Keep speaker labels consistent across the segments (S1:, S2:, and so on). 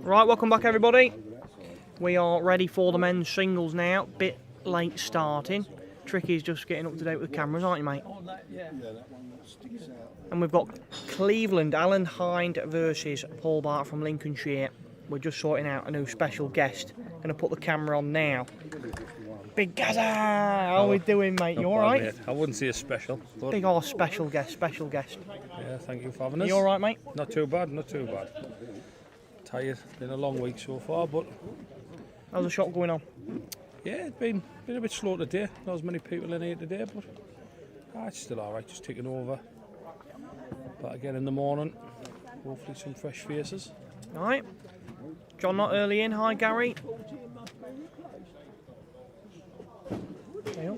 S1: Right, welcome back everybody. We are ready for the men's singles now. Bit late starting. Tricky's just getting up to date with the cameras, aren't you, mate? And we've got Cleveland, Alan Hind versus Paul Bart from Lincolnshire. We're just sorting out a new special guest. Going to put the camera on now. Big Gaza! How are we doing, mate? You alright?
S2: Mate. I wouldn't say a special. But...
S1: Big old special guest,
S2: Yeah, thank you for having us.
S1: You alright, mate?
S2: Not too bad, not too bad. Tired, been a long week so far, but...
S1: How's the shop going on?
S2: Yeah, it's been a bit slow today. Not as many people in here today, but it's still alright, just ticking over. But again in the morning, hopefully some fresh faces.
S1: Alright. John not early in. Hi, Gary. The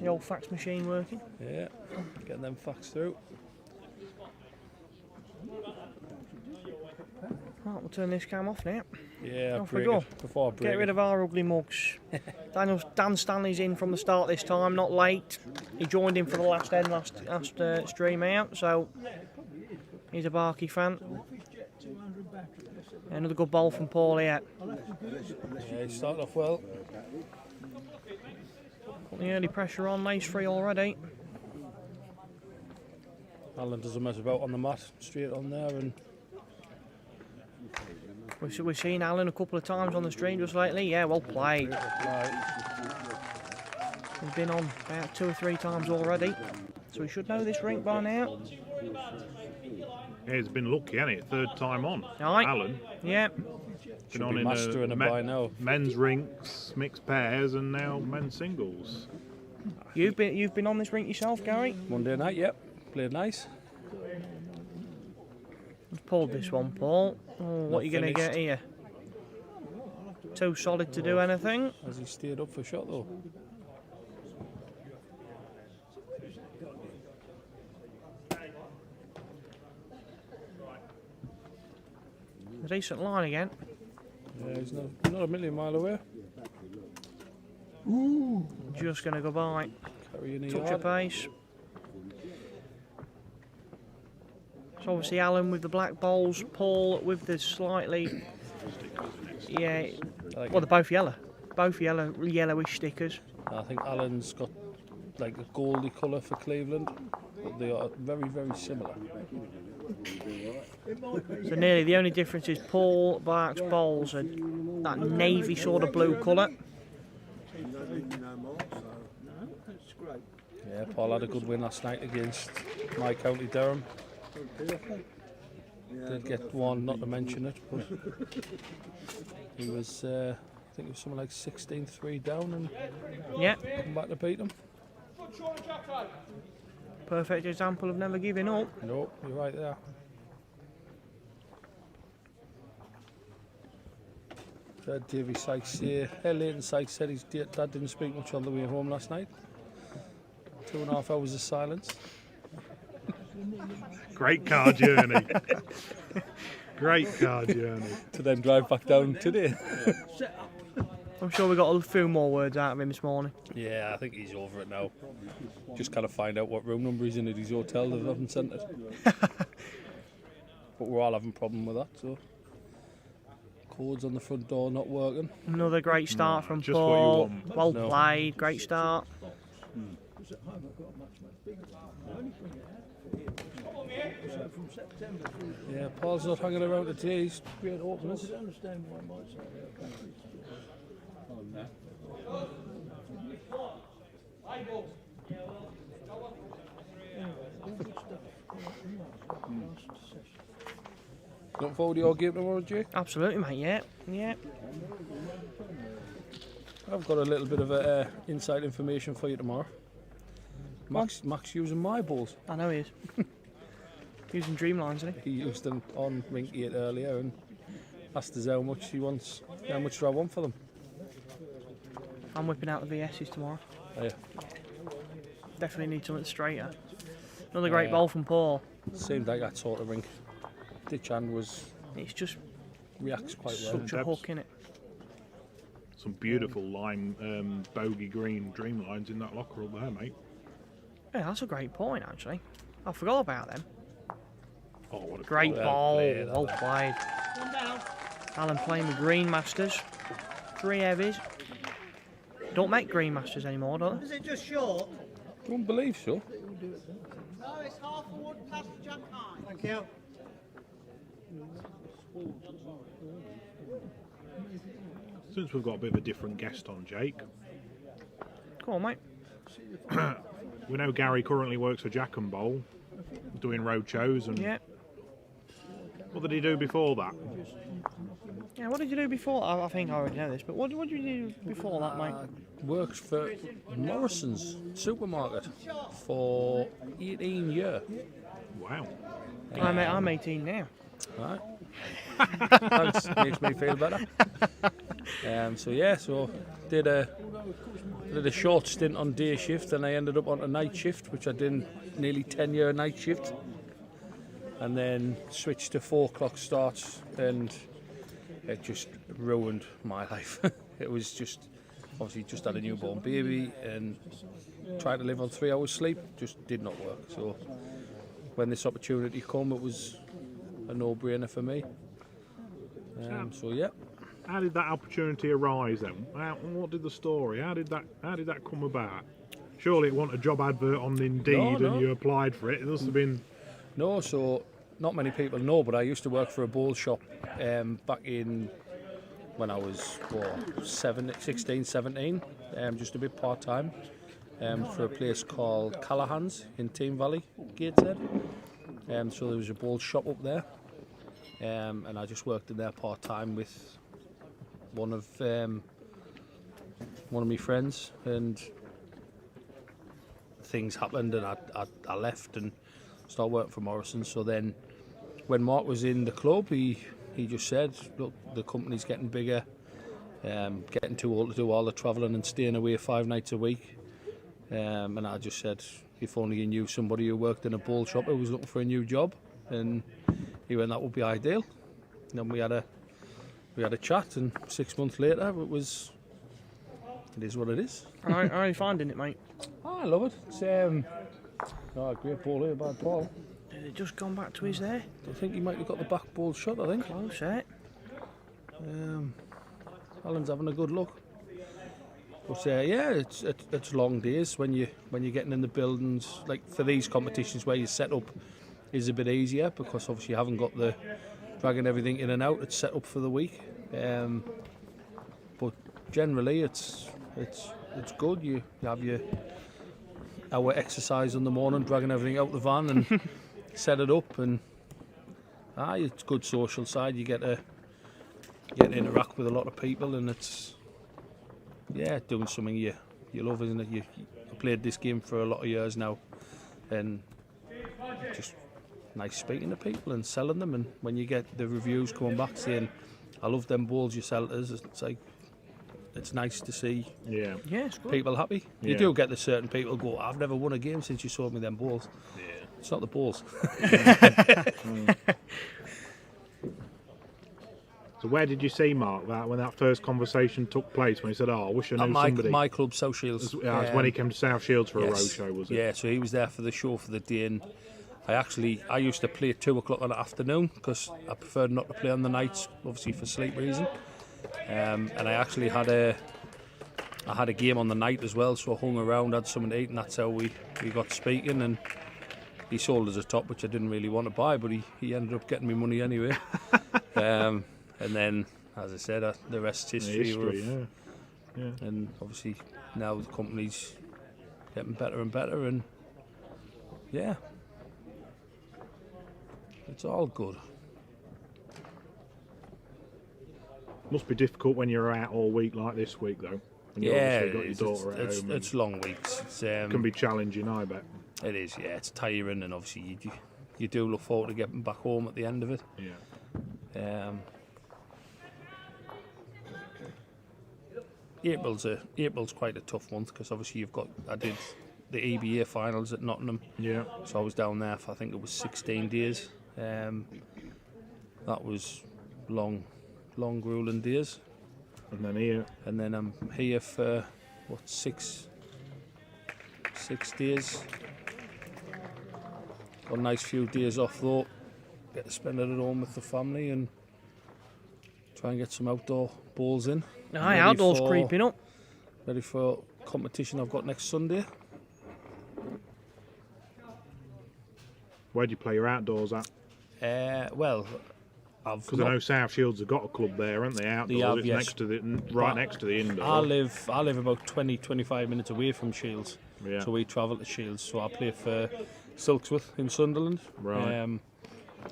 S1: old fax machine working.
S2: Yeah, getting them facts through.
S1: Right, we'll turn this cam off now.
S2: Yeah,
S1: off we go.
S2: Before I break
S1: Get rid of our ugly mugs. Dan Stanley's in from the start this time, not late. He joined in for the last stream out, so he's a Barky fan. Another good bowl from Paul here.
S2: Yeah, he started off well.
S1: Put the early pressure on, lace free already.
S2: Alan doesn't mess about on the mat, straight on there, and
S1: we've seen Alan a couple of times on the stream just lately. Yeah, well played. He's been on about 2 or 3 times already, so he should know this rink by now.
S3: Yeah, he's been lucky, hasn't it? 3rd time on.
S1: Right.
S3: Alan.
S1: Yeah.
S2: Been on in by now.
S3: Men's rinks, mixed pairs, and now men's singles.
S1: You've been on this rink yourself, Gary?
S2: Monday night, yep. Played nice.
S1: Let's pulled this one, Paul. Oh, what are you going to get here? Too solid to do anything.
S2: Has he stayed up for shot though?
S1: A decent line again.
S2: Yeah, he's not a million mile away.
S1: Ooh. Just going to go by. Touch of pace. So obviously Alan with the black bowls, Paul with the slightly... Yeah, well they're both yellow. Both yellowish stickers.
S2: I think Alan's got like a goldy colour for Cleveland, but they are very, very similar.
S1: So nearly the only difference is Paul Bark's bowls are that navy sort of blue colour.
S2: Yeah, Paul had a good win last night against my county Durham. Did get one, not to mention it, but he was, I think it was something like 16-3 down and come back to beat him.
S1: Perfect example of never giving up.
S2: No, you're right there. Davy Sykes here. Leighton Sykes said his dad didn't speak much on the way home last night. 2.5 hours of silence.
S3: Great car journey. Great car journey.
S2: To then drive back down today.
S1: I'm sure we got a few more words out of him this morning.
S2: Yeah, I think he's over it now. Just kind of find out what room number he's in at his hotel that haven't sent it. But we're all having a problem with that, so. Codes on the front door not working.
S1: Another great start from
S3: just
S1: Paul.
S3: What you
S1: Well
S3: want.
S1: played, great start.
S2: Yeah, Paul's not hanging around today, he's great openers. Looking forward to your game tomorrow, Jake?
S1: Absolutely, mate, yeah.
S2: I've got a little bit of inside information for you tomorrow. Max using my balls.
S1: I know he is. Using Dreamlines, isn't he?
S2: He used them on Rink 8 earlier and asked us how much he wants, how much do I want for them.
S1: I'm whipping out the VS's tomorrow.
S2: Oh, yeah.
S1: Definitely need something straighter. Another great bowl from Paul.
S2: Seemed like that sort of rink. Ditch hand
S1: It's just
S2: reacts quite well.
S1: such a hook in it.
S3: Some beautiful lime, bogey green Dreamlines in that locker up there, mate.
S1: Yeah, that's a great point, actually. I forgot about them.
S3: Oh, what a
S1: Great
S2: Well
S1: ball.
S2: played,
S1: Well played. Alan playing with Green Masters. 3 heavies. Don't make Green Masters anymore, don't they?
S4: Is it just short?
S2: Don't believe so.
S4: No, it's half a wood past Jack Hind. Thank you.
S3: Since we've got a bit of a different guest on, Jake,
S1: Come on, mate.
S3: we know Gary currently works for Jack and Bowl, doing road shows, and
S1: Yeah.
S3: what did he do before that?
S1: Yeah, what did you do before? I think I already know this, but what did you do before that, mate?
S2: Worked for Morrison's supermarket for 18 years.
S3: Wow.
S1: I'm 18 now.
S2: Right. Thanks. Makes me feel better. So did a short stint on day shift, and I ended up on a night shift, which I did nearly 10-year night shift, and then switched to 4 o'clock starts, and it just ruined my life. It was just obviously just had a newborn baby and trying to live on 3 hours sleep just did not work. So when this opportunity came, it was a no-brainer for me. So yeah.
S3: How did that opportunity arise then? What did the story? How did that come about? Surely it wasn't a job advert on Indeed
S2: No.
S3: and you applied for it. It must have been.
S2: No, so not many people know, but I used to work for a bowl shop back in when I was 16, 17, just a bit part-time, for a place called Callahan's in Team Valley, Gateshead. So there was a bowl shop up there, and I just worked in there part-time with one of my friends, and things happened, and I left and started working for Morrison. So then when Mark was in the club, he just said, look, the company's getting bigger, getting too old to do all the travelling and staying away 5 nights a week, and I just said, if only you knew somebody who worked in a bowl shop who was looking for a new job. And he went, that would be ideal. And then we had a chat, and 6 months later it is what it is.
S1: How are you finding it, mate?
S2: I love it. It's a great ball here, bad ball.
S1: Has it just gone back to his there?
S2: I think he might have got the back ball shot, I think.
S1: Close, eh?
S2: Alan's having a good look. But yeah, it's long days when you're getting in the buildings. Like for these competitions where you set up is a bit easier because obviously you haven't got the dragging everything in and out. It's set up for the week. But generally it's good. You have your hour exercise in the morning, dragging everything out the van and set it up, and it's good social side. You get to interact with a lot of people, and it's doing something you love, isn't it? I played this game for a lot of years now, and just nice speaking to people and selling them. And when you get the reviews coming back saying, "I love them balls you sell us," it's like it's nice to see
S3: Yeah.
S1: Yeah, it's good.
S2: people happy. You
S3: Yeah.
S2: do get the certain people go, "I've never won a game since you sold me them balls."
S3: Yeah.
S2: It's not the balls.
S3: So where did you see Mark when that first conversation took place? When he said, "Oh, I wish I
S2: At
S3: knew somebody."
S2: my club, South Shields.
S3: It's when he came to South Shields for a road
S2: Yes.
S3: show, was it?
S2: Yeah, so he was there for the show for the day, and I used to play at 2 o'clock in the afternoon because I preferred not to play on the nights, obviously for sleep reason. And I actually had a game on the night as well, so I hung around, had something to eat, and that's how we got speaking. And he sold us a top, which I didn't really want to buy, but he ended up getting me money anyway. And then, as I said, the rest's history.
S3: Yeah.
S2: And obviously now the company's getting better and better, and yeah, it's all good.
S3: Must be difficult when you're out all week like this week, though. When you've obviously got your daughter at home.
S2: It's long weeks.
S3: It can be challenging, I bet.
S2: It is, yeah. It's tiring, and obviously you do look forward to getting back home at the end of it.
S3: Yeah.
S2: April's quite a tough month because obviously I did the EBF finals at Nottingham,
S3: Yeah.
S2: so I was down there for I think it was 16 days. That was long grueling days,
S3: And then here.
S2: and then I'm here for what 6 days. Got a nice few days off though, get to spend it at home with the family and try and get some outdoor balls in.
S1: Aye,
S2: Ready
S1: outdoors
S2: for-
S1: creeping up.
S2: Ready for competition I've got next Sunday.
S3: Where do you play your outdoors at?
S2: Well, I've
S3: Because I know South Shields have got a club there, haven't they? Outdoors,
S2: have,
S3: it's
S2: yes.
S3: next to the next to the indoor.
S2: I live about 20-25 minutes away from Shields,
S3: Yeah.
S2: so we travel to Shields. So I play for Silksworth in Sunderland.
S3: Right.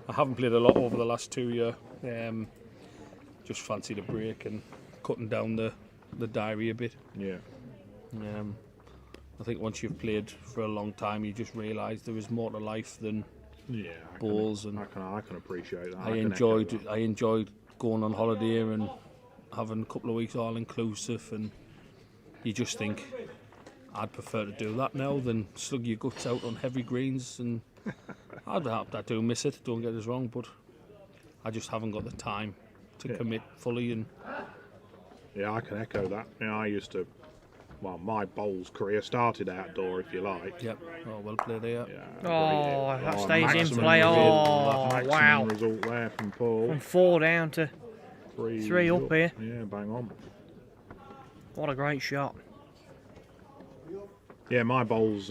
S2: I haven't played a lot over the last 2 years. Just fancied a break and cutting down the diary a bit.
S3: Yeah.
S2: I think once you've played for a long time, you just realise there is more to life than
S3: Yeah.
S2: balls. And
S3: I can appreciate that.
S2: I
S3: can echo that.
S2: enjoyed going on holiday and having a couple of weeks all inclusive, and you just think I'd prefer to do that now than slug your guts out on heavy greens. And I do miss it, don't get us wrong, but I just haven't got the time to commit fully. And
S3: Yeah, I can echo that. I used to. Well, my bowls career started outdoor, if you like.
S2: yep, well played there.
S3: Yeah,
S1: Oh, that stays in
S3: maximum
S1: play.
S3: result-
S1: Oh,
S3: maximum
S1: wow.
S3: result there from Paul.
S1: From 4 down to three up here.
S3: Yeah, bang on.
S1: What a great shot.
S3: Yeah, my bowls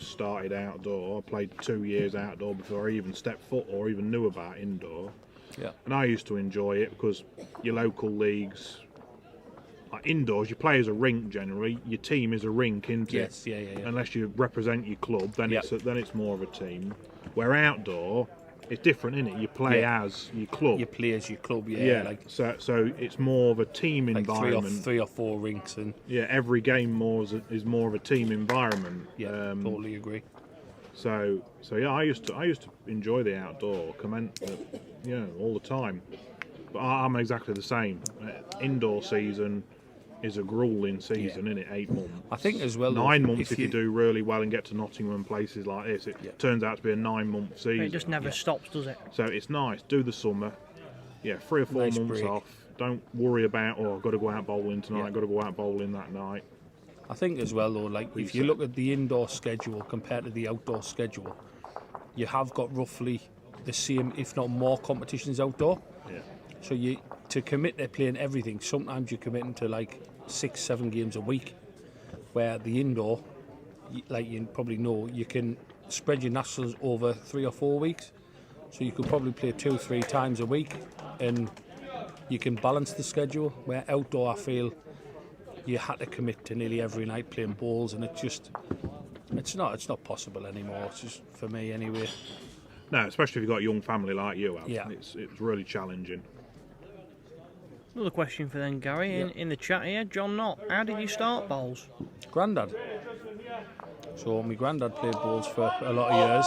S3: started outdoor. I played 2 years outdoor before I even stepped foot or even knew about indoor.
S2: Yeah.
S3: And I used to enjoy it because your local leagues, like indoors, you play as a rink generally. Your team is a rink, isn't it?
S2: Yes, yeah.
S3: Unless you represent your club, then
S2: Yep.
S3: it's more of a team. Where outdoor, it's different, isn't it? You play as your club.
S2: You play as your club, yeah.
S3: Yeah,
S2: Like
S3: so it's more of a team
S2: three
S3: environment.
S2: or four rinks, and
S3: Yeah, every game is more of a team environment.
S2: yeah, totally agree.
S3: So yeah, I used to enjoy the outdoor, all the time. But I'm exactly the same. Indoor season is a grueling season, isn't it? 8 months.
S2: I think as well, though,
S3: 9 months if you do really well and get to Nottingham and places like this. It turns out to be a 9-month season.
S1: It just never stops, does it?
S3: So it's nice. Do the summer. Yeah, 3 or 4
S2: Nice
S3: months
S2: break.
S3: off. Don't worry about, I've got to go out bowling tonight,
S2: Yeah.
S3: I've got to go out bowling that night.
S2: I think as well, though, like if you look at the indoor schedule compared to the outdoor schedule, you have got roughly the same, if not more, competitions outdoor.
S3: Yeah.
S2: So to commit to playing everything, sometimes you're committing to like 6-7 games a week, where the indoor, like you probably know, you can spread your nationals over 3 or 4 weeks. So you could probably play 2-3 times a week, and you can balance the schedule. Where outdoor, I feel you had to commit to nearly every night playing balls, and it's not possible anymore. It's just for me anyway.
S3: No, especially if you've got a young family like you have.
S2: Yeah.
S3: It's really challenging.
S1: Another question for then, Gary, in the chat here. John Knott, how did you start bowls?
S2: Grandad. So my granddad played bowls for a lot of years.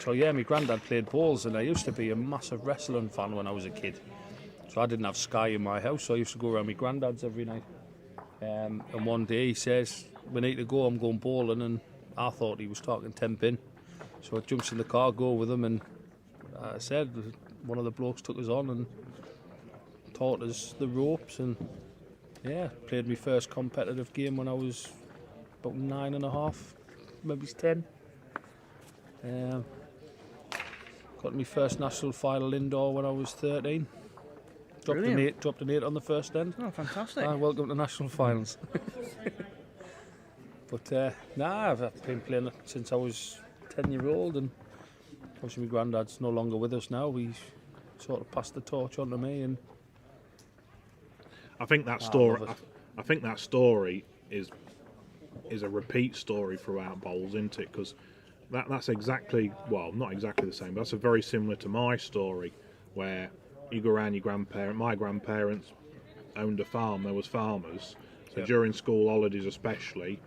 S2: So yeah, my granddad played bowls, and I used to be a massive wrestling fan when I was a kid. So I didn't have Sky in my house, so I used to go around my granddad's every night. And one day he says, "We need to go, I'm going bowling," and I thought he was talking 10 pin. So I jumps in the car, go with him, and I said, one of the blokes took us on and taught us the ropes, and yeah, played my first competitive game when I was about 9.5, maybe 10. Got my first national final indoor when I was 13. Dropped an 8 on the first end.
S1: Oh, fantastic.
S2: Welcome to national finals. But I've been playing it since I was 10-year-old, and obviously my granddad's no longer with us now. He sort of passed the torch on to me, and
S3: I think that story is a repeat story throughout bowls, isn't it? Because that's exactly, well, not exactly the same, but that's a very similar to my story, where you go around my grandparents owned a farm, there was farmers, so during school holidays especially,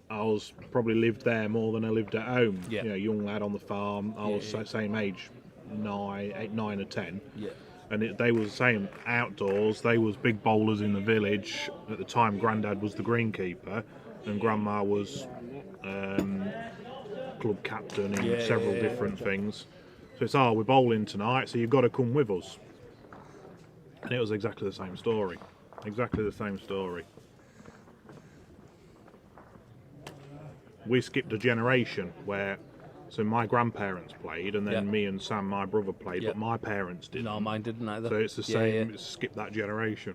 S3: I was probably lived there more than I lived at home.
S2: Yeah.
S3: Young lad on the farm, I was same age, 9 or 10.
S2: yeah.
S3: And they was the same outdoors. They was big bowlers in the village. At the time, Grandad was the greenkeeper, and Grandma was club captain in several different things. So it's, we're bowling tonight, so you've got to come with us. And it was exactly the same story. Exactly the same story. we skipped a generation where, so my grandparents played, and then me and Sam, my brother, played, but my parents didn't.
S2: No, mine didn't either.
S3: So it's the same. It's skip that generation.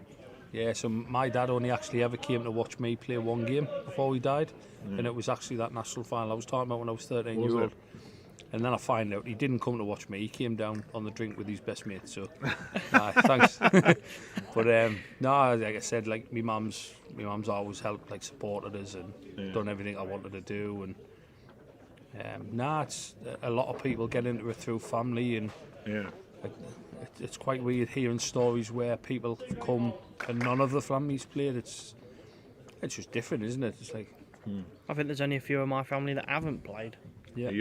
S2: Yeah, so my dad only actually ever came to watch me play one game before he died, and it was actually that national final I was talking about when I was 13 years old. And then I find out he didn't come to watch me. He came down on the drink with his best mate. So, thanks. But no, like I said, like my mum's always helped, like supported us and done everything I wanted to do. And it's a lot of people get into it through family, and it's quite weird hearing stories where people come and none of the families played. It's just different, isn't it? It's like
S1: I think there's only a few of my family that haven't played.
S2: Yeah.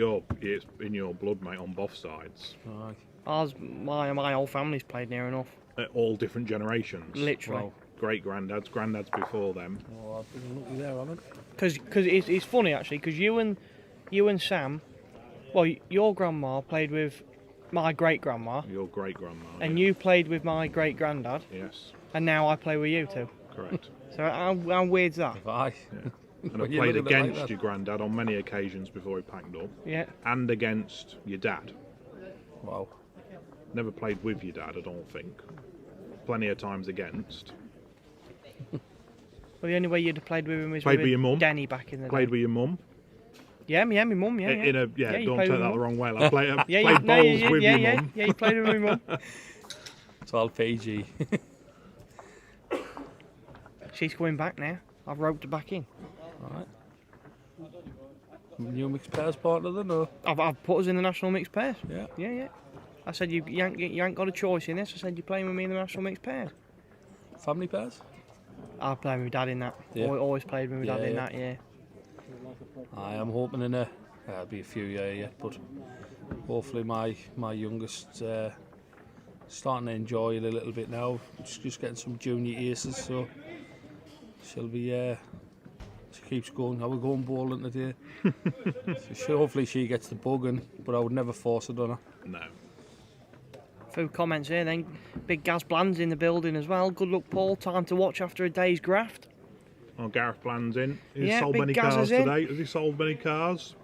S3: It's in your blood, mate, on both sides.
S1: My whole family's played near enough.
S3: All different generations.
S1: Literally.
S3: Wow. Great granddads before them.
S2: Oh, I've been lucky there, haven't I?
S1: Because it's funny actually, because you and Sam, well, your grandma played with my great grandma.
S3: Your great grandma.
S1: And you played with my great granddad.
S3: Yes.
S1: And now I play with you two.
S3: Correct.
S1: So how weird's that?
S2: Aye.
S3: Yeah. And I played against your granddad on many occasions before he packed up. Yeah. And against your dad.
S2: Wow.
S3: Never played with your dad, I don't think. Plenty of times against.
S1: Well, the only way you'd have played with him is
S3: with your mum.
S1: Danny back in the day.
S3: Played with your mum.
S1: Yeah, my mum, yeah.
S3: Don't take that the wrong way. I played
S1: played
S3: bowls with your mum.
S1: Yeah, you played with my mum.
S2: It's all PG.
S1: She's coming back now. I've roped her back in.
S2: Alright. New mixed pairs partner then, or?
S1: I've put us in the national mixed pairs.
S2: Yeah.
S1: Yeah. I said you ain't got a choice in this. I said you're playing with me in the national mixed pairs.
S2: Family pairs?
S1: I played with my dad in that.
S2: Yeah.
S1: Always played with my dad in that, yeah.
S2: I am hoping it'll be a few years yet, but hopefully my youngest starting to enjoy it a little bit now. Just getting some junior aces, so she'll be she keeps going. I will go bowling today. So hopefully she gets the bug, but I would never force it on her.
S3: No.
S1: A few comments here then. Big Gaz Bland's in the building as well. Good luck, Paul. Time to watch after a day's graft.
S3: Oh, Gareth Bland's in. He's
S1: Yeah,
S3: sold
S1: Big
S3: many
S1: Gaz
S3: cars
S1: is in.
S3: today. Has he sold many cars?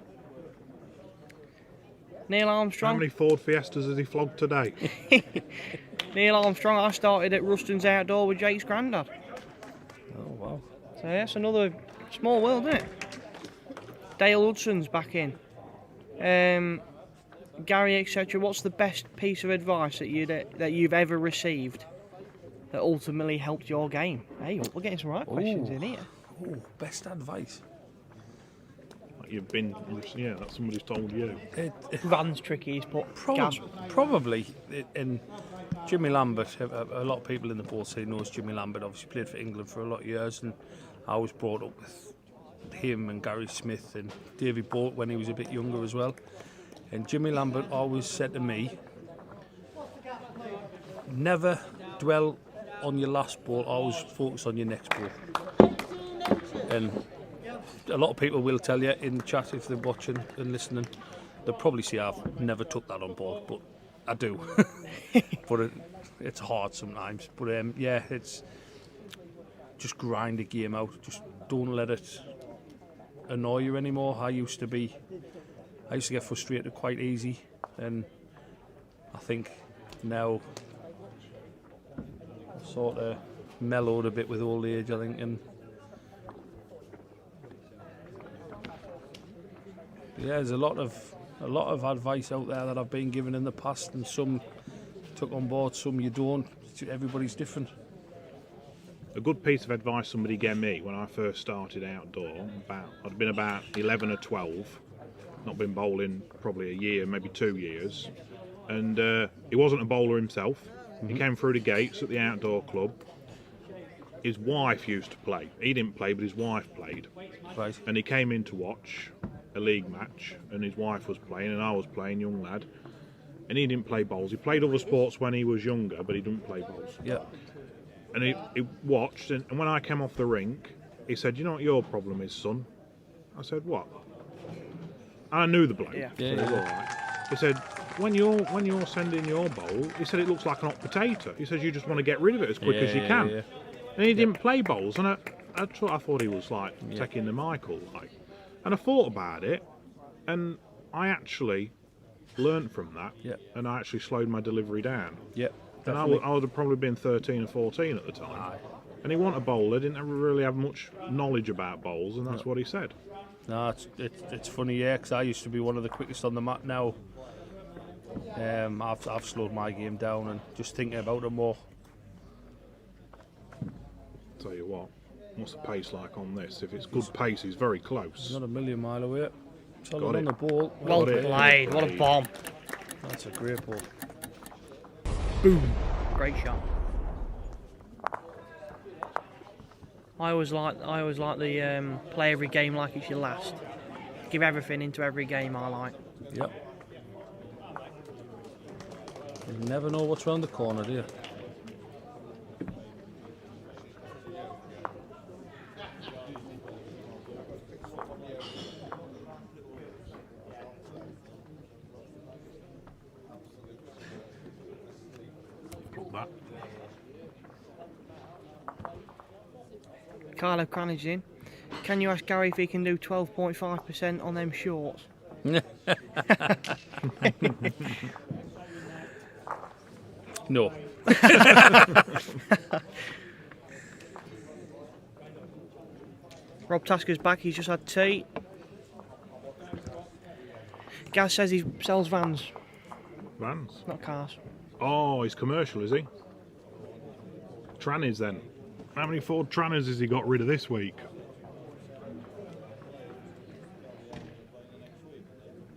S1: Neil
S3: How
S1: Armstrong.
S3: many Ford Fiestas has he flogged today?
S1: Neil Armstrong. I started at Ruston's Outdoor with Jake's granddad.
S2: Oh wow.
S1: So that's another small world, isn't it? Dale Hudson's back in. Gary, etc. What's the best piece of advice that you've ever received that ultimately helped your game? Hey, we're getting some right questions in here.
S2: Oh, best advice.
S3: You've been, that somebody's told you.
S1: Van's tricky. He's put Gaz.
S2: Probably in Jimmy Lambert. A lot of people in the ball scene knows Jimmy Lambert. Obviously played for England for a lot of years, and I was brought up with him and Gary Smith and Davy Bolt when he was a bit younger as well. And Jimmy Lambert always said to me, never dwell on your last ball, always focus on your next ball. And a lot of people will tell you in the chat, if they're watching and listening, they'll probably see I've never took that on board, but I do. But it's hard sometimes. But it's just grind the game out. Just don't let it annoy you anymore. I used to get frustrated quite easy, and I think now I've sort of mellowed a bit with old age, I think, and there's a lot of advice out there that I've been given in the past, and some took on board, some you don't. Everybody's different.
S3: A good piece of advice somebody gave me when I first started outdoor, I'd been about 11 or 12, not been bowling probably a year, maybe 2 years, and he wasn't a bowler himself. He came through the gates at the outdoor club. His wife used to play. He didn't play, but his wife played.
S2: Right.
S3: And he came in to watch a league match, and his wife was playing, and I was playing, young lad. And he didn't play bowls. He played other sports when he was younger, but he didn't play bowls.
S2: Yeah.
S3: And he watched, and when I came off the rink, he said, "You know what your problem is, son?" I said, "What?" And I knew the bloke.
S1: Yeah.
S3: So it was all right. He said, when you're sending your bowl, he said it looks like an hot potato. He says you just want to get rid of it as quick as you can. And he didn't play bowls, and I thought he was like taking the mic all like. And I thought about it, and I actually learnt from that,
S2: Yeah.
S3: and I actually slowed my delivery down.
S2: Yeah,
S3: And I
S2: definitely.
S3: would have probably been 13 or 14 at the time.
S2: Aye.
S3: And he wasn't a bowler, didn't really have much knowledge about bowls, and that's what he said.
S2: No, it's funny, yeah, because I used to be one of the quickest on the mat. Now, I've slowed my game down and just thinking about it more.
S3: Tell you what, what's the pace like on this? If it's good pace, he's very close.
S2: Not a million mile away. Solid
S3: Got
S2: on
S3: it.
S2: the ball.
S1: Well
S3: Got it.
S1: played. What a bomb.
S2: That's a great ball.
S1: Boom. Great shot. I always like the play every game like it's your last. Give everything into every game. I like.
S2: Yep. You never know what's round the corner, do you?
S3: Put that.
S1: Carlo Cranage in. Can you ask Gary if he can do 12.5% on them shorts?
S2: No.
S1: Rob Tasker's back. He's just had tea. Gaz says he sells vans,
S3: Vans.
S1: not cars.
S3: Oh, he's commercial, is he? Trannies then. How many Ford Trannies has he got rid of this week?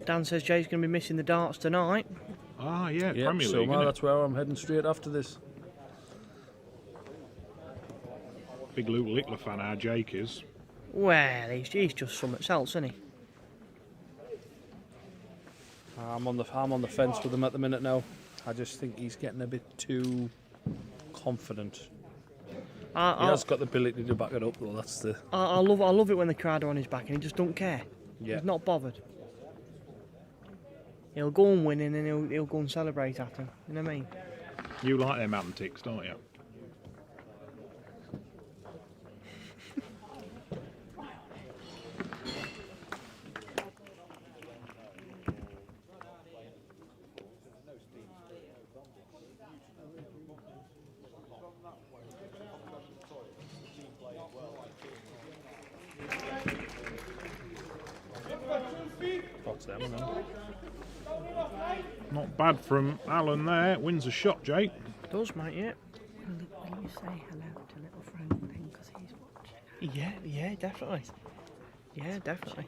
S1: Dan says Jay's going to be missing the darts tonight.
S3: Ah, yeah,
S2: Yeah,
S3: Premier
S2: so
S3: League. Isn't it?
S2: that's where I'm heading straight after this.
S3: Big Luke Lickler fan, our Jake is.
S1: Well, he's just something else, isn't he?
S2: I'm on the fence with him at the minute now. I just think he's getting a bit too confident. He has got the ability to back it up, though. That's the
S1: I love it when the crowd are on his back and he just don't care.
S2: yeah.
S1: He's not bothered. He'll go and win and then he'll go and celebrate after him. You know what I mean?
S3: You like them antics, don't you?
S2: That's them, and them.
S3: Not bad from Alan there. Wins a shot, Jake.
S1: Does, mate, yeah.
S5: Will you say hello to little Franklin because he's watching?
S1: Yeah, definitely. Yeah, definitely.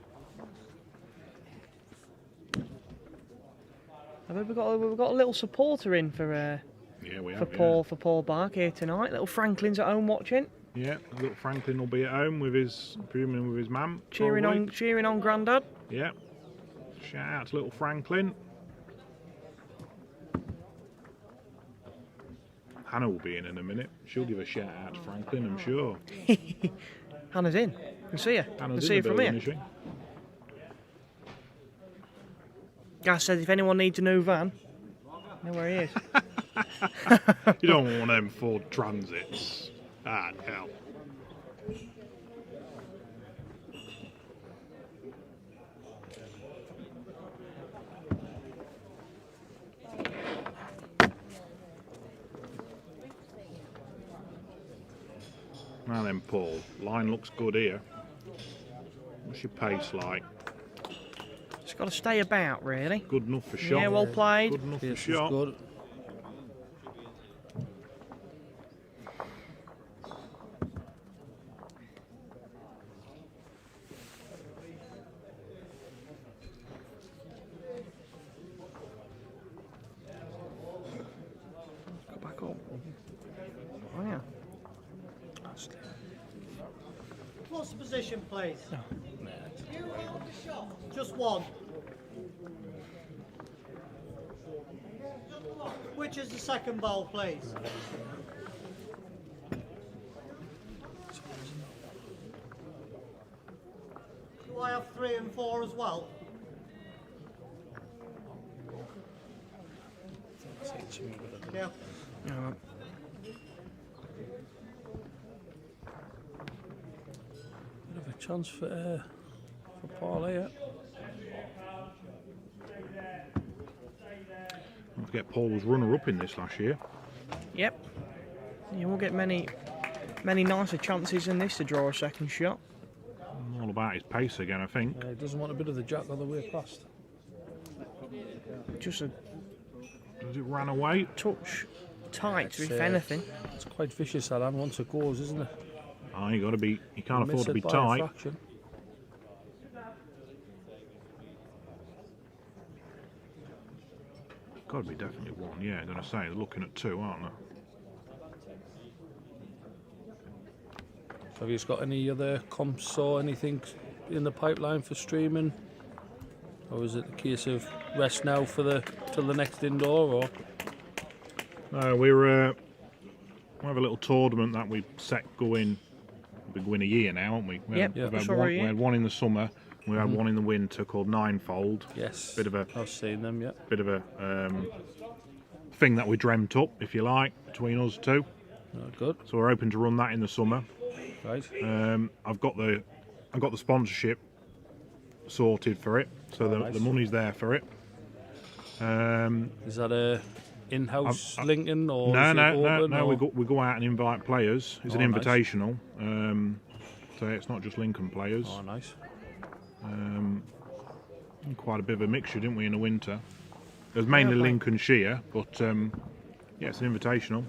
S1: We've got a little supporter in for
S3: Yeah, we
S1: for
S3: have.
S1: Paul Bark here tonight. Little Franklin's at home watching,
S3: Yeah, little Franklin will be at home with his, presumably with his mum.
S1: cheering on Grandad.
S3: Yeah. Shout out to little Franklin. Hannah will be in a minute. She'll give a shout out to Franklin, I'm sure.
S1: Hannah's in. Can see her. Can
S3: Hannah's
S1: see
S3: in
S1: her
S3: the
S1: from
S3: building,
S1: here.
S3: is she?
S1: Gas says if anyone needs a new van, know where he is.
S3: You don't want them Ford Transits. Ah, hell. Now then, Paul. Line looks good here. What's your pace like?
S1: It's got to stay about, really.
S3: Good enough for shot.
S1: Yeah, well played.
S3: Good enough for
S2: This was
S3: shot.
S2: good.
S1: Go back up. Oh, yeah.
S4: What's the position, please? Just one. Which is the second ball, please? Do I have 3 and 4 as well? Yeah.
S1: Yeah,
S2: Bit of a chance for parlay, yeah.
S3: Don't forget Paul was runner-up in this last year.
S1: Yep. You won't get many nicer chances than this to draw a second shot.
S3: All about his pace again, I think.
S2: He doesn't want a bit of the jack on the way past.
S1: Just a
S3: Does it run away?
S1: touch tight, if
S2: It's,
S1: anything.
S2: It's quite vicious, Alan, once it goes, isn't it?
S3: Oh, you got to be. You can't
S2: Miss
S3: afford to
S2: it
S3: be
S2: by a
S3: tight.
S2: fraction.
S3: Got to be definitely one. Yeah, I'm going to say they're looking at two, aren't they?
S2: Have you got any other comps or anything in the pipeline for streaming? Or is it a case of rest now for till the next indoor? Or
S3: No, we have a little tournament that we set going. We're going a year now, aren't we?
S1: Yep,
S3: we
S1: that's
S3: had
S1: already
S3: we
S1: it.
S3: had one in the summer. We had one in the winter called Ninefold.
S2: yes,
S3: Bit of a
S2: I've seen them. Yeah,
S3: thing that we dreamt up, if you like, between us two.
S2: good,
S3: So we're hoping to run that in the summer.
S2: right.
S3: I've got the sponsorship sorted for it, so
S2: nice.
S3: the money's there for it.
S2: Is that a in-house Lincoln or
S3: No,
S2: is it
S3: no,
S2: open,
S3: no.
S2: or?
S3: We go out and invite players. It's an
S2: Oh, nice.
S3: invitational, so it's not just Lincoln players.
S2: Oh, nice.
S3: Quite a bit of a mixture, didn't we, in the winter? It was mainly
S1: Yeah,
S3: Lincolnshire, but yeah, it's an invitational.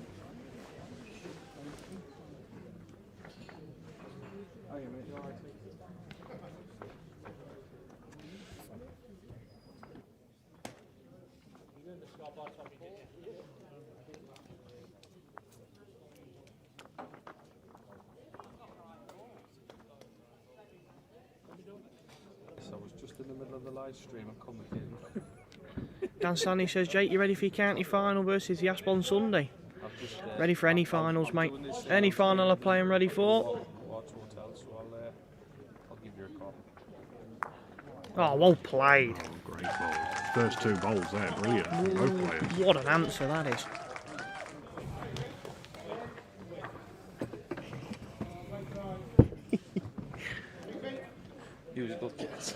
S2: So I was just in the middle of the live stream and commentating.
S1: Dan Stanley says, Jake, you ready for your county final versus the Asp on Sunday? Ready for any finals, mate. Any final I play, I'm ready for.
S2: Hotel, so I'll give you a call.
S1: Oh, well played.
S3: Oh, great bowls. First two bowls there, brilliant. from Both players.
S1: What an answer that is.
S2: He was good, yes.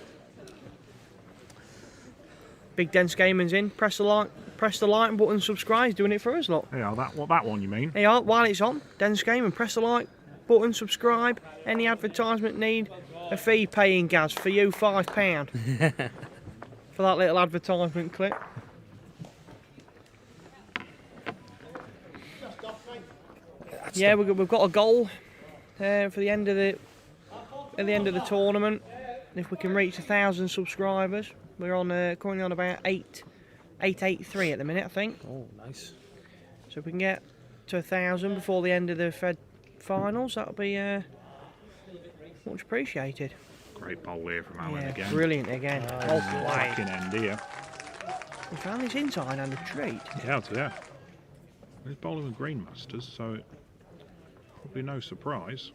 S1: Big Dense Gaming's in. Press the like button, subscribe. He's doing it for us, look.
S3: Yeah, that one you mean?
S1: Hey, while it's on, Dense Gaming, press the like button, subscribe. Any advertisement need a fee paying, Gaz, for you £5 for that little advertisement clip. Yeah, we've got a goal for the end of the tournament. If we can reach 1,000 subscribers, we're on currently on about 883 at the minute, I think.
S2: Oh, nice.
S1: So if we can get to 1,000 before the end of the Fed finals, that'll be much appreciated.
S3: Great bowl here from Alan
S1: Yeah,
S3: again.
S1: brilliant again. Well played.
S3: Fucking end here.
S1: We found this inside and a treat.
S3: Yeah. He's bowling with Green Masters, so probably no surprise.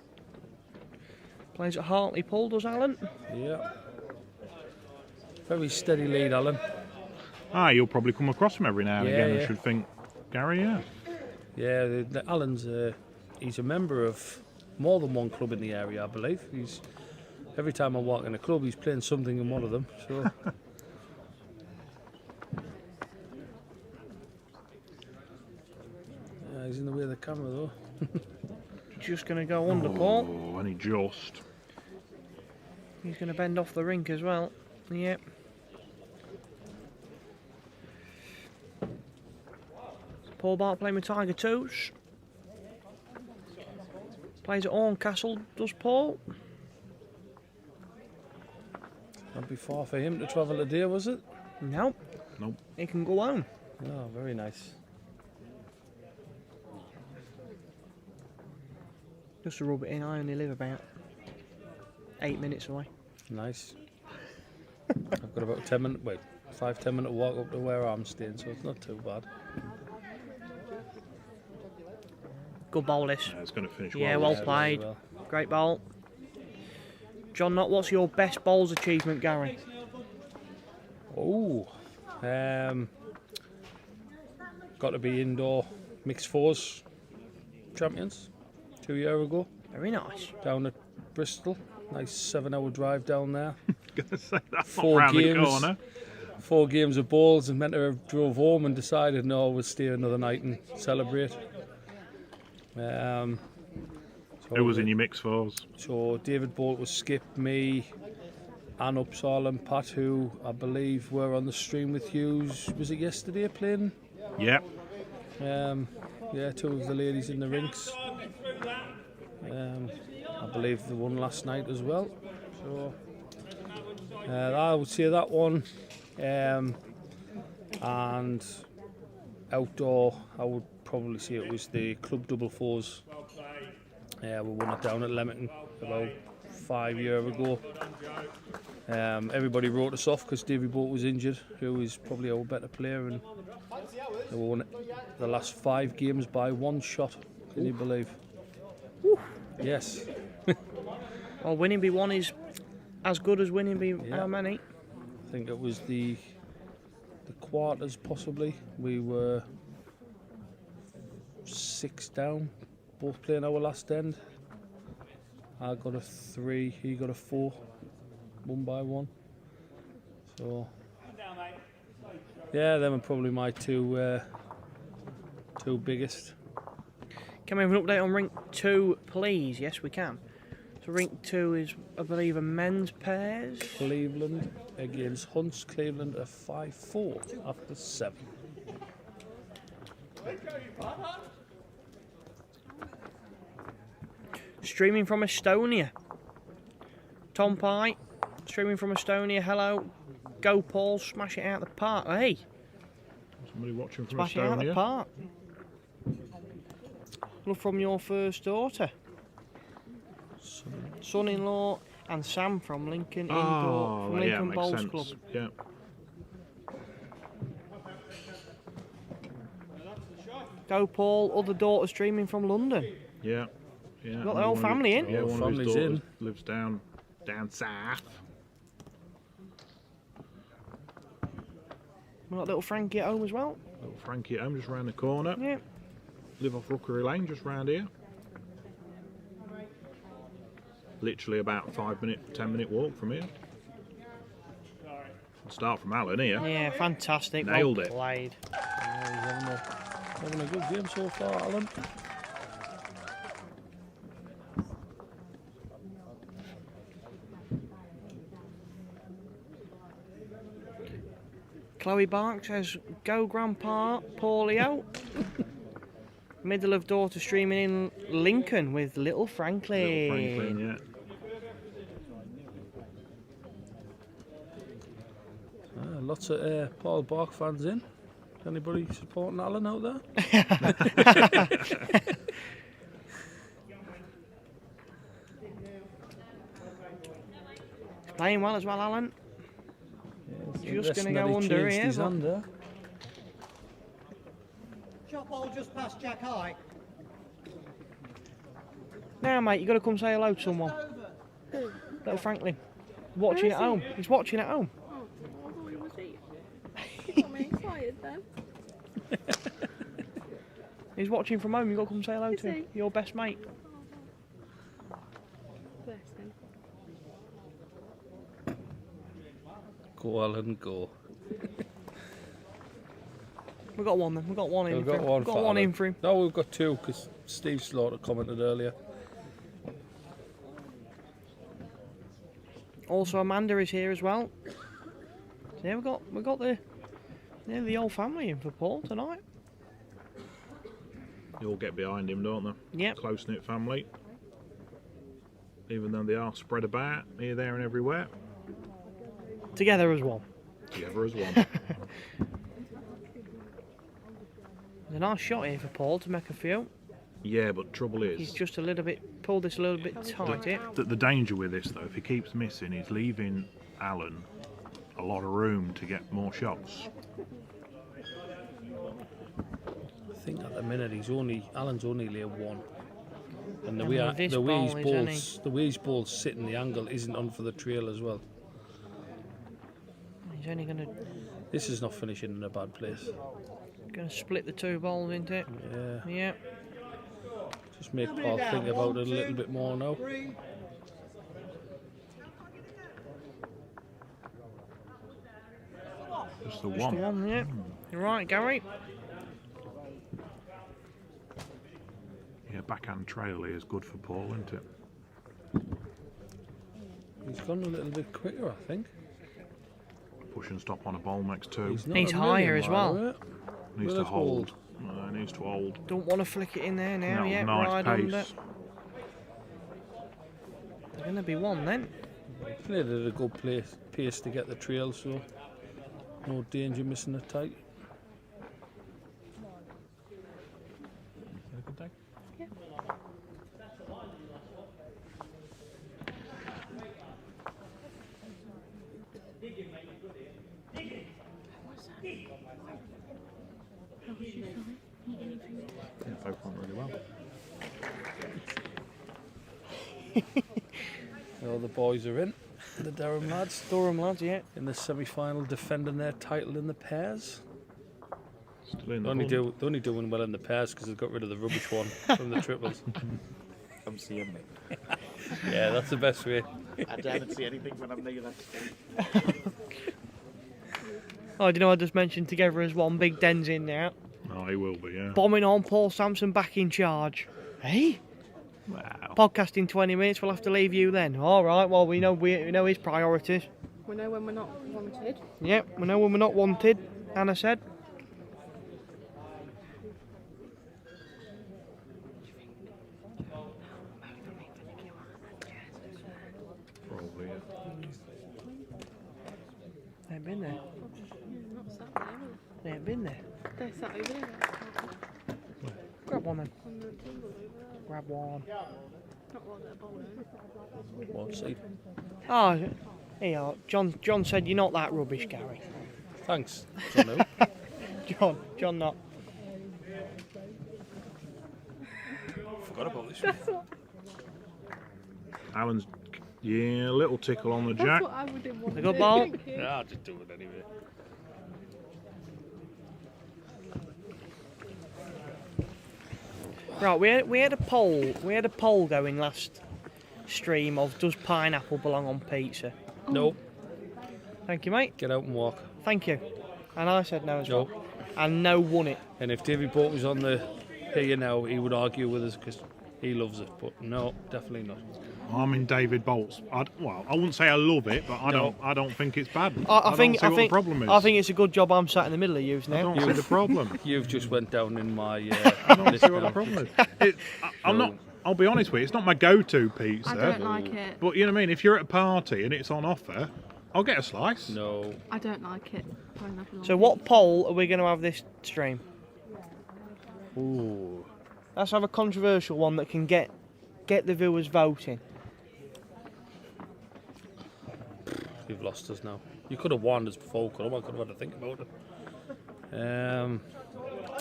S1: Plays at Hartley Pool, does Alan?
S2: Yeah. Very steady lead, Alan.
S3: You'll probably come across him every now and
S2: Yeah,
S3: again.
S2: yeah.
S3: I should think, Gary. Yeah.
S2: Yeah, Alan's he's a member of more than one club in the area, I believe. Every time I walk in a club, he's playing something in one of them. So. He's in the way of the camera though.
S1: Just going to go under, Paul.
S3: Oh, and he just.
S1: He's going to bend off the rink as well. Yep. Paul Bart playing with Tiger Toots. Plays at Horncastle, does Paul?
S2: Not be far for him to travel today, was it?
S1: No.
S3: Nope.
S1: He can go home.
S2: Oh, very nice.
S1: Just to rub it in, I only live about 8 minutes away.
S2: Nice. I've got about 10 minutes, 5-10 minute walk up to where I'm staying, so it's not too bad.
S1: Good bowl this.
S3: It's going to finish
S1: Yeah,
S3: well.
S1: well
S2: very
S1: played.
S2: well.
S1: Great bowl. John Knott, what's your best bowls achievement, Gary?
S2: Oh, got to be indoor mixed fours champions 2 years ago
S1: Very nice.
S2: down at Bristol. Nice 7-hour drive down there.
S3: going to say that's not
S2: 4
S3: round the
S2: games.
S3: corner.
S2: 4 games of balls, and meant to have drove home and decided no, we'll stay another night and celebrate. So
S3: Who was in your mix fours?
S2: So David Bolt was Skip, me, Ann Upsall and Pat, who I believe were on the stream with Hughes. Was it yesterday playing?
S3: Yep.
S2: Yeah, 2 of the ladies in the rinks. I believe the one last night as well. So I would say that one. And outdoor, I would probably say it was the club double fours. We won it down at Leamington about 5 years ago. Everybody wrote us off because Davy Bolt was injured, who is probably our better player, and they won the last 5 games by 1 shot. Can you believe?
S1: Woo.
S2: Yes.
S1: Well, winning B1 is as good as winning B. How many?
S2: I think it was the quarters possibly. We were 6 down, both playing our last end. I got a 3, he got a 4, 1 by 1. So yeah, them are probably my two biggest.
S1: Can we have an update on Rink 2, please? Yes, we can. So Rink 2 is, I believe, a men's pairs.
S2: Cleveland against Hunts. Cleveland are 5-4 after 7.
S1: Streaming from Estonia. Tom Pye, streaming from Estonia. Hello. Go Paul, smash it out the park. Hey,
S3: Somebody watching from
S1: smash it out the
S3: Estonia.
S1: park. Love from your first daughter. Son-in-law and Sam from Lincoln Indoor, from
S3: yeah,
S1: Lincoln
S3: makes
S1: Bowls
S3: sense.
S1: Club.
S3: Yeah.
S1: Go Paul, other daughter streaming from London.
S3: Yeah. Yeah.
S1: Got the whole family in.
S3: Yeah,
S2: Whole
S3: one of his
S2: family's
S3: daughters
S2: in.
S3: lives down south.
S1: We got little Frankie at home as well.
S3: Little Frankie at home, just round the corner.
S1: Yeah.
S3: Live off Rookery Lane, just round here. Literally about 10-minute walk from here. Start from Alan here.
S1: Yeah, fantastic.
S3: Nailed
S1: well
S3: it.
S1: played.
S2: Yeah, he's having a good game so far, Alan.
S1: Chloe Bark says, go Grandpa, Paulio. Middle of daughter streaming in Lincoln with little Franklin.
S3: Little Franklin, yeah.
S2: Lots of Paul Bark fans in. Anybody supporting Alan out there?
S1: Playing well as well, Alan.
S2: Yeah,
S1: Just going to go under
S2: changed
S1: here.
S2: his
S1: but-
S2: hand there.
S4: Shot hole just past Jack High.
S1: Now, mate, you got to come say hello to someone. Little Franklin. Watching at home. He's watching at home.
S5: Was he? Got me excited then.
S1: He's watching from home. You got to come say hello
S5: Is
S1: to him.
S5: he?
S1: Your best mate.
S5: Bless him.
S2: Go Alan, go.
S1: We got one then. We got one in.
S2: We've
S1: for
S2: got
S1: him.
S2: one.
S1: Got
S2: for
S1: one
S2: Alan.
S1: in for him.
S2: No, we've got 2 because Steve Slaughter commented earlier.
S1: Also, Amanda is here as well. So yeah, we got the the whole family in for Paul tonight.
S3: They all get behind him, don't they?
S1: Yep.
S3: Close-knit family. Even though they are spread about here, there and everywhere.
S1: Together as one.
S3: Together as one.
S1: There's a nice shot here for Paul to make a few.
S3: Yeah, but trouble
S1: He's
S3: is,
S1: just a little bit pulled this a little bit tight here.
S3: the danger with this though, if he keeps missing, he's leaving Alan a lot of room to get more shots.
S2: I think at the minute Alan's only laid 1. And the
S1: And
S2: way,
S1: with this
S2: the way his
S1: ball,
S2: balls, the way his balls sit in the angle isn't on for the trail as well.
S1: He's only gonna
S2: This is not finishing in a bad place.
S1: split the 2 balls into it.
S2: Yeah,
S1: Yeah.
S2: just make Paul think about it a little bit more now.
S3: Just the
S1: Just
S3: one.
S1: the one, yeah. You're right, Gary.
S3: Yeah, backhand trail here is good for Paul, isn't it?
S2: He's gone a little bit quicker, I think.
S3: Push and stop on a bowl next two.
S2: He's not
S1: He's
S2: a million
S1: higher as
S2: mile
S1: well.
S2: away.
S3: Needs
S2: Will
S3: to
S2: it
S3: hold. Needs to hold.
S1: Don't want to flick it in there now,
S3: No,
S1: yeah.
S3: nice
S1: Right
S3: pace.
S1: under. There's going to be one then.
S2: Played at a good pace to get the trail, so no danger missing a tight.
S3: Yeah, both went really well.
S2: All the boys are in, the Durham lads,
S1: Yeah.
S2: in the semi-final, defending their title in the pairs.
S3: Still in the
S2: They're
S3: hunt.
S2: only doing well in the pairs because they've got rid of the rubbish one from the triples.
S6: Come see me.
S2: Yeah, that's the best way.
S6: I don't see anything when I'm near that.
S1: Oh, do you know I just mentioned together as one? Big Den's in now.
S3: Oh, he will be, yeah.
S1: Bombing on, Paul Sampson back in charge. Hey?
S3: Wow.
S1: Podcast in 20 minutes, we'll have to leave you then. Alright, well, we know his priorities.
S5: We know when we're not wanted.
S1: Yep, we know when we're not wanted, Anna said.
S3: Probably, yeah.
S1: They ain't been there.
S5: Not sat there, are
S1: They ain't been there.
S5: they? They're sat over there.
S1: Grab one then.
S5: On the table over there.
S1: Grab one.
S5: Not while they're bowling.
S2: One seat.
S1: Oh, here you are. John said you're not that rubbish, Gary.
S2: Thanks, John.
S1: John not.
S2: Forgot about this one.
S3: Alan's, yeah, a little tickle on the jack.
S5: That's what I would have wanted.
S1: A good ball.
S5: Thank you.
S2: Yeah, I'll just do it anyway.
S1: Right, we had a poll going last stream of does pineapple belong on pizza?
S2: No,
S1: Thank you, mate.
S2: get out and walk.
S1: Thank you. And I said no as
S2: No.
S1: well. And no won it.
S2: And if Davy Boat was on the here now, he would argue with us because he loves it. But no, definitely not.
S3: I'm in David Bolt's. I wouldn't say I love it, but I don't think it's bad.
S1: I think
S3: don't see what the problem is.
S1: I think it's a good job I'm sat in the middle of you
S3: I
S1: now.
S3: don't see the problem.
S2: You've just went down in my
S3: I don't
S2: list
S3: see what the
S2: now.
S3: problem is. I'm not. I'll be honest with you. It's not my go-to pizza.
S5: I don't like it.
S3: But you know what I mean. If you're at a party and it's on offer, I'll get a slice.
S2: No,
S5: I don't like it. Pineapple on
S1: So what poll are we going to have this stream?
S2: ooh,
S1: Let's have a controversial one that can get the viewers voting.
S2: you've lost us now. You could have warned us before, could have. I could have had to think about it.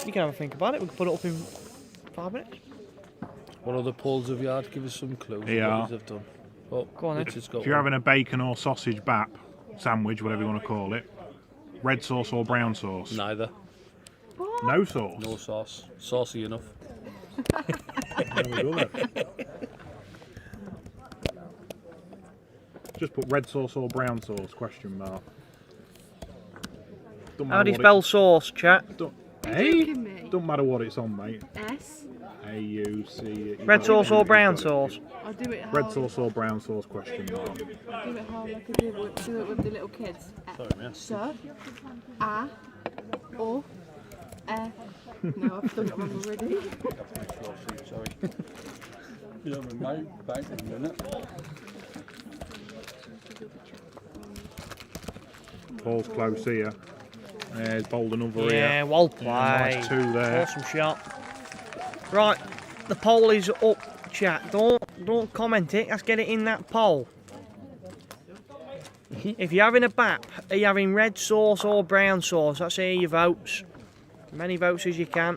S1: You can have a think about it. We can put it up in 5 minutes.
S2: What other polls have you had? Give us some clues. of
S3: Yeah.
S2: What you've done. Oh,
S1: Go on then.
S2: Richard's got
S3: If you're
S2: one.
S3: having a bacon or sausage bap sandwich, whatever you want to call it, red sauce or brown sauce?
S2: Neither.
S3: No sauce.
S2: No sauce. Saucy enough.
S3: There we go then. Just put red sauce or brown sauce? Question mark. Don't
S1: How do you
S3: what
S1: spell sauce, chat?
S3: Hey?
S5: joking me?
S3: Don't matter what it's on, mate.
S5: S.
S3: A-U-C...
S1: Red sauce or brown sauce?
S5: I'll do it how
S3: Red sauce or brown sauce? Question mark.
S5: I'll do it how like I do it with the little kids.
S2: Sorry, man.
S5: So, A, O, No, I've done it wrong already.
S2: Sorry. You have a mate back in a minute.
S3: Paul's close here. There's Bolden over here.
S1: Yeah, well played.
S3: Nice two there.
S1: Awesome shot. Right, the poll is up, chat. Don't comment it. Let's get it in that poll. If you're having a bap, are you having red sauce or brown sauce? Let's hear your votes. As many votes as you can.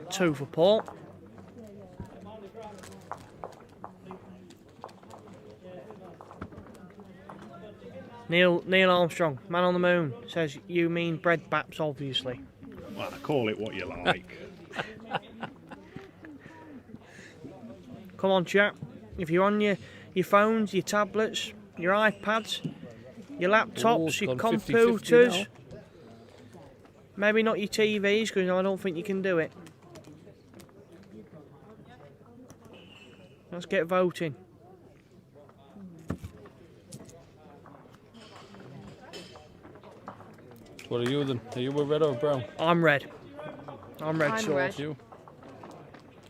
S1: Two for Paul. Neil Armstrong, man on the moon, says you mean bread baps, obviously.
S3: Well, call it what you like.
S1: Come on, chap. If you're on your phones, your tablets, your iPads, your laptops,
S2: it's
S1: your
S2: gone 50-50
S1: computers,
S2: now.
S1: maybe not your TVs, because I don't think you can do it. Let's get voting.
S2: What are you then? Are you a red or brown?
S1: I'm red. I'm red
S5: I'm
S1: sauce.
S5: red.
S2: You?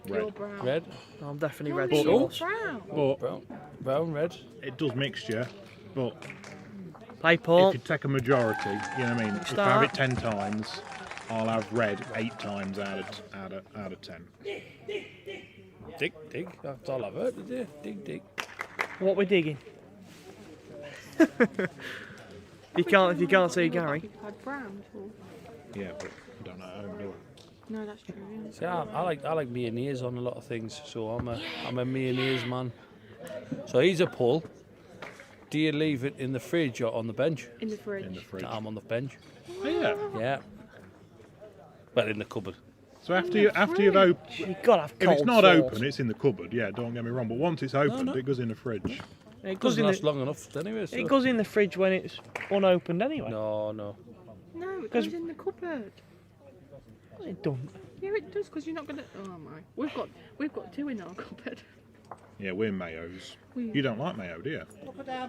S5: You're brown.
S2: Red?
S1: I'm definitely
S5: No,
S1: red
S5: you're
S1: sauce.
S5: brown.
S3: But
S2: Brown, red.
S3: it does mixture. But
S1: Play Paul.
S3: if you take a majority, you know what I mean. If I have it 10 times, I'll have red 8 times out of 10.
S2: Dig. That's all I've heard, is it? Dig.
S1: What we're digging? If you can't see Gary.
S5: You've had brown before.
S3: Yeah, but I don't know at home, do I?
S5: No, that's true. Yeah.
S2: See, I like mayonnaise on a lot of things, so I'm a mayonnaise man. So he's a pull. Do you leave it in the fridge or on the bench?
S5: In the fridge.
S3: In the fridge.
S2: I'm on the bench.
S3: Oh, yeah.
S2: Yeah. Well, in the cupboard.
S3: So after you've opened,
S1: You gotta have
S3: if
S1: cold
S3: it's not
S1: sauce.
S3: open, it's in the cupboard. Yeah, don't get me wrong. But once it's opened,
S2: no.
S3: it goes in the fridge.
S1: It goes
S2: Doesn't
S1: in
S2: last
S1: the,
S2: long enough anyway. So.
S1: it goes in the fridge when it's unopened anyway.
S2: No.
S5: No, it
S1: 'Cause-
S5: goes in the cupboard.
S1: It don't.
S5: Yeah, it does, because you're not gonna. Oh my, we've got 2 in our cupboard.
S3: Yeah, we're mayos.
S5: We-
S3: You don't like mayo, do you?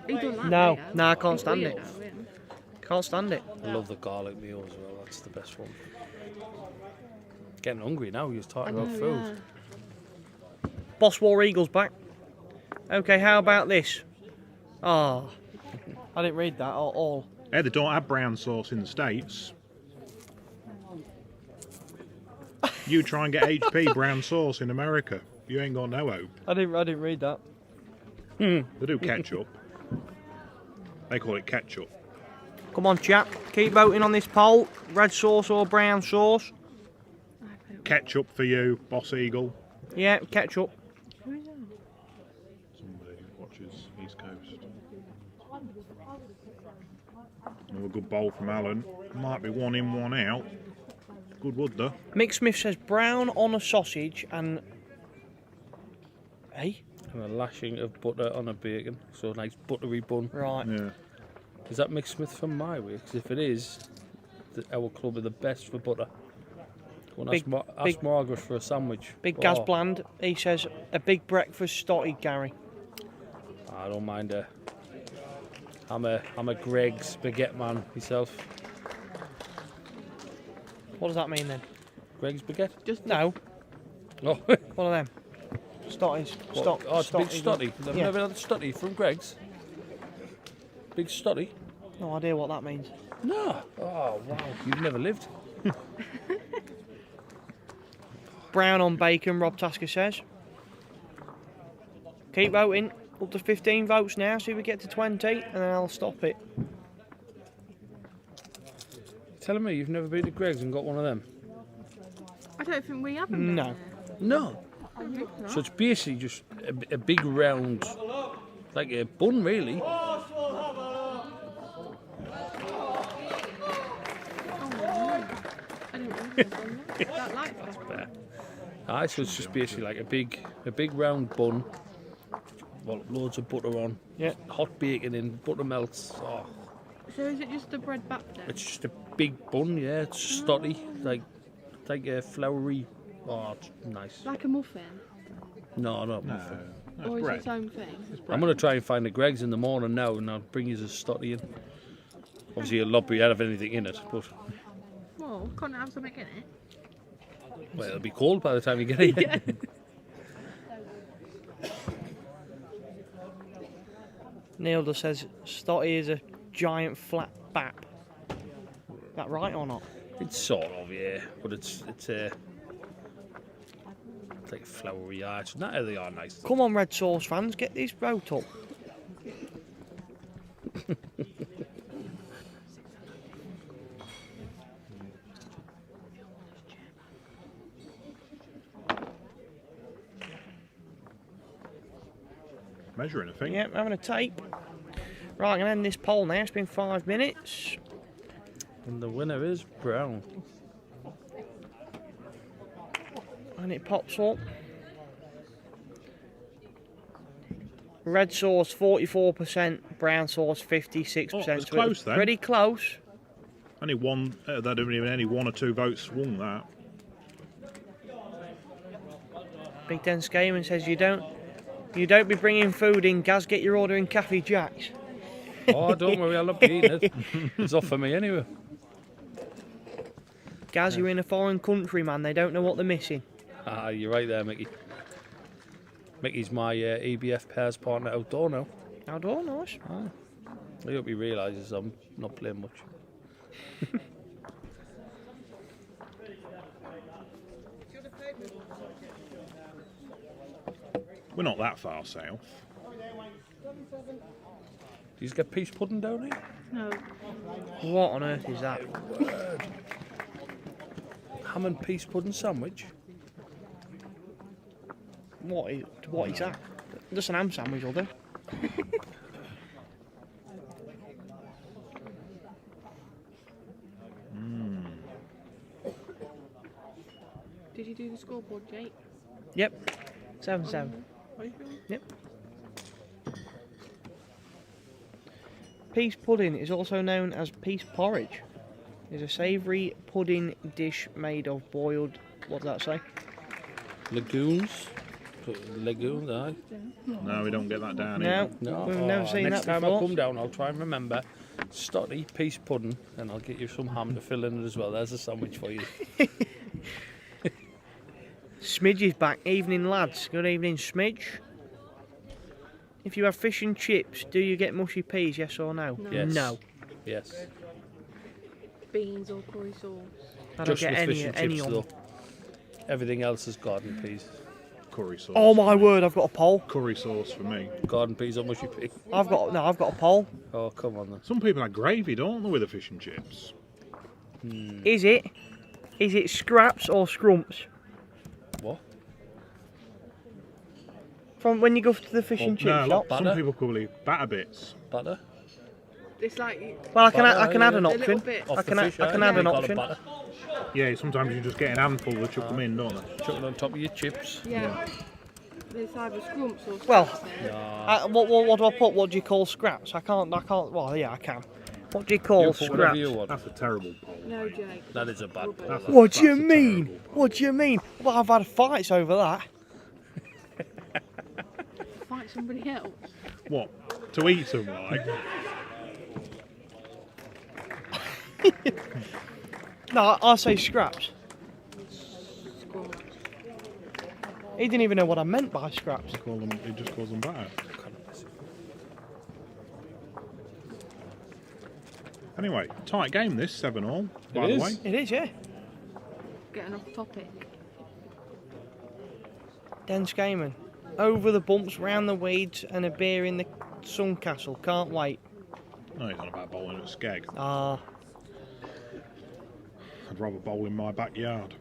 S5: He don't like
S1: No,
S5: mayo.
S1: no, I can't
S5: He's
S1: stand
S5: weird,
S1: it.
S5: though, isn't
S1: Can't stand it.
S2: I love the garlic meal as well. That's the best one. Getting hungry now. You're
S5: he?
S2: talking
S5: I
S2: about
S5: know,
S2: food.
S5: yeah.
S1: Boss War Eagle's back. Okay, how about this? Ah, I didn't read that at all.
S3: Hey, they don't have brown sauce in the States. You try and get HP brown sauce in America. You ain't got no hope.
S1: I didn't read that.
S3: They do ketchup. They call it ketchup.
S1: Come on, chap. Keep voting on this poll. Red sauce or brown sauce?
S3: Ketchup for you, Boss Eagle.
S1: Yeah, ketchup.
S5: Who is that?
S3: Somebody who watches East Coast. Another good bowl from Alan. Might be one in, one out. Good wood though.
S1: Mick Smith says brown on a sausage and... Hey?
S2: And a lashing of butter on a bacon. So a nice buttery bun.
S1: Right.
S3: Yeah.
S2: Is that Mick Smith from my way? Because if it is, our club are the best for butter. Go and
S1: Big-
S2: ask
S1: big-
S2: Margaret for a sandwich.
S1: Big Gaz
S2: Oh,
S1: Bland, he says a big breakfast stotty, Gary.
S2: I don't mind her. I'm a Greg's baguette man myself.
S1: What does that mean then?
S2: Greg's baguette?
S5: Just
S1: No,
S2: Oh,
S1: one of them. Stotties.
S2: oh, it's a big
S1: stotties.
S2: stotty. I've
S1: Yeah.
S2: never had a stotty from Greg's. Big stotty?
S1: No idea what that means.
S2: No. Oh wow, you've never lived.
S1: Brown on bacon, Rob Tasker says. Keep voting. Up to 15 votes now, see if we get to 20, and then I'll stop it.
S2: Telling me you've never been to Greg's and got one of them?
S5: I don't think we have them.
S1: No.
S2: No. So it's basically just a big round, like a bun really.
S5: I don't know. That like that.
S2: Aye, so it's just basically like a big round bun. Well, loads of butter on.
S1: Yeah.
S2: Hot bacon in, butter melts. Oh,
S5: So is it just the bread back then?
S2: it's just a big bun, yeah. It's stotty, like a floury. Oh, it's nice.
S5: Like a muffin?
S2: No, no.
S3: No, that's
S5: Or is it
S3: bread.
S5: its own thing?
S2: I'm gonna try and find the Greg's in the morning now, and I'll bring you a stotty in. Obviously, you'll not be out of anything in it, but
S5: Well, can't it have something in it?
S2: well, it'll be cold by the time you get here.
S1: Neil just says stotty is a giant flat bap. Is that right or not?
S2: It's sort of, yeah, but it's like a floury arch. Not how they are nice.
S1: Come on, red sauce fans, get this vote up.
S3: Measuring, I think.
S1: Yep, having a tape. Right, I'm going to end this poll now. It's been 5 minutes.
S2: And the winner is brown.
S1: And it pops up. Red sauce 44%, brown sauce 56%.
S3: Oh, it was
S1: so
S3: close then.
S1: Pretty close.
S3: Only one. That didn't even any 1 or 2 votes swung that.
S1: Big Den Skaman says you don't be bringing food in, Gaz. Get your order in Cafe Jack's.
S2: Oh, don't worry, I'll not be eating it. It's off for me anyway.
S1: Gaz, you're in a foreign country, man. They don't know what they're missing.
S2: Ah, you're right there, Mickey. Mickey's my EBF pairs partner outdoor now.
S1: Outdoor, nice.
S2: I hope he realises I'm not playing much.
S3: We're not that far south.
S2: Do you get peas pudding down here?
S5: No.
S1: What on earth is that?
S2: Ham and peas pudding sandwich?
S1: What is that? Just an ham sandwich will do.
S5: Did you do the scoreboard, Jake?
S1: Yep. 7-7.
S5: Are you sure?
S1: Yep. Peas pudding is also known as peas porridge. It's a savoury pudding dish made of boiled. What does that say?
S2: Legumes? Legumes, aye.
S3: No, we don't get that down
S1: No,
S3: here.
S2: No.
S1: we've never seen
S2: next
S1: that
S2: time
S1: before.
S2: I come down, I'll try and remember. Stotty, peas pudding, and I'll get you some ham to fill in it as well. There's a sandwich for you.
S1: Smidge is back. Evening, lads. Good evening, Smidge. If you have fish and chips, do you get mushy peas, yes or no?
S5: No.
S2: Yes.
S1: No.
S2: Yes.
S5: Beans or curry sauce?
S1: I don't
S2: Just
S1: get
S2: with
S1: any,
S2: fish and
S1: any
S2: chips
S1: on.
S2: though. Everything else is garden peas.
S3: Curry sauce.
S1: Oh my word, I've got a poll.
S3: Curry sauce for me.
S2: Garden peas or mushy pea?
S1: I've got a poll.
S2: Oh, come on then.
S3: Some people have gravy, don't they, with the fish and chips?
S1: Is it scraps or scrumps?
S2: What?
S1: From when you go to the fish and chip
S3: no,
S1: shop?
S3: some
S2: Batter?
S3: people call it batter bits.
S2: Butter?
S5: It's like
S1: Well, I can add an
S5: a little
S1: option.
S5: bit.
S2: Off
S1: I can
S2: the
S1: add,
S2: fish,
S1: I can add
S2: they
S1: an
S2: call it
S1: option.
S2: butter.
S3: Yeah, sometimes you just get an handful, they chuck them in, don't they?
S2: Chuck it on top of your chips.
S5: Yeah. It's either scrumps or
S1: Well,
S5: scraps.
S1: what do I put? What do you call scraps? I can't. Well, yeah, I can. What do you call
S2: You put whatever
S1: scraps?
S2: you want.
S3: That's a terrible poll.
S5: No, Jake.
S2: That is a bad
S5: Rubbish.
S2: poll.
S1: What do you
S3: That's a
S1: mean?
S3: terrible poll.
S1: What do you mean? Well, I've had fights over that.
S5: Fight somebody else.
S3: What? To eat them, like?
S1: No, I'll say scraps.
S5: Scrumps.
S1: He didn't even know what I meant by scraps.
S3: He just calls them batter. Anyway, tight game this, 7-all, by
S2: It
S3: the
S2: is.
S3: way.
S1: It is, yeah.
S5: Getting off topic.
S1: Den Skaman. Over the bumps, round the weeds, and a beer in the Sun Castle. Can't wait.
S3: No, he's on about bowling at Skeg.
S1: Ah.
S3: I'd rather bowl in my backyard.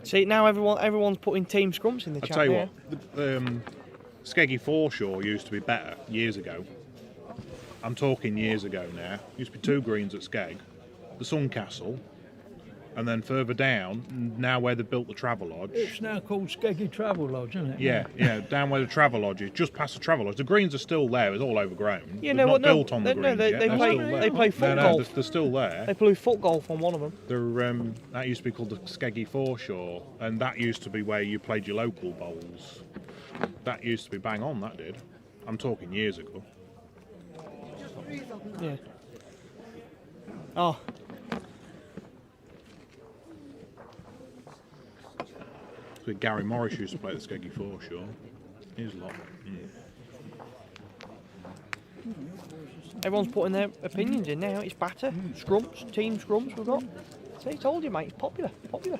S1: See, now everyone's putting Team Scrumps in the
S3: I
S1: chat
S3: tell you
S1: here.
S3: what, Skeggy Foreshore used to be better years ago. I'm talking years ago now. Used to be 2 greens at Skeg, the Sun Castle, and then further down, now where they built the Travel Lodge.
S7: It's now called Skeggy Travel Lodge, isn't it?
S3: Yeah, down where the Travel Lodge is, just past the Travel Lodge. The greens are still there. It's all overgrown.
S1: Yeah,
S3: They've
S1: no,
S3: not
S1: what? No,
S3: built on the greens
S1: they
S3: yet. They're
S1: play.
S3: still there.
S1: They play foot
S3: No,
S1: golf.
S3: they're still there.
S1: They play foot golf on one of them.
S3: They're, that used to be called the Skeggy Foreshore, and that used to be where you played your local bowls. That used to be bang on, that did. I'm talking years ago.
S1: Yeah. Oh,
S3: So Gary Morris used to play at the Skeggy Foreshore. Here's a lot.
S1: everyone's putting their opinions in now. It's batter, Scrumps, Team Scrumps. We've got. See, I told you, mate. It's popular. Popular.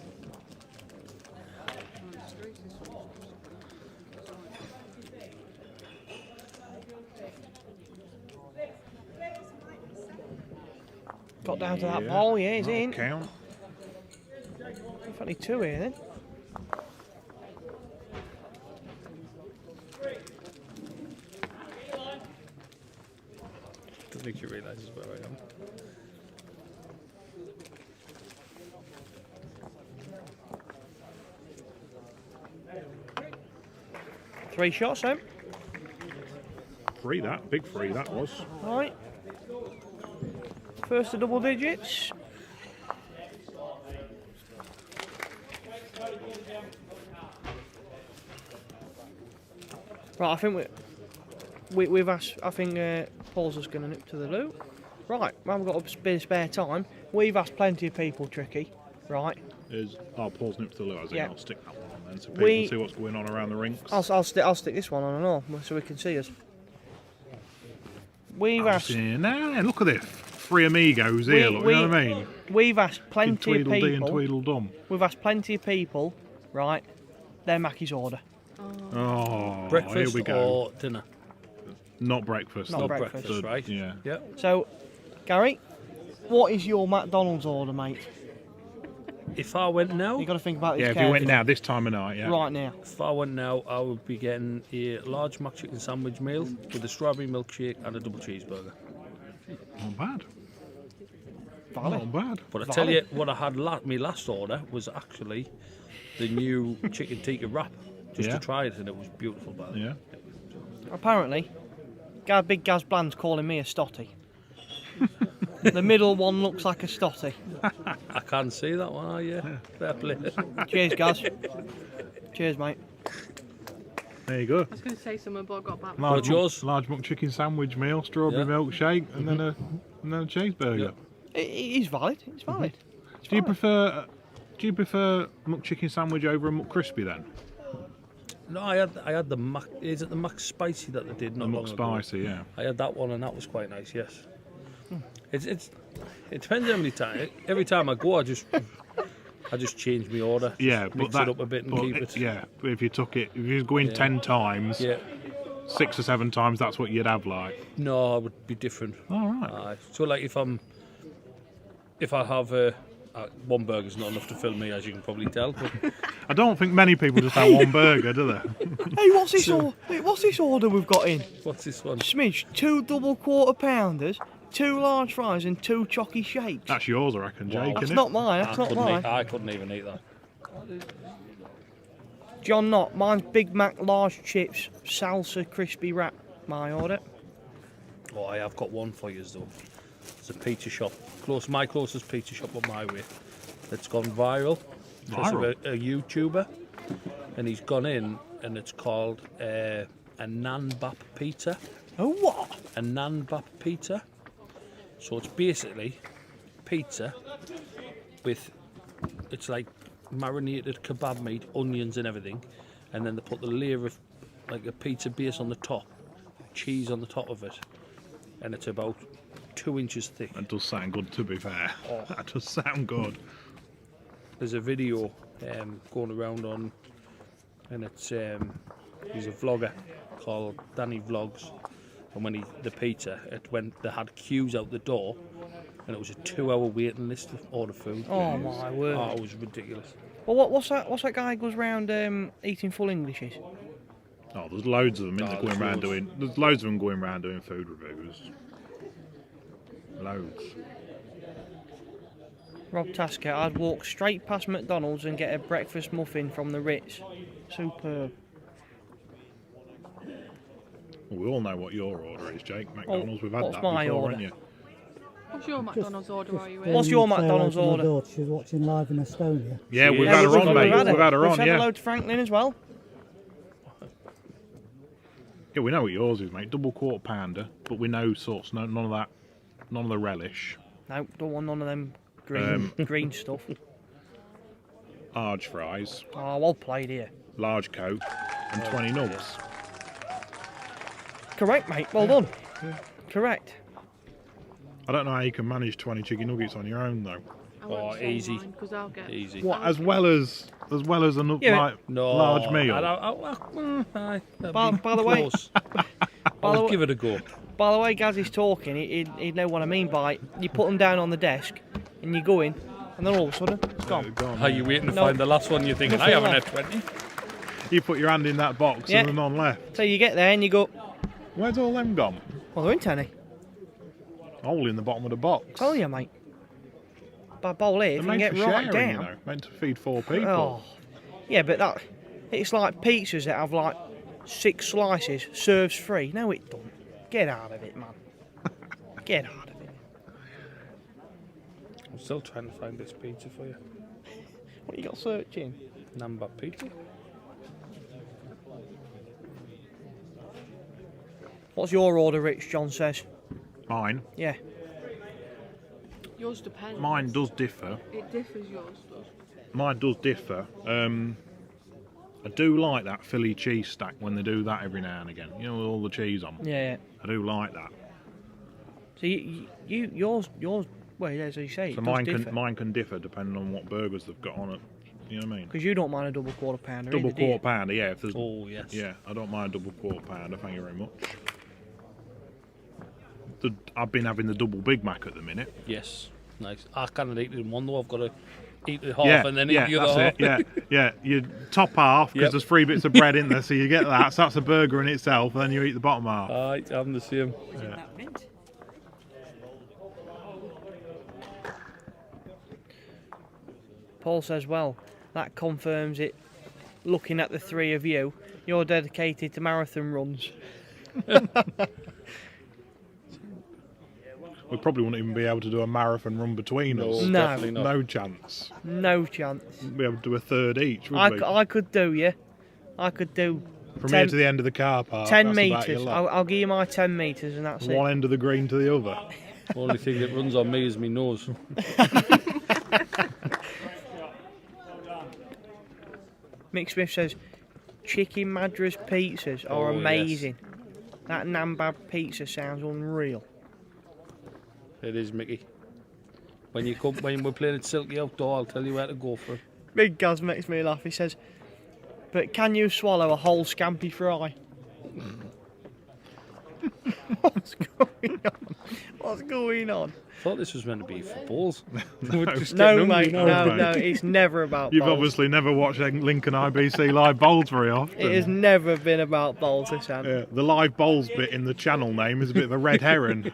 S1: Got down to that ball. Yeah, he's
S3: that'll
S1: in.
S3: count.
S1: Definitely 2 here then.
S2: I think she realises where I am.
S1: 3 shots then.
S3: Free that, big free that was.
S1: Right. First to double digits. Right, I think we've asked. I think Paul's just going to nip to the loo. Right, well, we've got a bit of spare time. We've asked plenty of people, Tricky. Right.
S3: Paul's nip to the loo, as in
S1: Yeah.
S3: I'll stick that one on then so people can see what's going on around the rinks.
S1: I'll stick this one on and all so we can see us. We've asked.
S3: Nah, look at this. 3 amigos here, look, you know what I mean?
S1: We've asked plenty of
S3: Tweedledee and
S1: people.
S3: Tweedledum.
S1: We've asked plenty of people, right? Their Mackey's order.
S3: Oh,
S2: Breakfast
S3: here we go.
S2: or dinner?
S3: Not breakfast.
S1: Not
S3: the-
S1: breakfast.
S3: the-
S2: Right.
S3: Yeah.
S2: Yeah.
S1: So, Gary, what is your McDonald's order, mate?
S2: If I went now,
S1: You've got to think about this
S3: Yeah, if you went
S1: carefully.
S3: now, this time of night, yeah.
S1: Right now.
S2: if I went now, I would be getting a large McChicken sandwich meal with a strawberry milkshake and a double cheeseburger.
S3: Not bad.
S1: Valid.
S3: Not bad.
S2: But I tell you, what I had my last order was actually the new chicken tikka wrap, just
S3: Yeah.
S2: to try it, and it was beautiful. By the way.
S3: Yeah.
S1: Apparently, Big Gaz Bland's calling me a stotty. The middle one looks like a stotty.
S2: I can't see that one, yeah. Fair play.
S1: Cheers, Gaz. Cheers, mate.
S3: There you go.
S5: I was going to say something, but I got back.
S2: What's yours?
S3: Large McChicken sandwich meal, strawberry
S2: Yeah.
S3: milkshake, and then a cheeseburger.
S2: Yeah.
S1: It is valid. It's valid. It's
S3: Do you
S1: valid.
S3: prefer McChicken sandwich over a McCrispy then?
S2: No, I had the Mac. Is it the Mac Spicy that they did?
S3: The
S2: Not long ago?
S3: McSpicy, yeah.
S2: I had that one, and that was quite nice. Yes. It depends how many times. Every time I go, I just change my order.
S3: Yeah,
S2: Just
S3: but
S2: mix
S3: that,
S2: it up a bit and
S3: but
S2: keep it.
S3: Yeah, but if you took it, if you was going
S2: Yeah.
S3: 10 times,
S2: Yeah.
S3: 6 or 7 times, that's what you'd have like.
S2: No, it would be different.
S3: All right.
S2: So like if I have one burger's not enough to fill me, as you can probably tell. But
S3: I don't think many people just have one burger, do they?
S1: Hey, what's this order we've got in?
S2: what's this one?
S1: Smidge, 2 double quarter pounders, 2 large fries, and 2 chocky shakes.
S3: That's yours, I reckon, Jake,
S1: That's
S3: isn't
S1: not
S3: it?
S1: mine. That's not mine.
S2: I couldn't even eat that.
S1: John Knott, mine's Big Mac large chips, salsa crispy wrap. My order.
S2: Oh, I have got one for you though. It's a pizza shop. My closest pizza shop on my way. It's gone viral. Because of
S3: Viral?
S2: a YouTuber, and he's gone in, and it's called a nan bap pizza.
S1: Oh, what?
S2: A nan bap pizza. So it's basically pizza with, it's like marinated kebab meat, onions and everything, and then they put the layer of like a pizza base on the top, cheese on the top of it, and it's about 2 inches thick.
S3: That does sound good, to be fair.
S2: Oh.
S3: That does sound good.
S2: There's a video going around on, and it's he's a vlogger called Danny Vlogs, and when the pizza, they had queues out the door, and it was a 2-hour waiting list to order food.
S1: Oh my word.
S2: Oh, it was ridiculous.
S1: Well, what's that guy who goes round eating full Englishes?
S3: Oh, there's loads of them in there
S2: there's
S3: going around
S2: loads.
S3: there's loads of them going around doing food reviews. Loads.
S1: Rob Tasker, I'd walk straight past McDonald's and get a breakfast muffin from the Ritz. Superb.
S3: Well, we all know what your order is, Jake. McDonald's, we've had
S1: what's
S3: that
S1: my
S3: before,
S1: order?
S3: haven't you?
S5: What's your McDonald's order, are you in?
S1: What's your
S8: Say hello
S1: McDonald's
S8: to my
S1: order?
S8: daughter. She's watching live in Estonia.
S3: Yeah, we've
S2: Yeah,
S3: had her
S2: we've
S3: on,
S2: had
S3: mate.
S2: her.
S3: We've had her
S1: We've
S3: on,
S1: said
S3: yeah.
S1: hello to Franklin as well.
S3: Yeah, we know what yours is, mate. Double quarter pounder, but we know sauce, none of that, none of the relish.
S1: No, don't want none of them green stuff.
S3: Large fries,
S1: Oh, well played here.
S3: large Coke, and 20 nugs.
S1: Correct, mate. Well done. Correct.
S3: I don't know how you can manage 20 chicken nuggets on your own, though.
S5: I won't
S2: Oh,
S5: say
S2: easy.
S5: mine, 'cause I'll get...
S2: Easy.
S3: What, as well as a
S1: Yeah,
S3: like,
S2: No,
S3: large meal?
S1: By the way-
S2: I'll give it a go.
S1: By the way, Gaz is talking, he'd know what I mean by you put them down on the desk and you go in, and then all of a sudden it's gone.
S2: Are you waiting to
S1: No.
S2: find the last one? You're thinking, I
S1: Nothing
S2: haven't
S1: left.
S2: had 20.
S3: You put your hand in that box
S1: Yeah.
S3: and there's none left.
S1: So you get there and you go,
S3: Where's all them gone?
S1: well, they're in tenny.
S3: All in the bottom of the box.
S1: Tell you, mate. By bowl here,
S3: They're
S1: if you can
S3: meant
S1: get
S3: for
S1: right
S3: sharing,
S1: down.
S3: you know. Meant to feed 4 people.
S1: Oh, yeah, but it's like pizzas that have like 6 slices, serves free. No, it don't. Get out of it, man. Get out of it.
S2: I'm still trying to find this pizza for you.
S1: What you got searching?
S2: Number pizza.
S1: What's your order, Rich? John says.
S3: Mine.
S1: Yeah.
S5: Yours depends.
S3: Mine does differ.
S5: It differs, yours does.
S3: Mine does differ. I do like that Philly cheese stack when they do that every now and again. You know, with all the cheese on.
S1: Yeah.
S3: I do like that.
S1: So yours. Well, as you say,
S3: So
S1: it
S3: mine
S1: does differ.
S3: mine can differ depending on what burgers they've got on it. You know what I mean?
S1: Because you don't mind a double quarter pounder.
S3: Double
S1: either, do you?
S3: quarter pounder, yeah. If there's,
S2: Oh, yes.
S3: yeah, I don't mind a double quarter pounder. Thank you very much. I've been having the double Big Mac at the minute.
S2: Yes. Nice. I can't eat it in one though. I've got to eat the half
S3: Yeah,
S2: and then
S3: yeah,
S2: eat the other
S3: that's
S2: half.
S3: it. Yeah, yeah. You top half because
S2: Yep.
S3: there's 3 bits of bread in there, so you get that. So that's a burger in itself. Then you eat the bottom half.
S2: I'm the same.
S3: Yeah.
S1: Paul says, well, that confirms it. Looking at the 3 of you, you're dedicated to marathon runs.
S3: We probably wouldn't even be able to do a marathon run between us.
S1: No.
S2: Definitely not.
S3: No chance.
S1: No chance.
S3: We'd be able to do a third each,
S1: I
S3: wouldn't we?
S1: could do, yeah. I could do
S3: From
S1: 10
S3: here to the end of the car park.
S1: 10
S3: that's about your
S1: metres.
S3: lot.
S1: I'll give you my 10 metres and that's
S3: One
S1: it.
S3: end of the green to the other.
S2: Only thing that runs on me is my nose.
S1: Mick Smith says, chicken madras pizzas are
S2: Oh, yes.
S1: amazing. That Nambab pizza sounds unreal.
S2: It is, Mickey. When you come, when we're playing at Silky Outdoor, I'll tell you where to go for it.
S1: Big Gaz makes me laugh. He says, but can you swallow a whole scampi fry? What's going on? What's going on?
S2: I thought this was meant to be for balls. We're just
S1: No,
S2: getting hungry
S1: mate,
S2: now.
S1: no, it's never about
S3: You've
S1: bowls.
S3: obviously never watched Lincoln IBC live bowls very often.
S1: It has never been about bowls, this hand.
S3: Yeah, the live bowls bit in the channel name is a bit of a red herring.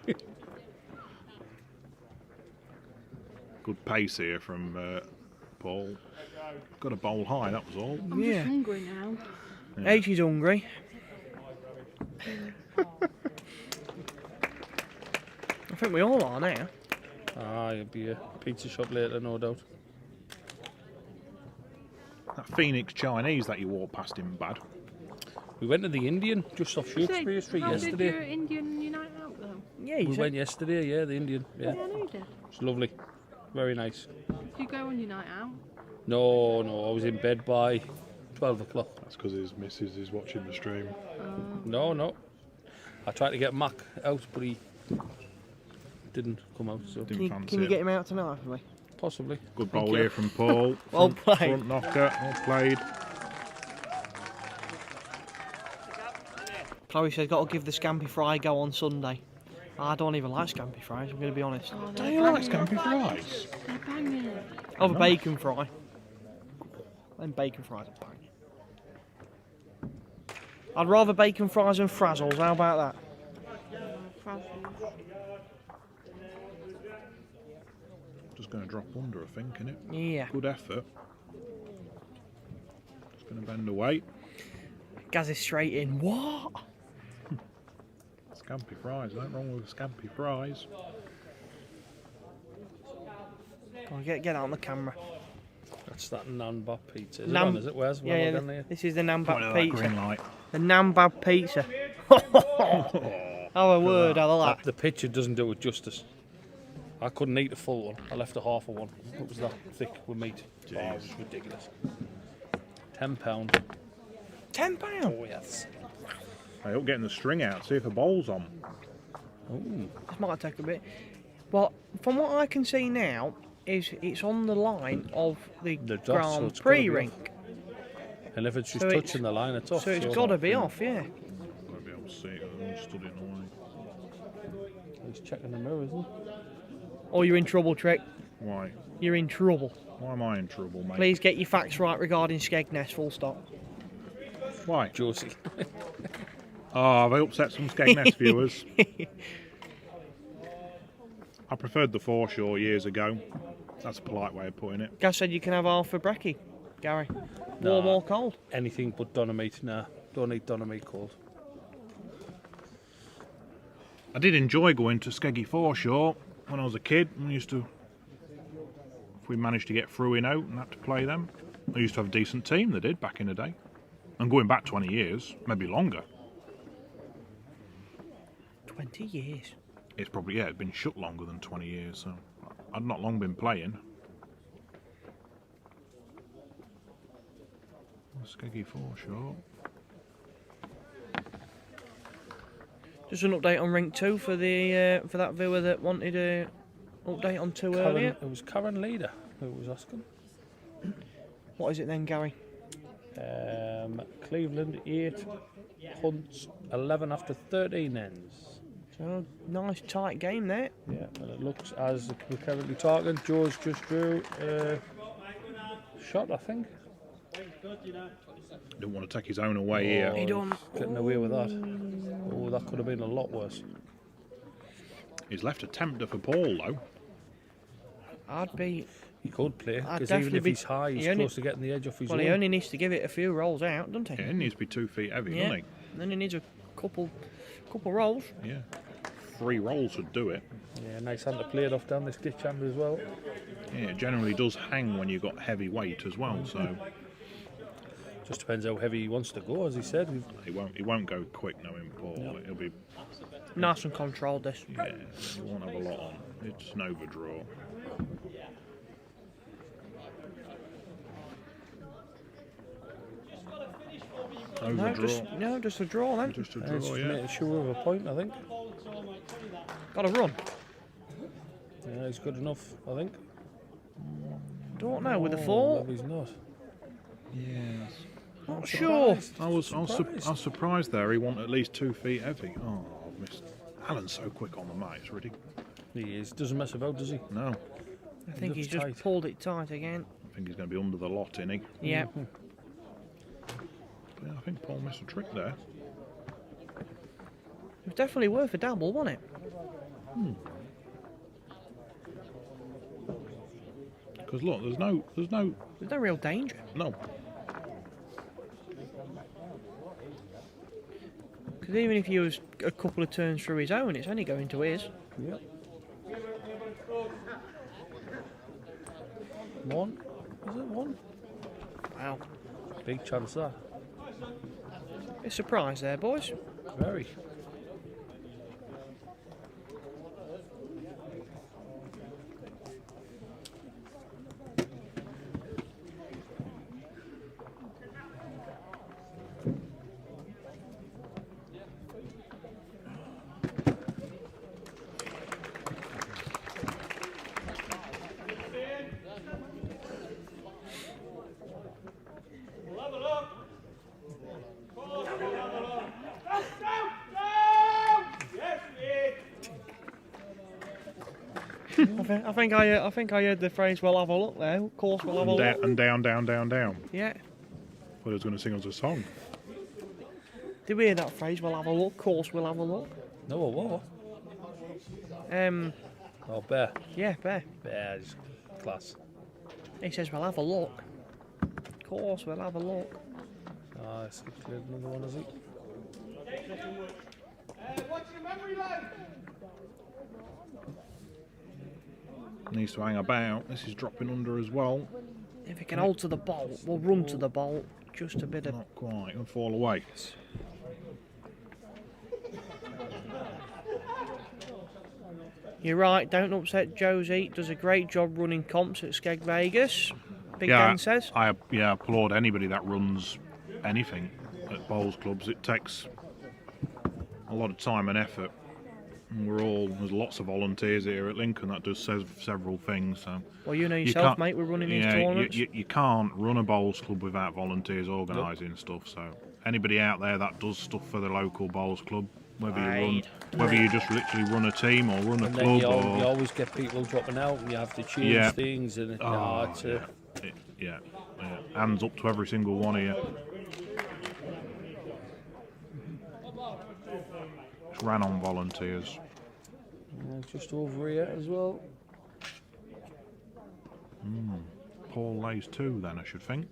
S3: Good pace here from Paul. Got a bowl high, that was all.
S5: I'm
S1: Yeah.
S5: just hungry now.
S1: H is hungry. I think we all are now.
S2: You'll be a pizza shop later, no doubt.
S3: That Phoenix Chinese that you walked past in bad.
S2: We went to the Indian just off Shakespeare Street
S5: How did your
S2: yesterday.
S5: Indian unite out though?
S1: Yeah, you
S2: We
S1: said.
S2: went yesterday, yeah, the Indian. Yeah,
S5: Yeah, I know you did.
S2: it's lovely. Very nice.
S5: Did you go on your night out?
S2: No, I was in bed by 12 o'clock.
S3: That's because his missus is watching the stream.
S2: No. I tried to get Mac out, but he didn't come out, so
S3: Didn't fancy
S1: Can you
S3: it.
S1: get him out tonight for me?
S2: possibly.
S3: Good bowl here from Paul.
S1: Well played.
S3: Front knocker, well played.
S1: Chloe says, got to give the scampi fry a go on Sunday. I don't even like scampi fries, I'm going to be honest.
S5: Oh,
S3: Do
S5: they're
S3: you like
S5: banging.
S3: scampi fries?
S5: They're banging.
S1: I have a bacon fry. Them bacon fries are banging. I'd rather bacon fries than frazzles, how about that?
S5: Frazzles.
S3: Just going to drop under, I think, innit?
S1: Yeah.
S3: Good effort. Just going to bend away.
S1: Gaz is straight in. What?
S3: Scampi fries, nothing wrong with scampi fries.
S1: Go on, get on the camera.
S2: That's that Nanbop pizza. Is it
S1: Nam-
S2: on, is it? Where's
S1: Yeah,
S2: one
S1: yeah,
S2: there?
S1: this is the
S3: Point
S1: Nambab
S3: at that
S1: pizza.
S3: green light.
S1: The Nambab pizza. Oh, a word, I like that.
S2: The picture doesn't do it justice. I couldn't eat a full one. I left a half of one. It was that thick with meat. Oh, it was ridiculous. £10.
S1: £10.
S2: Oh, yes.
S3: I hope getting the string out, see if the bowl's on.
S1: This might take a bit. But from what I can see now, is it's on the line of the
S2: The dot, so
S1: Grand
S2: it's gotta
S1: Prix
S2: be
S1: rink.
S2: And if it's just
S1: So it's-
S2: touching the line, it's off.
S1: So it's got to be off, yeah.
S3: Won't be able to see it, I stood in the way.
S2: He's checking the mirror, isn't he?
S1: Oh, you're in trouble, Trick.
S3: Why?
S1: You're in trouble.
S3: Why am I in trouble, mate?
S1: Please get your facts right regarding Skegness, full stop.
S3: Why?
S2: Josie.
S3: Oh, have I upset some Skegness viewers? I preferred the foreshore years ago. That's a polite way of putting it.
S1: Gaz said you can have half for brekkie, Gary. Warm
S2: Nah.
S1: or cold?
S2: Anything but Dynamite, nah. Don't eat doner meat cold.
S3: I did enjoy going to Skeggy Foreshore when I was a kid. We used to, if we managed to get through in out and had to play them. They used to have a decent team, they did, back in the day. And going back 20 years, maybe longer.
S1: 20 years.
S3: It's probably, yeah, it's been shut longer than 20 years, so I'd not long been playing. Skeggy Foreshore.
S1: Just an update on Rink 2 for the for that viewer that wanted a update on 2 earlier.
S2: It was Karen Leader who was asking.
S1: What is it then, Gary?
S2: Cleveland 8, Hunts 11 after 13 ends.
S1: So, nice tight game there.
S2: Yeah, and it looks as we're currently talking. Joe's just drew shot, I think.
S3: Didn't want to take his own away here.
S1: He done.
S2: Getting away with that. Oh, that could have been a lot worse.
S3: He's left a tempter for Paul, though.
S1: I'd be.
S2: He could play,
S1: I'd
S2: because even
S1: definitely
S2: if
S1: be-
S2: he's high, he's
S1: he only-
S2: close to getting the edge off his
S1: Well,
S2: own.
S1: he only needs to give it a few rolls out, doesn't he?
S3: Yeah, he needs to be 2 feet heavy,
S1: Yeah.
S3: doesn't he?
S1: And then he needs a couple rolls.
S3: Yeah. 3 rolls would do it.
S2: Yeah, nice hand to play it off down this ditch hand as well.
S3: Yeah, it generally does hang when you've got heavy weight as well, so
S2: Just depends how heavy he wants to go, as he said.
S3: he won't go quick knowing Paul.
S2: No.
S3: It'll be,
S1: Nice and controlled this.
S3: yeah, he won't have a lot on. It's an overdraw.
S1: No,
S3: Overdraw.
S1: just a draw then.
S3: Just a
S2: And it's
S3: draw,
S2: just
S3: yeah.
S2: making sure of a point, I think.
S1: Got to run.
S2: Yeah, he's good enough, I think.
S1: Don't know with the
S2: Oh,
S1: fall.
S2: no, he's not.
S3: Yes.
S1: Not sure.
S3: I was surprised there. He wanted at least 2 feet heavy. Oh, I've missed. Alan's so quick on the mat. It's ridiculous.
S2: He is. Doesn't mess about, does he?
S3: No,
S1: I think he's
S2: looks
S1: just
S2: tight.
S1: pulled it tight again.
S3: I think he's going to be under the lot, isn't he?
S1: Yeah.
S3: Yeah, I think Paul missed a trick there.
S1: It was definitely worth a dabble, wasn't it?
S3: Because look, there's no,
S1: There's no real danger.
S3: no.
S1: Because even if he was a couple of turns through his own, it's only going to his.
S2: Yep. One? Is it one?
S1: Wow.
S2: Big chance there.
S1: A surprise there, boys.
S2: Very.
S1: I think I heard the phrase "We'll have a look" there. Of course, we'll have a look.
S3: And down, down, down, down.
S1: Yeah.
S3: But I was going to sing us a song.
S1: Did we hear that phrase? We'll have a look. Of course, we'll have a look.
S2: No, what? Oh, Bear.
S1: Yeah, Bear.
S2: Bear's class.
S1: He says we'll have a look. Of course, we'll have a look.
S2: Ah, it's cleared another one, is he?
S4: What's your memory like?
S3: Needs to hang about. This is dropping under as well.
S1: If he can hold to the bolt, we'll run to the bolt. Just a bit of.
S3: Not quite. It'll fall away.
S1: You're right. Don't upset Josie. Does a great job running comps at Skeg Vegas. Big
S3: Yeah,
S1: Dan says.
S3: I applaud anybody that runs anything at bowls clubs. It takes a lot of time and effort. And there's lots of volunteers here at Lincoln that does several things. So
S1: Well, you know
S3: you
S1: yourself,
S3: can't-
S1: mate. We're running these
S3: yeah,
S1: tournaments.
S3: you can't run a bowls club without volunteers organising stuff. So anybody out there that does stuff for the local bowls club, whether you just literally run a team or run a
S2: And then
S3: club,
S2: you always get people dropping out and you have to change
S3: Yeah.
S2: things. And
S3: Oh,
S2: it's,
S3: yeah. Hands up to every single one of you. Just ran on volunteers.
S2: just over here as well.
S3: Paul lays 2 then, I should think.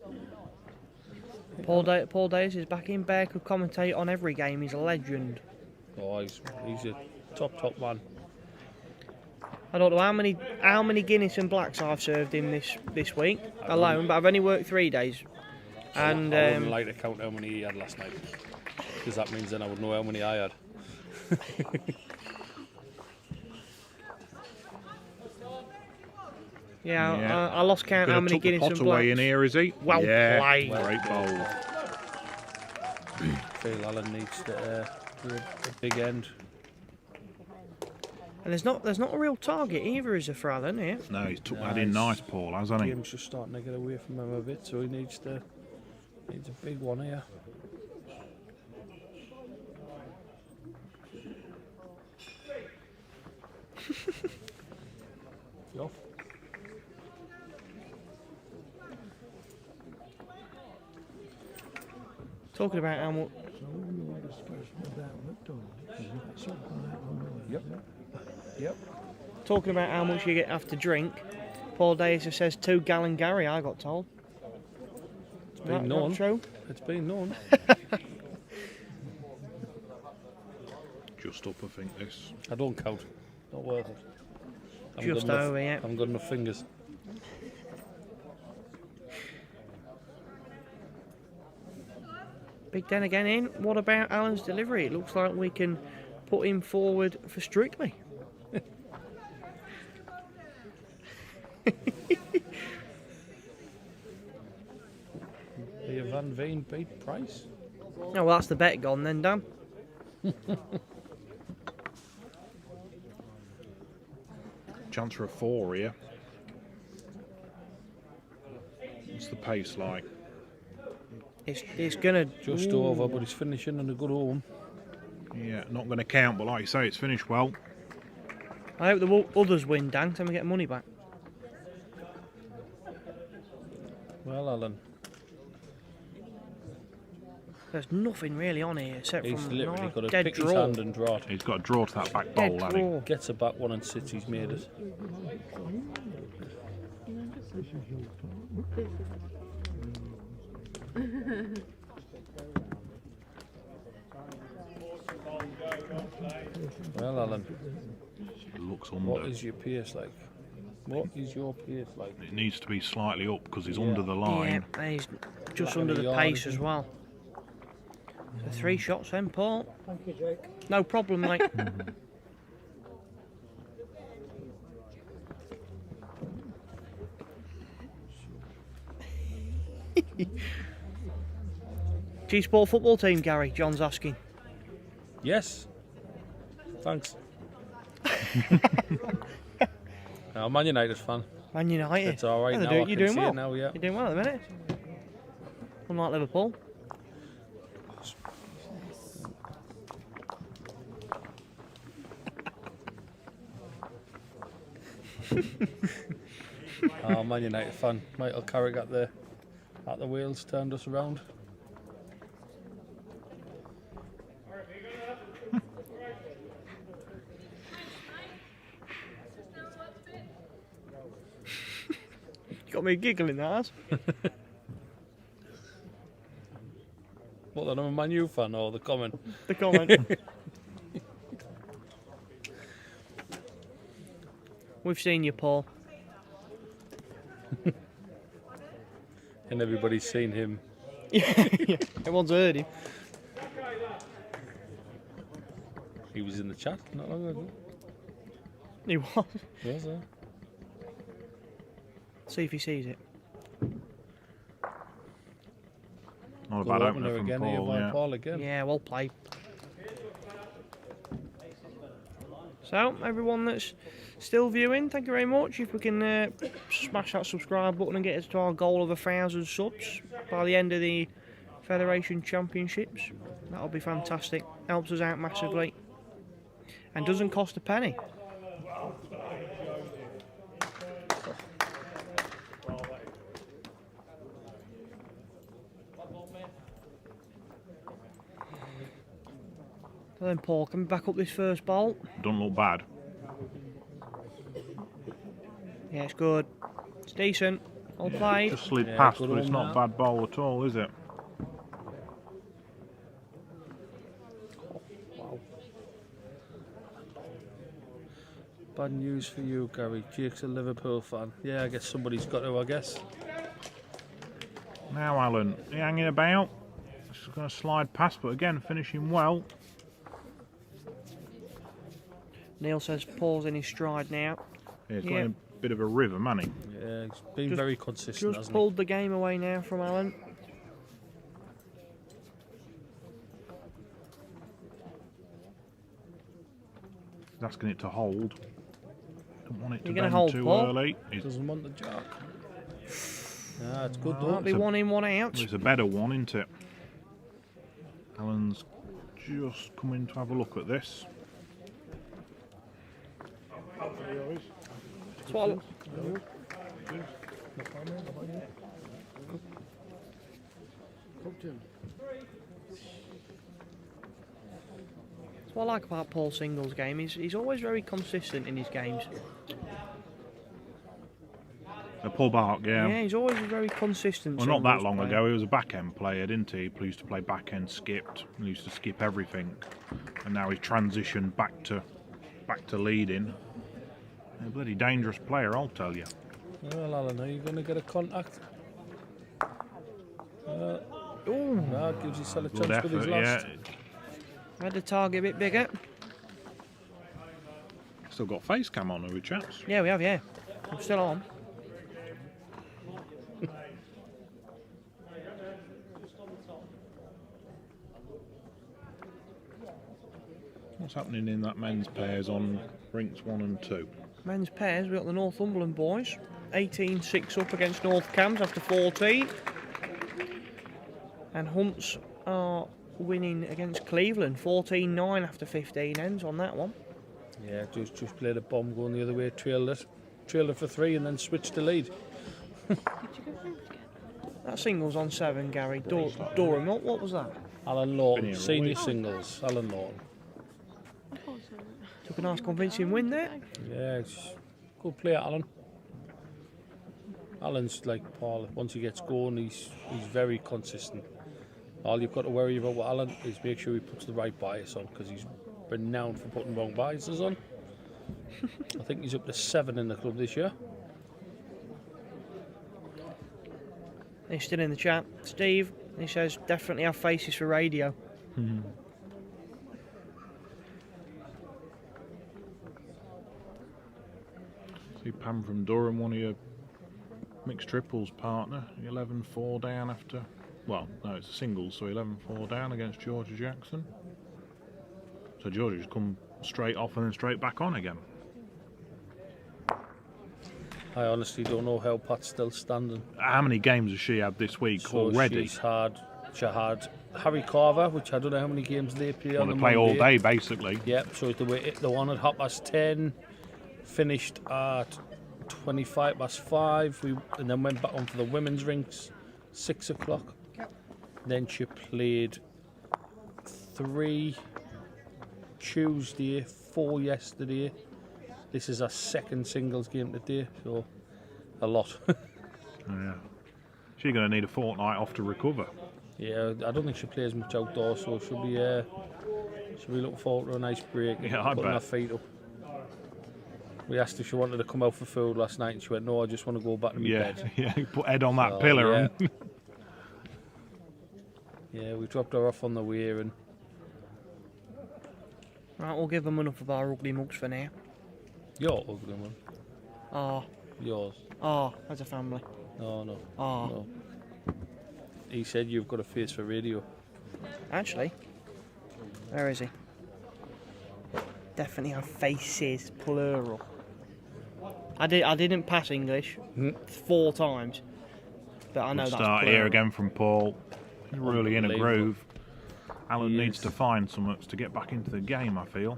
S1: Paul Davis is back in. Bear could commentate on every game. He's a legend.
S2: Oh, he's a top man.
S1: I don't know how many Guinness and Blacks I've served him this week alone, but I've only worked 3 days. And
S2: I wouldn't like to count how many he had last night, because that means then I would know how many I had.
S1: Yeah, I lost count how many Guinness and
S3: Pot away
S1: Blacks.
S3: in here, is he?
S1: Well played.
S3: Great bowl.
S2: I feel Alan needs to do a big end.
S1: And there's not a real target either, is there, for Alan here?
S3: No, he's took that in nice, Paul, hasn't he?
S2: Game's just starting to get away from him a bit, so he needs a big one here. Off.
S1: Talking about how much.
S2: Yep.
S1: Talking about how much you have to drink. Paul Davis says 2 gallon Gary. I got told.
S2: It's been known.
S1: True?
S2: It's been known.
S3: Just up, I think, this.
S2: I don't count. Not worth it.
S1: Just over, yeah.
S2: I haven't got enough fingers.
S1: Big Den again in. What about Alan's delivery? It looks like we can put him forward for Strictly.
S2: Leah Van Veen beat Price.
S1: Oh, well, that's the bet gone then, Dan.
S3: Chance for a 4 here. What's the pace like?
S1: It's gonna
S2: Just over, but he's finishing in a good home.
S3: Yeah, not going to count, but like you say, it's finished well.
S1: I hope the others win, Dan, so we get money back.
S2: Well, Alan,
S1: There's nothing really on here except
S2: he's
S1: from
S2: literally got to
S1: dead
S2: pick
S1: draw.
S2: his hand and draw it.
S3: He's got to draw to that back
S1: Dead
S3: bowl, hasn't
S1: draw.
S2: Gets a back one and sits, he's made it. Well, Alan,
S3: he? It looks under.
S2: what is your pace like? What is your pace like?
S3: It needs to be slightly up because he's
S2: Yeah.
S3: under the
S1: Yeah,
S3: line.
S1: and he's just
S2: Not
S1: under
S2: gonna
S1: the
S2: yard,
S1: pace
S2: is
S1: as
S2: he?
S1: well. So 3 shots then, Paul.
S8: Thank you, Jake.
S1: No problem, mate. G-Sport football team, Gary, John's asking.
S2: Yes. Thanks. I'm a Man United fan.
S1: Man United.
S2: It's all right
S1: Yeah,
S2: now.
S1: they're
S2: I
S1: doing, you're
S2: can
S1: doing
S2: see
S1: well.
S2: it now, yeah.
S1: You're doing well at the minute. Unlike Liverpool.
S2: Man United fan. Michael Carrick at the wheels turned us around.
S1: You got me giggling, that has.
S2: What, then I'm a Man U fan or the comment?
S1: The comment. We've seen you, Paul.
S2: And everybody's seen him.
S1: Yeah, everyone's heard him.
S2: He was in the chat not long ago.
S1: He was.
S2: Was he?
S1: See if he sees it.
S3: Not a
S2: Good
S3: bad
S2: opener
S3: opener from
S2: again here
S3: Paul,
S2: by
S3: yeah.
S2: Paul again.
S1: Yeah, well played. So, everyone that's still viewing, thank you very much. If we can smash that subscribe button and get us to our goal of 1,000 subs by the end of the Federation Championships, that'll be fantastic. Helps us out massively. And doesn't cost a penny. So then Paul, can we back up this first bolt?
S3: Don't look bad.
S1: Yeah, it's good. It's decent. All played.
S3: Just slid
S2: Yeah,
S3: past,
S2: good
S3: but it's
S2: on
S3: not a
S2: that.
S3: bad bowl at all, is it?
S2: Bad news for you, Gary. Jake's a Liverpool fan. Yeah, I guess somebody's got to, I guess.
S3: Now, Alan, he hanging about. Just going to slide past, but again, finishing well.
S1: Neil says Paul's in his stride now.
S3: Yeah, he's got in a bit of a rhythm, hasn't he?
S2: Yeah, he's been very consistent,
S1: Just
S2: hasn't
S1: pulled the game away now from Alan.
S3: He's asking it to hold. Don't want it to
S1: You're gonna
S3: bend
S1: hold,
S3: too
S1: Paul?
S3: early.
S2: he? Doesn't want the jack. Yeah, it's good though.
S1: Might be one in, one out.
S3: It's a better one, isn't it? Alan's just coming to have a look at this.
S1: Swallow. That's what I like about Paul Single's game. He's always very consistent in his games.
S3: Paul Bark,
S1: Yeah, he's always very consistent.
S3: Well, not that
S1: singles
S3: long
S1: player.
S3: ago, he was a back-end player, didn't he? He used to play back-end skipped. He used to skip everything, and now he's transitioned back to leading. A bloody dangerous player, I'll tell you.
S2: Well, Alan, are you going to get a contact? Ooh. No, gives yourself a
S3: Good
S2: chance with his
S3: effort,
S2: last.
S3: yeah.
S1: Had the target a bit bigger.
S3: Still got face cam on, have we, chaps?
S1: Yeah, we have, yeah. I'm still on.
S3: What's happening in that men's pairs on rinks 1 and 2?
S1: Men's pairs, we've got the Northumberland boys. 18-6 up against North Cams after 14. And Hunts are winning against Cleveland. 14-9 after 15 ends on that one.
S2: Yeah, just played a bomb going the other way, trailed it for 3 and then switched to lead.
S1: That single's on 7, Gary. Durham, what was that?
S2: Alan
S3: Been
S2: Lawton,
S3: here all
S2: senior
S3: week.
S2: singles, Alan Lawton.
S1: Took a nice convincing win there.
S2: Yeah, it's good player, Alan. Alan's like Paul, once he gets going, he's very consistent. All you've got to worry about with Alan is make sure he puts the right bias on, because he's renowned for putting wrong biases on. I think he's up to 7 in the club this year.
S1: He's still in the chat. Steve, he says, definitely have faces for radio.
S3: See Pam from Durham, one of your mixed triples partner. 11-4 down after... Well, no, it's a singles, so 11-4 down against Georgia Jackson. So Georgia's come straight off and then straight back on again.
S2: I honestly don't know how Pat's still standing.
S3: How many games has she had this week
S2: So
S3: already?
S2: she had Harry Carver, which I don't know how many games they play
S3: Well,
S2: on
S3: they
S2: the
S3: play all
S2: Monday.
S3: day, basically.
S2: Yep, so the one at 10:30, finished at 5:25, and then went back on for the women's rinks, 6 o'clock. Then she played 3 Tuesday, 4 yesterday. This is our second singles game today, so a lot.
S3: Yeah. She's going to need a fortnight off to recover.
S2: Yeah, I don't think she plays much outdoors, so she'll be looking forward to a nice break.
S3: Yeah, I
S2: putting her
S3: bet.
S2: feet up. We asked if she wanted to come out for food last night, and she went, "No, I just want to go back to my
S3: Yeah,
S2: bed."
S3: yeah. Put head on that
S2: So,
S3: pillar.
S2: yeah.
S3: And
S2: Yeah, we dropped her off on the way, and
S1: Right, we'll give them enough of our ugly mugs for now.
S2: you're ugly, man.
S1: Ah,
S2: Yours.
S1: as a family.
S2: No.
S1: Ah,
S2: He said you've got a face for radio.
S1: actually, where is he? Definitely have faces, plural. I didn't pass English 4 times, but I know
S3: we'll
S1: that's
S3: start
S1: plural.
S3: here again from Paul. He's really in a
S2: Unbelievable.
S3: groove. Alan
S2: He
S3: needs
S2: is.
S3: to find something to get back into the game, I feel.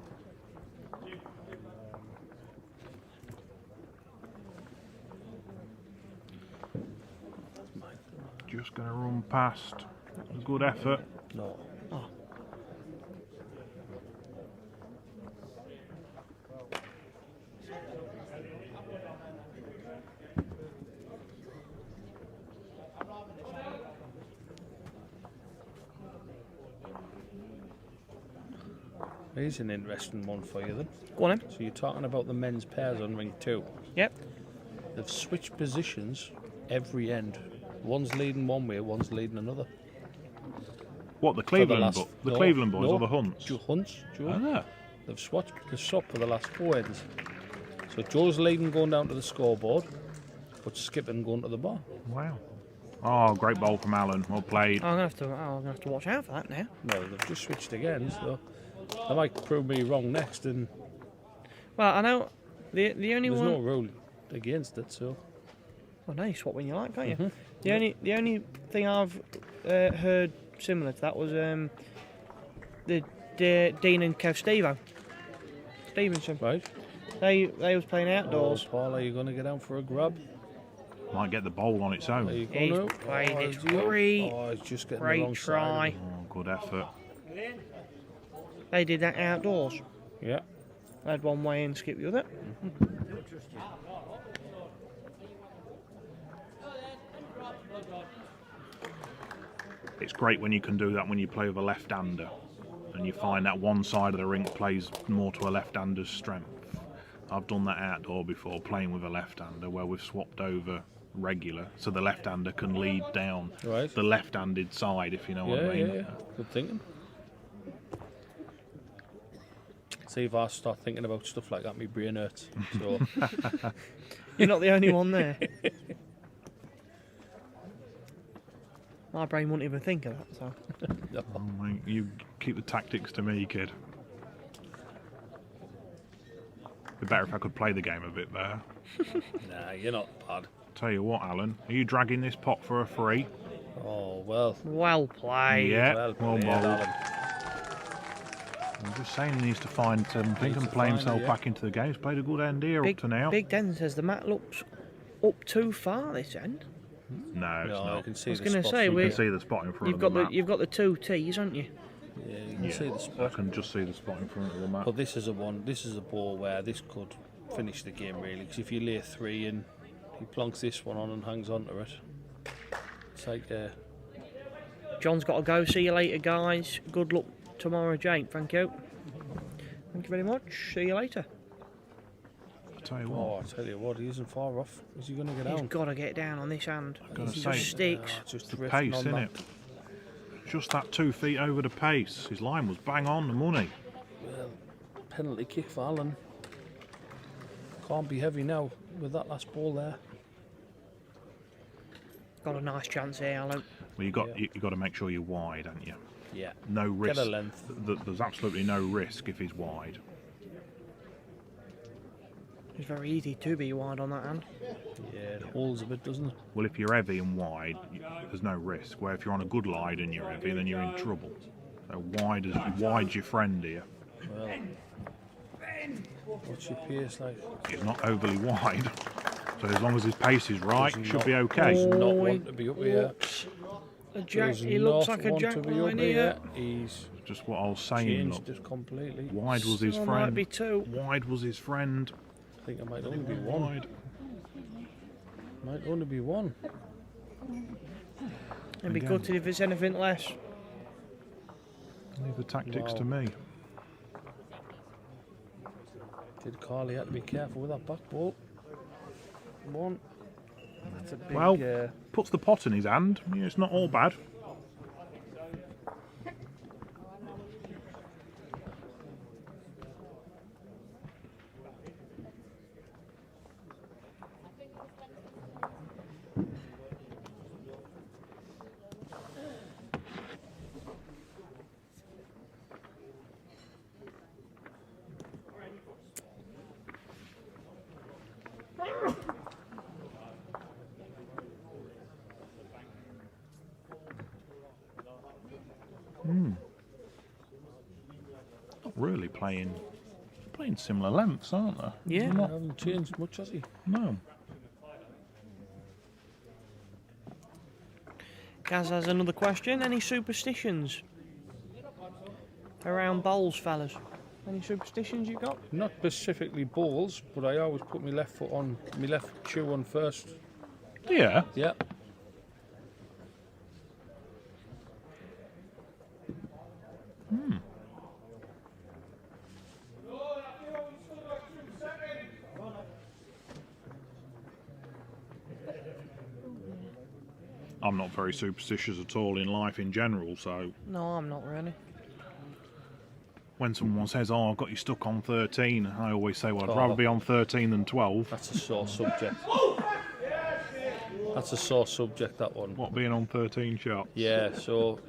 S3: Just going to run past. A good effort.
S2: No. Here's an interesting one for you then.
S1: Go on then.
S2: So you're talking about the men's pairs on ring 2.
S1: Yep.
S2: They've switched positions every end. One's leading one way, one's leading another.
S3: What, the
S2: For
S3: Cleveland,
S2: last-
S3: the
S2: no,
S3: Cleveland boys
S2: no,
S3: or the Hunts?
S2: Hunts, Joe.
S3: Ah,
S2: They've swapped for the last 4 ends. So Joe's leading going down to the scoreboard, but skipping going to the bar.
S3: wow. Oh, great bowl from Alan. Well played.
S1: I'm gonna have to watch out for that now.
S2: Well, they've just switched again, so they might prove me wrong next, and
S1: Well, I know the only
S2: there's
S1: one.
S2: no rule against it, so...
S1: Well, no, you swap when you like, can't you?
S2: Mm-hmm.
S1: The only thing I've heard similar to that was the Dean and Kev Stevenson.
S2: Right.
S1: They was playing outdoors.
S2: Oh, Paul, are you going to get out for a grab?
S3: Might get the bowl on its
S2: Are
S3: own.
S2: you
S1: He's
S2: going
S1: played it
S2: is he?
S1: great.
S2: Oh, he's just getting the
S1: Great
S2: wrong side.
S1: try.
S3: Oh, good effort.
S1: They did that outdoors.
S2: Yeah.
S1: They had one way and skip the other.
S3: It's great when you can do that when you play with a left-hander and you find that one side of the rink plays more to a left-hander's strength. I've done that outdoor before, playing with a left-hander where we've swapped over regular so the left-hander can lead down
S2: Right.
S3: the left-handed side, if you know what I mean.
S2: Yeah. Good thinking. See, if I start thinking about stuff like that, my brain hurts. So,
S1: You're not the only one there. My brain wouldn't even think of that. So
S3: Oh, mate, you keep the tactics to me, kid. It'd be better if I could play the game a bit better.
S2: nah, you're not bad.
S3: Tell you what, Alan, are you dragging this pot for a free?
S2: Oh, well.
S1: well played.
S3: Yeah,
S2: Well
S3: well
S2: played,
S3: bowled.
S2: Alan.
S3: I'm just saying he needs to find something
S2: Needs
S3: and
S2: to
S3: play
S2: find
S3: himself
S2: it, yeah.
S3: back into the game. He's played a good end here up to now.
S1: Big Den says the mat looks up too far this end.
S3: No, it's
S2: No, I
S3: not.
S2: can see
S1: I was
S2: the
S1: gonna
S2: spot
S1: say,
S2: from
S3: You
S1: we-
S3: can see the spot in front
S1: You've
S3: of
S1: got
S3: the map.
S1: you've got the 2 T's, haven't you?
S2: Yeah, you can see the
S3: I
S2: spot.
S3: can just see the spot in front of the map.
S2: But this is a ball where this could finish the game really, because if you lay 3 and he plonks this one on and hangs on to it, it's like
S1: John's got to go. See you later, guys. Good luck tomorrow, Jake. Thank you. Thank you very much. See you later.
S3: I tell you what,
S2: oh, I tell you what, he isn't far off. Is he going to get
S1: He's
S2: down?
S1: got to get down on this hand.
S3: gotta
S1: He
S3: say-
S1: just sticks.
S2: Just
S3: the
S2: drifting
S3: pace,
S2: on
S3: innit?
S2: that.
S3: Just that 2 feet over the pace. His line was bang on the money.
S2: Well, penalty kick for Alan. Can't be heavy now with that last ball there.
S1: Got a nice chance here, Alan.
S3: Well, you got
S2: Yeah.
S3: you got to make sure you're wide, haven't you?
S2: Yeah.
S3: No risk.
S2: Get a length.
S3: There's absolutely no risk if he's wide.
S1: It's very easy to be wide on that hand.
S2: Yeah, it holds a bit, doesn't it?
S3: Well, if you're heavy and wide, there's no risk. Where if you're on a good line and you're heavy, then you're in trouble. So wide's your friend here.
S2: Well, what's your pace like?
S3: He's not overly wide, so as long as his pace is right,
S2: Does
S3: should
S2: not-
S3: be okay.
S2: Does not
S1: Oh,
S2: want to be up here.
S1: A jack.
S2: Does
S1: He looks
S2: not
S1: like a
S2: want
S1: jack
S2: to be up
S1: line here.
S2: He's
S3: Just what I was saying.
S2: changed
S3: Look,
S2: it completely.
S3: wide was his
S1: Still might
S3: friend.
S1: be 2.
S3: Wide was his friend.
S2: I think it might only be one.
S3: Wide.
S2: Might only be one.
S1: It'd be
S3: Again.
S1: gutted if it's anything less.
S3: Leave the tactics
S2: Wow.
S3: to me.
S2: Did Carly have to be careful with that back ball? One. That's a big.
S3: Well, puts the pot in his hand. Yeah, it's not all bad. Not really playing similar lengths, aren't they?
S1: Yeah.
S2: Not haven't changed much, has he?
S3: No.
S1: Gaz has another question. Any superstitions around bowls, fellas? Any superstitions you got?
S2: Not specifically balls, but I always put my left foot on, my left shoe on first.
S3: Yeah.
S2: Yeah.
S3: I'm not very superstitious at all in life in general, so
S1: No, I'm not really.
S3: when someone says, "Oh, I've got you stuck on 13," I always say, "Well, I'd
S2: Oh.
S3: rather be on 13 than 12."
S2: That's a sore subject. That's a sore subject, that one.
S3: What, being on 13 shots?
S2: Yeah, so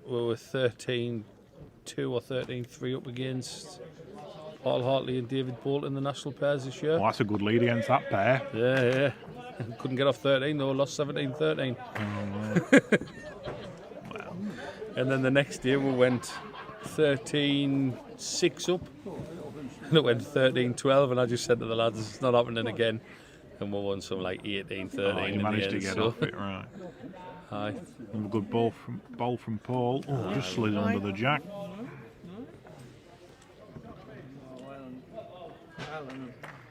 S2: we were 13-2 or 13-3 up against Paul Hartley and David Bolt in the national pairs this year.
S3: Well, that's a good lead against that pair.
S2: Yeah. Couldn't get off 13 though, lost 17-13. And then the next day we went 13-6 up. And it went 13-12, and I just said to the lads, it's not happening again. And we won some like 18-13
S3: Oh, you
S2: in
S3: managed
S2: the
S3: to
S2: end.
S3: get off it, right.
S2: Aye.
S3: A good bowl from Paul. Oh, just slid under the jack.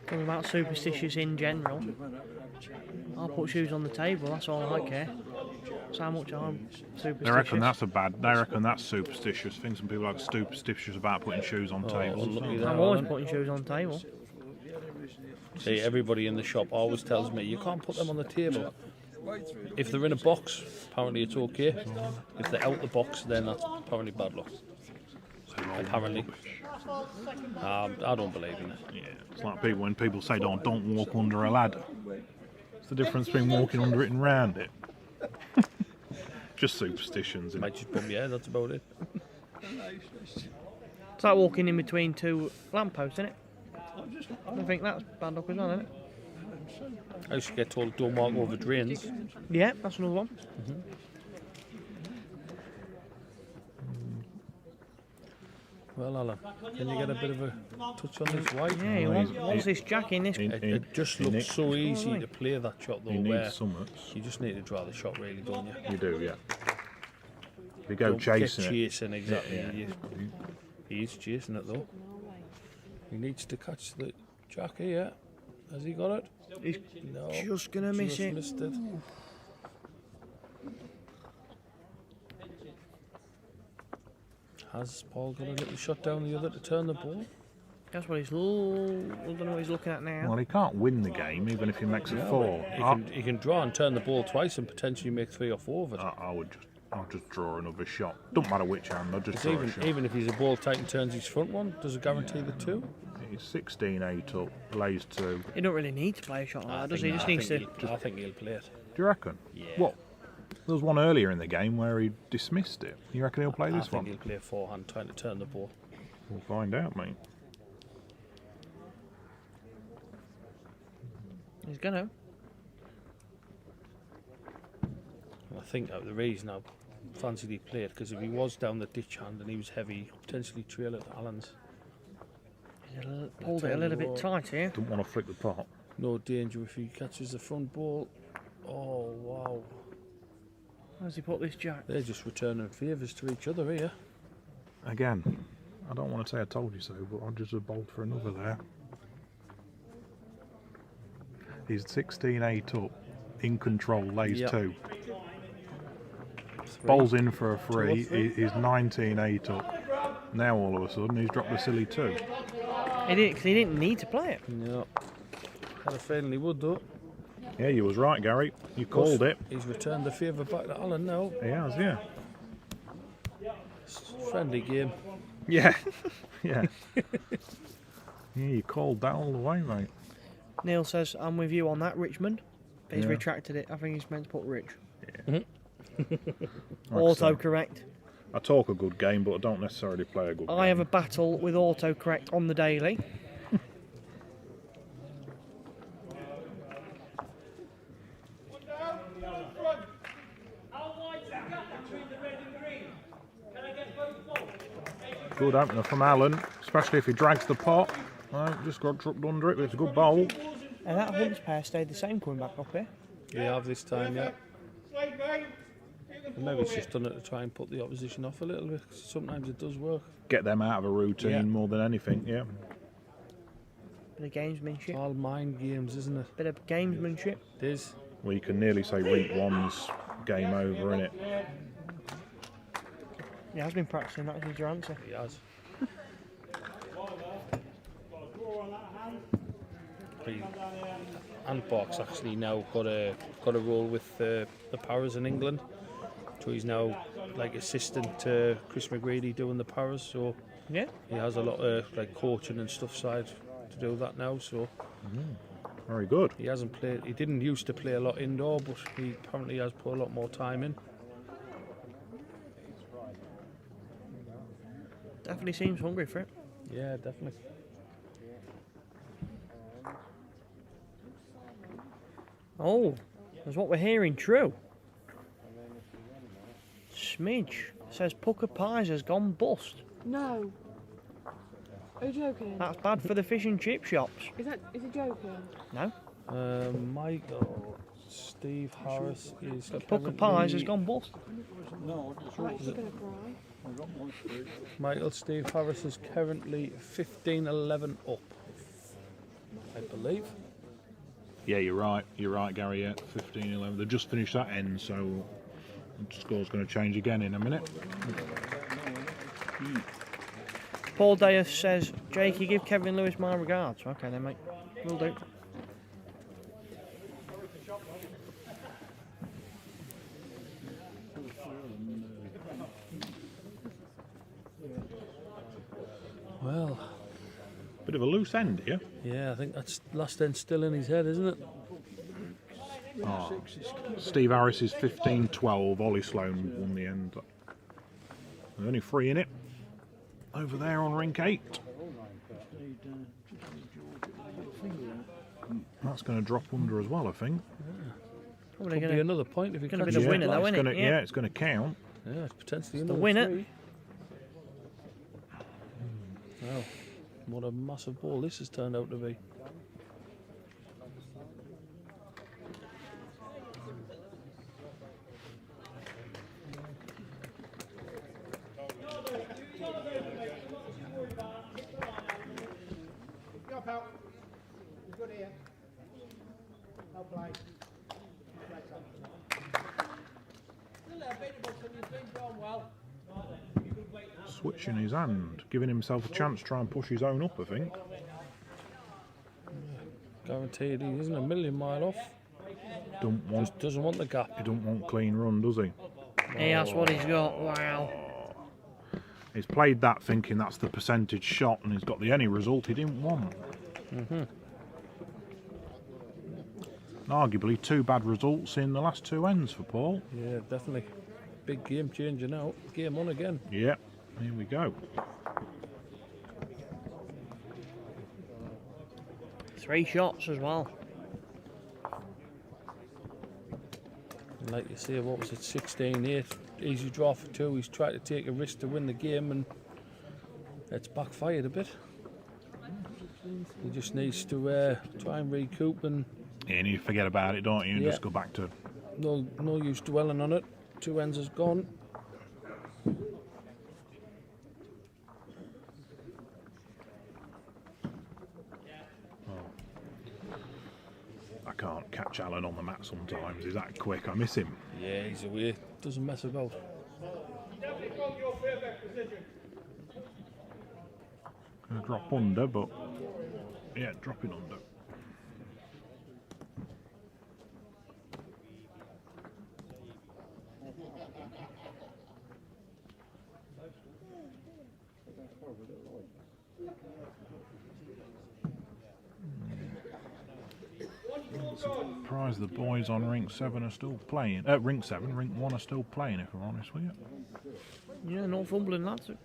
S1: Talking about superstitious in general. I'll put shoes on the table, that's all I care. That's how much I'm superstitious.
S3: They reckon that's superstitious. I think some people are superstitious about putting shoes on tables.
S2: unlucky there,
S1: I'm always
S2: Alan.
S1: putting shoes on the table.
S2: See, everybody in the shop always tells me you can't put them on the table. If they're in a box, apparently it's okay. If they're out the box, then that's apparently bad luck. Apparently. I don't believe in it.
S3: Yeah, it's like when people say, don't walk under a ladder. It's the difference between walking under it and round it. Just superstitions.
S2: Might just bump your head, that's about it.
S1: It's like walking in between two lampposts, isn't it? I think that's bad luck as well, isn't it?
S2: I used to get told don't walk over drains.
S1: Yeah, that's another one.
S2: Well, Alan, can you get a bit of a touch on this white?
S1: Yeah, he wants this jack in this.
S2: It just looks so easy to play that shot though,
S3: You
S2: where
S3: need summits.
S2: you just need to draw the shot really, don't you?
S3: You do, yeah. If you go
S2: Don't
S3: chasing
S2: get
S3: it.
S2: chasing, exactly.
S3: Yeah.
S2: He is chasing it though. He needs to catch the jack here. Has he got it?
S1: He's
S2: No.
S1: just gonna miss
S2: Just
S1: it.
S2: missed it. Has Paul got a little shot down the other to turn the ball?
S1: That's what he's. I don't know what he's looking at now.
S3: Well, he can't win the game even if he makes a 4.
S2: He can draw and turn the ball twice and potentially make 3 or 4 of it.
S3: I'll just draw another shot. Don't matter which hand, I'll just draw a shot.
S2: Even if he's a ball tight and turns his front one, does it guarantee the 2?
S3: He's 16-8 up, lays 2.
S1: He don't really need to play a shot like that, does he? He just needs to.
S2: I think he'll play it.
S3: Do you reckon?
S2: Yeah.
S3: What? There was one earlier in the game where he dismissed it. You reckon he'll play
S2: I
S3: this
S2: think
S3: one?
S2: he'll play forehand trying to turn the ball.
S3: We'll find out, mate.
S1: He's gonna.
S2: I think that the reason I fancied he played, because if he was down the ditch hand and he was heavy, he could potentially trail at Allen's.
S1: He's pulled it a little bit tight here.
S3: Don't want to flick the pot.
S2: No danger if he catches the front ball. Oh, wow.
S1: How's he put this jack?
S2: They're just returning favours to each other here.
S3: Again, I don't want to say I told you so, but I'll just bolt for another there. He's 16-8 up, in control, lays
S2: Yep.
S3: 2.
S2: 3.
S3: Bowls in for a 3,
S2: 2 or 3.
S3: he's 19-8 up. Now all of a sudden he's dropped a silly 2.
S1: He didn't, 'cause he didn't need to play it.
S2: Yeah. Had a feeling he would though.
S3: Yeah, you was right, Gary. You called it.
S2: He's returned the favour back to Allen now.
S3: He has, yeah.
S2: It's a friendly game.
S3: Yeah, yeah. Yeah, you called that all the way, mate.
S1: Neil says, I'm with you on that, Richmond. But he's
S3: Yeah.
S1: retracted it. I think he's meant to put Rich.
S3: Like
S1: Autocorrect.
S3: I talk a good game, but I don't necessarily play a good game.
S1: I have a battle with autocorrect on the daily.
S3: Good opener from Alan, especially if he drags the pot. Right, just got trucked under it, but it's a good bowl.
S1: And that Hunt's pair stayed the same coming back up here.
S2: We have this time, yeah. Maybe it's just done it to try and put the opposition off a little bit. 'Cause sometimes it does work.
S3: Get them out of a routine
S2: Yeah.
S3: more than anything, yeah.
S1: Bit of gamesmanship.
S2: All mind games, isn't it?
S1: Bit of gamesmanship.
S2: It is.
S3: Well, you can nearly say Rink 1's game over, innit?
S1: He has been practicing, that is your answer.
S2: He has. Antbark's actually now got a role with the Paras in England. So he's now like assistant to Chris McGreedy doing the Paras. So
S1: Yeah.
S2: he has a lot of like coaching and stuff side to do that now. So
S3: Very good.
S2: he hasn't played. He didn't used to play a lot indoor, but he apparently has put a lot more time in.
S1: Definitely seems hungry for it.
S2: Yeah, definitely.
S1: Oh, is what we're hearing true? Smidge says Pucker Pies has gone bust.
S5: No. Are you joking?
S1: That's bad for the fish and chip shops.
S5: Is he joking?
S1: No?
S2: Michael Steve Harris is
S1: Pucker Pies has gone bust.
S7: No, it's
S5: I'm
S7: all
S5: actually going to cry.
S7: I got my street.
S2: Michael Steve Harris is currently 15-11 up, I believe.
S3: Yeah, you're right. You're right, Gary. Yeah, 15-11. They've just finished that end, so the score's going to change again in a minute.
S1: Paul Deus says, Jakey, give Kevin Lewis my regards. Okay then, mate. Will do.
S2: Well,
S3: Bit of a loose end here.
S2: yeah, I think that's last end still in his head, isn't it?
S3: Oh. Steve Harris is 15-12. Ollie Sloan won the end. There's only 3 in it. Over there on rink 8. That's going to drop under as well, I think.
S1: Probably
S2: Could be
S1: going to
S2: another point if he
S1: gonna be
S2: catches
S1: the winner,
S2: it.
S1: though,
S3: it's
S1: isn't
S3: gonna,
S1: it?
S3: yeah, it's going to count.
S2: Yeah, it's potentially
S1: the
S2: another
S1: winner.
S2: 3. Wow, what a massive ball this has turned out to be.
S4: Go, pal. You're good here. I'll play.
S3: Switching his hand, giving himself a chance to try and push his own up, I think.
S2: Guaranteed he isn't a million mile off.
S3: Don't want,
S2: Just doesn't want the gap.
S3: he don't want clean run, does he?
S1: Hey, that's what he's got. Wow.
S3: He's played that thinking that's the percentage shot, and he's got the any result he didn't want. Arguably 2 bad results in the last 2 ends for Paul.
S2: Yeah, definitely. Big game changer now. Game on again.
S3: Yeah, here we go.
S1: 3 shots as well.
S2: And like you say, what was it, 16-8, easy draw for 2. He's tried to take a risk to win the game and it's backfired a bit. He just needs to try and recoup, and
S3: Yeah, and you forget about it, don't you? And
S2: Yeah.
S3: just go back to.
S2: no use dwelling on it. 2 ends is gone.
S3: I can't catch Alan on the mat sometimes. He's that quick. I miss him.
S2: Yeah, he's away. Doesn't mess about.
S3: Gonna drop under, but yeah, dropping under. Surprised the boys on rink 7 are still playing. Rink 7, rink 1 are still playing, if I'm honest with you.
S1: Yeah, Northumberland lads at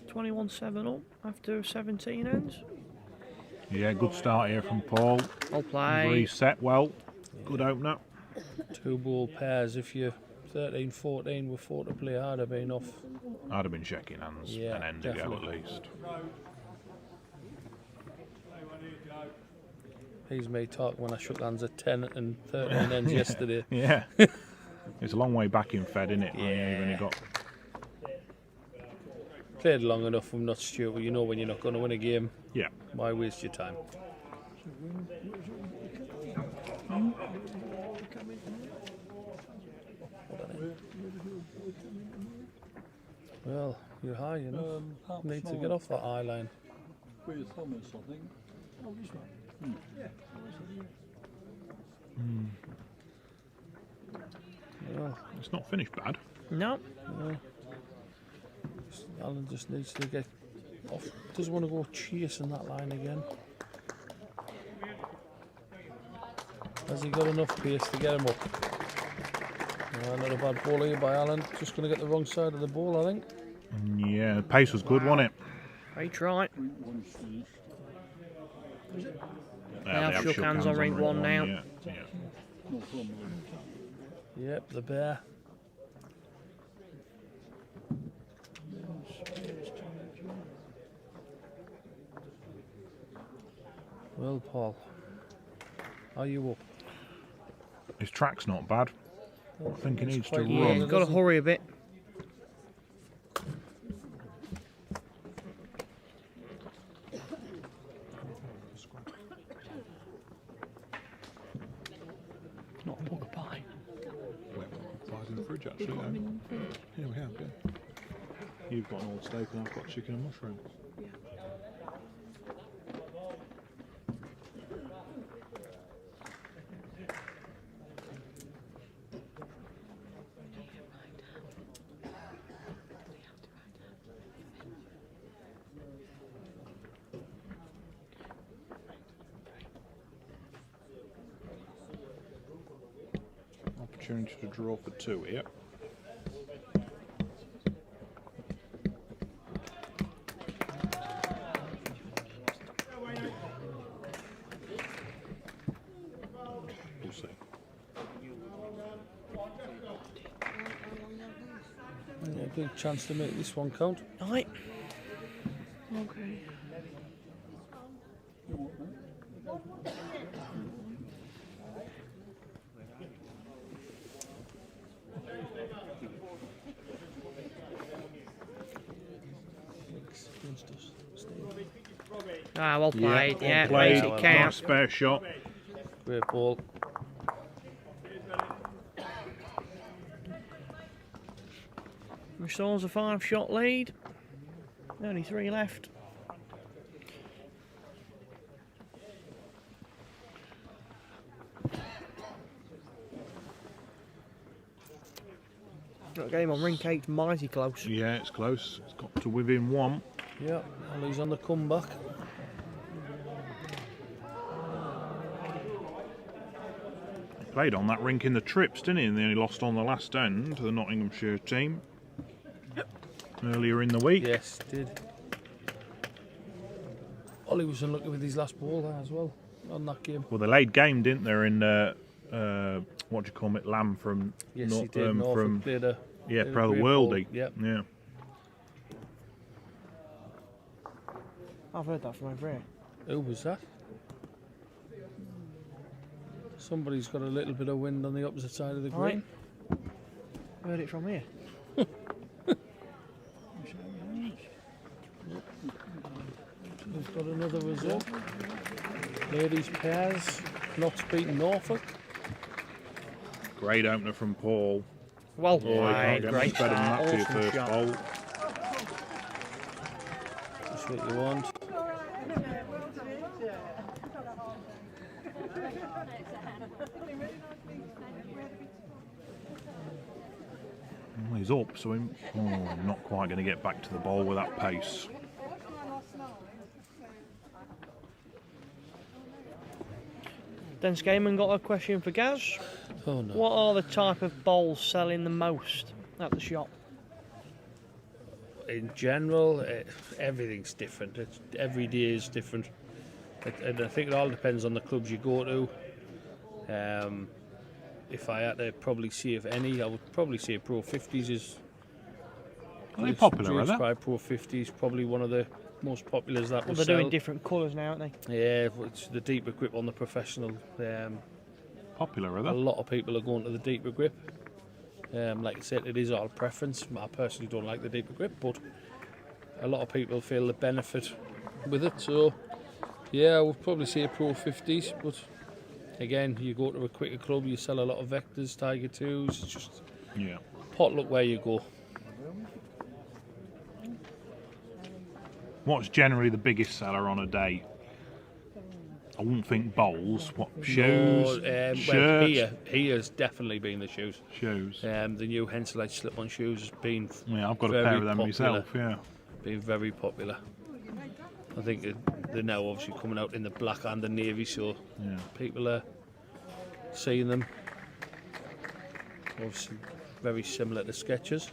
S1: 21-7 up after 17 ends.
S3: Yeah, good start here from Paul.
S1: I'll play.
S3: Reset well. Good opener.
S2: 2 ball pairs. If you're 13-14 with 4 to play, I'd have been off.
S3: I'd have been shaking hands
S2: Yeah,
S3: an end ago at
S2: definitely.
S3: least.
S2: He's me talking when I shook hands at 10 and 13 ends yesterday.
S3: Yeah. It's a long way back in Fed, isn't it?
S2: Yeah.
S3: You've only got.
S2: Played long enough, I'm not stupid. You know when you're not going to win a game,
S3: Yeah.
S2: why waste your time? Well, you're high, you know. Need to get off that eye line.
S7: With Thomas, I think. Oh, this one.
S2: Well,
S3: It's not finished bad.
S1: No.
S2: Alan just needs to get off. Doesn't want to go chasing that line again. Has he got enough pace to get him up? Not a bad ball here by Alan. Just going to get the wrong side of the ball, I think.
S3: Yeah, the pace was good, wasn't it?
S1: Great right.
S3: They
S1: have shook hands on ring one now.
S3: Yeah, yeah.
S2: Yep, the bear. Well, Paul, are you up?
S3: His track's not bad. I think he
S2: It's
S3: needs to
S2: quite
S1: Yeah,
S3: run.
S1: he's got to hurry a bit. Not a bug pie.
S3: Pies in the fridge, actually. Yeah, we have, yeah. You've got an old steak and I've got chicken and mushroom. Opportunity to draw for two here. We'll see.
S2: Yeah, big chance to make this one count.
S1: Right.
S5: Okay.
S1: Ah, well played. Yeah,
S3: played.
S1: makes it
S3: Nice
S1: count.
S3: spare shot.
S2: Great ball.
S1: Restores a 5-shot lead. Only 3 left. That game on Rink 8's mighty close.
S3: Yeah, it's close. It's got to within one.
S2: Yeah, well, he's on the comeback.
S3: He played on that rink in the trips, didn't he? And then he lost on the last end to the Nottinghamshire team earlier in the week.
S2: Yes, did. Ollie was unlucky with his last ball there as well on that game.
S3: Well, they laid game, didn't they? In what do you call it? Lamb from
S2: Yes, he did. Norfolk
S3: from
S2: played a
S3: yeah,
S2: played a
S3: Pro
S2: great
S3: Worldy.
S2: ball. Yep.
S3: Yeah.
S1: I've heard that from over here.
S2: Who was that? Somebody's got a little bit of wind on the opposite side of the green.
S1: Right. Heard it from here.
S2: We've got another result. Ladies pairs, Notts beating Norfolk.
S3: Great opener from Paul.
S1: Well
S3: Oh, you can't
S1: played.
S3: get
S1: Great
S3: much better than
S1: start.
S3: that for your
S1: Awesome
S3: first
S1: shot.
S3: bowl.
S2: That's what you want.
S3: Well, he's up, so not quite going to get back to the bowl with that pace.
S1: Then Skaman got a question for Gaz.
S2: Oh no.
S1: What are the type of bowls selling the most at the shop?
S2: In general, everything's different. Every day is different. And I think it all depends on the clubs you go to. If I had to probably see if any, I would probably say Pro 50s is.
S3: Are they popular, are they?
S2: GS5 Pro 50s probably one of the most popular that
S1: Well,
S2: we
S1: they're doing
S2: sell.
S1: different colours now, aren't they?
S2: Yeah, it's the deeper grip on the professional.
S3: Popular, are
S2: A
S3: they?
S2: lot of people are going to the deeper grip. Like I said, it is all preference. I personally don't like the deeper grip, but a lot of people feel the benefit with it. So, yeah, I would probably say Pro 50s, but again, you go to a quicker club, you sell a lot of Vectors, Tiger 2s. It's just
S3: Yeah.
S2: potluck where you go.
S3: What's generally the biggest seller on a day? I wouldn't think bowls. What,
S2: No,
S3: shoes?
S2: well,
S3: shirts?
S2: here's definitely been the shoes.
S3: Shoes.
S2: The new Henselite slip-on shoes has been
S3: Yeah, I've got a
S2: very
S3: pair of them
S2: popular.
S3: myself, yeah.
S2: Been very popular. I think they're now obviously coming out in the black and the navy, so
S3: Yeah.
S2: people are seeing them. Obviously, very similar to Skechers.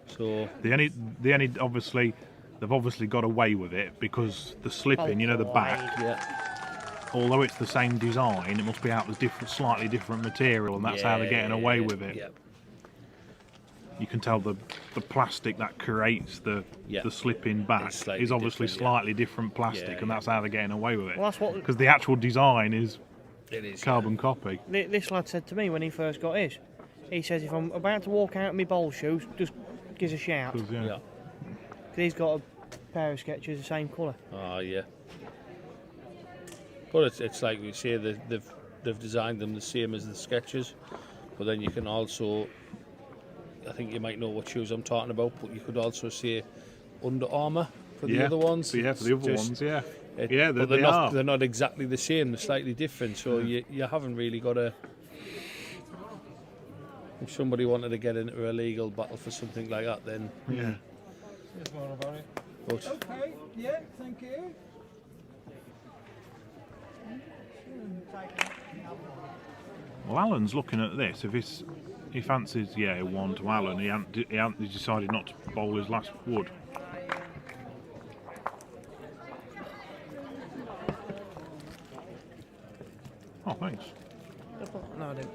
S2: So
S3: The only obviously they've obviously got away with it because the slipping, you know, the back,
S2: yeah,
S3: although it's the same design, it must be out of slightly different material, and that's how they're getting away with it.
S2: Yeah.
S3: You can tell the plastic that creates the slipping back
S2: It's slightly
S3: is obviously
S2: different, yeah.
S3: slightly different plastic,
S2: Yeah,
S3: and that's how they're getting away with it.
S1: Well, that's what
S3: Because the actual design is
S2: It is.
S3: carbon copy.
S1: this lad said to me when he first got his. He says if I'm about to walk out in my bowl shoes, just give us a shout.
S3: 'Cause, yeah.
S2: Yeah.
S1: 'Cause he's got a pair of Skechers the same colour.
S2: Oh yeah. But it's like we say they've designed them the same as the Skechers, but then you can also, I think you might know what shoes I'm talking about, but you could also say Under Armour for the other ones.
S3: So, yeah, for the other
S2: Just-
S3: ones, yeah.
S2: It-
S3: Yeah,
S2: but
S3: they
S2: they're not.
S3: are.
S2: They're not exactly the same. They're slightly different. So you haven't really got a. If somebody wanted to get into a legal battle for something like that, then.
S3: Yeah.
S7: Here's more about it.
S2: But
S7: Okay, yeah, thank you.
S3: Well, Alan's looking at this. If he fancies, one to Alan. He decided not to bowl his last wood. Oh, thanks.
S1: No, I didn't.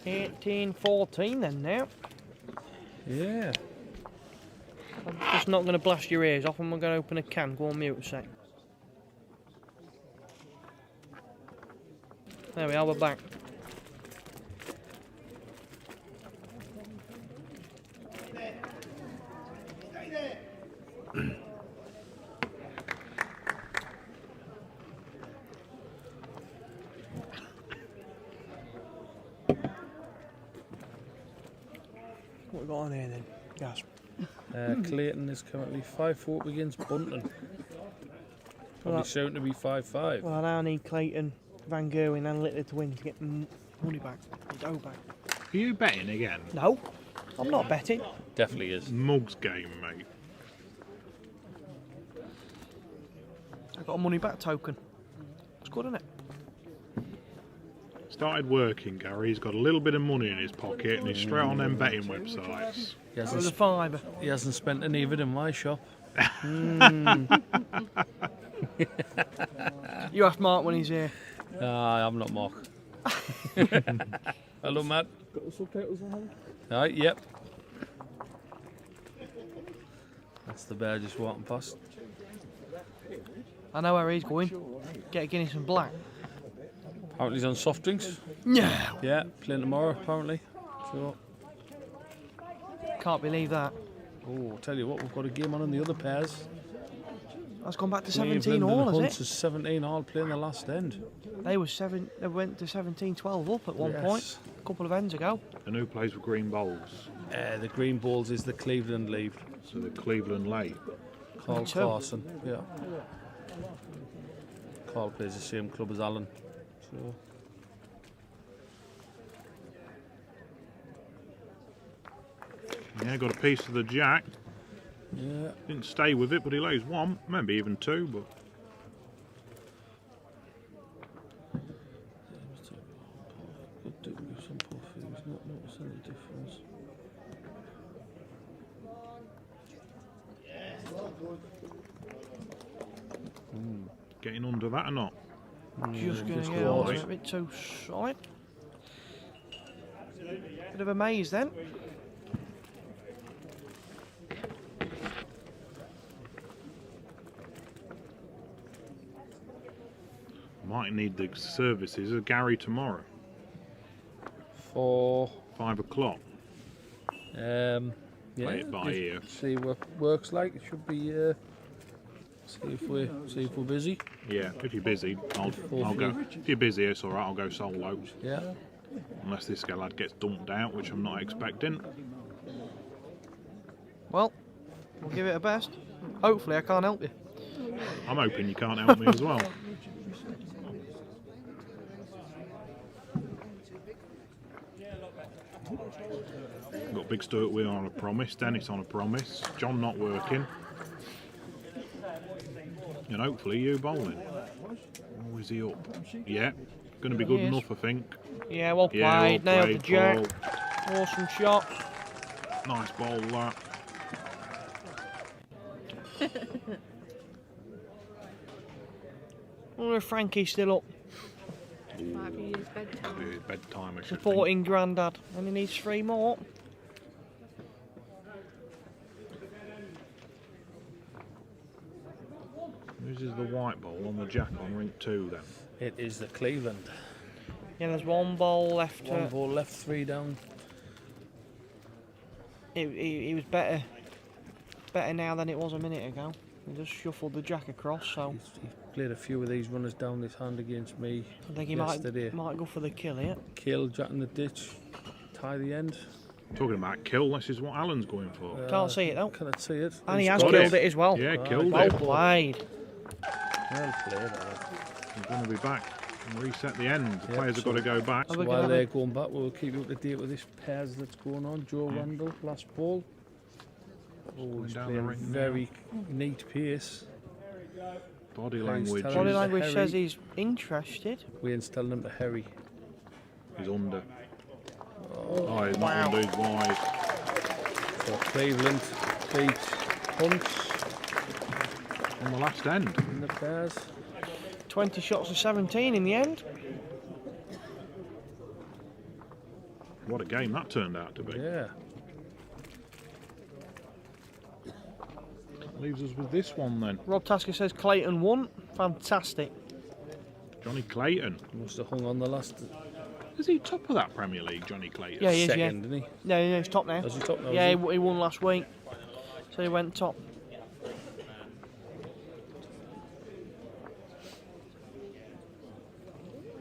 S1: 1814 then now.
S2: yeah,
S1: I'm just not going to blast your ears off. I'm going to open a can. Go on mute a sec. There we are, we're back. What we got on here then? Gasp.
S2: Clayton is currently 5-4 against Bunton. Probably
S1: Well,
S2: soon to be 5-5.
S1: Well, I now need Clayton, Van Gerwen and Littler to win to get money back. Dough back.
S3: Are you betting again?
S1: No, I'm not betting.
S2: Definitely is.
S3: Mugs game, mate.
S1: I've got a money back token. It's good, isn't it?
S3: Started working, Gary. He's got a little bit of money in his pocket, and he's straight on them betting websites.
S2: He
S1: It was a
S2: hasn't,
S1: fiver.
S2: he hasn't spent any of it in my shop.
S1: You ask Mark when he's here.
S2: I'm not Mark. Hello, Matt.
S7: Got the subtitles on?
S2: Right, yep. That's the bear just walking past.
S1: I know where he's going. Get a Guinness and black.
S2: Apparently he's on soft drinks.
S1: No.
S2: Yeah, playing tomorrow apparently. So,
S1: Can't believe that.
S2: oh, I'll tell you what, we've got a game on in the other pairs.
S1: That's gone back to 17
S2: Cleveland
S1: all,
S2: and
S1: has
S2: Hunts
S1: it?
S2: is 17 all playing the last end.
S1: They went to 17-12 up at one point,
S2: Yes.
S1: a couple of ends ago.
S3: And who plays with green bowls?
S2: The Green Balls is the Cleveland lead.
S3: So the Cleveland Late.
S2: Carl
S1: Two.
S2: Carson, yeah. Carl plays the same club as Alan. So.
S3: Yeah, got a piece of the jack.
S2: Yeah,
S3: Didn't stay with it, but he lays one, maybe even two. But
S2: could do with some perfumes, not noticing any difference.
S3: getting under that or not?
S1: Just going
S2: just
S1: to get
S2: go
S1: on
S2: right.
S1: a bit too solid. Bit of a maze then.
S3: Might need the services of Gary tomorrow,
S2: For
S3: 5 o'clock.
S2: yeah,
S3: Play it by
S2: just
S3: ear.
S2: see what works like. It should be. See if we're busy.
S3: Yeah, if you're busy, I'll go. If you're busy, it's all right. I'll go solo.
S2: Yeah.
S3: Unless this lad gets dumped out, which I'm not expecting.
S1: Well, we'll give it a best. Hopefully I can't help you.
S3: I'm hoping you can't help me as well. Got Big Stuart Wheel on a promise, Dennis on a promise, John not working. And hopefully you bowling. Oh, is he up? Yeah, going to be good
S1: He is.
S3: enough, I think.
S1: Yeah, well played.
S3: Yeah, well
S1: Nailed the
S3: played,
S1: jack.
S3: Paul.
S1: Awesome shot.
S3: Nice bowl, that.
S1: Oh, Frankie's still up.
S5: Might be his bedtime.
S3: It's bedtime, I should think.
S1: Supporting Grandad. And he needs 3 more.
S3: This is the white ball on the jack on rink 2 then.
S2: It is the Cleveland.
S1: Yeah, there's 1 ball left.
S2: One ball left, 3 down.
S1: He was better now than it was a minute ago. He just shuffled the jack across, so
S2: He's played a few of these runners down this hand against me
S1: I think he
S2: yesterday.
S1: might go for the kill here.
S2: Kill, jack in the ditch, tie the end.
S3: Talking about kill, this is what Alan's going for.
S1: Can't see it though.
S2: Can I see it?
S1: And he
S2: He's
S1: has
S2: got
S1: killed it as well.
S3: Yeah, killed
S1: Well
S3: it.
S1: played.
S2: Well played, Alan.
S3: He's going to be back and reset the end. The
S2: Yep,
S3: players have
S2: so-
S3: got to go back.
S1: Are we
S2: While
S1: gonna
S2: they're going back, we'll keep you up to date with this pairs that's going on. Joe Randall, last ball. Oh, he's
S3: down the
S2: playing
S3: ring now.
S2: very neat pace.
S3: Body
S2: He's
S3: language.
S2: telling
S1: Body
S2: us
S1: language
S2: Harry-
S1: says he's interested.
S2: Wayne's telling him to hurry.
S3: He's under. Oh, he's not under, he's wide.
S2: So Cleveland beat Hunt
S3: On the last end.
S2: in the pairs.
S1: 20 shots to 17 in the end.
S3: What a game that turned out to be.
S2: Yeah.
S3: Leaves us with this one then.
S1: Rob Tasker says Clayton won. Fantastic.
S3: Johnny Clayton.
S2: Must have hung on the last
S3: Is he top of that Premier League, Johnny Clayton?
S1: Yeah, he is, yeah.
S2: second, didn't he?
S1: No, he's top now.
S2: Is he top now?
S1: Yeah,
S2: is
S1: he won last week. So he went top.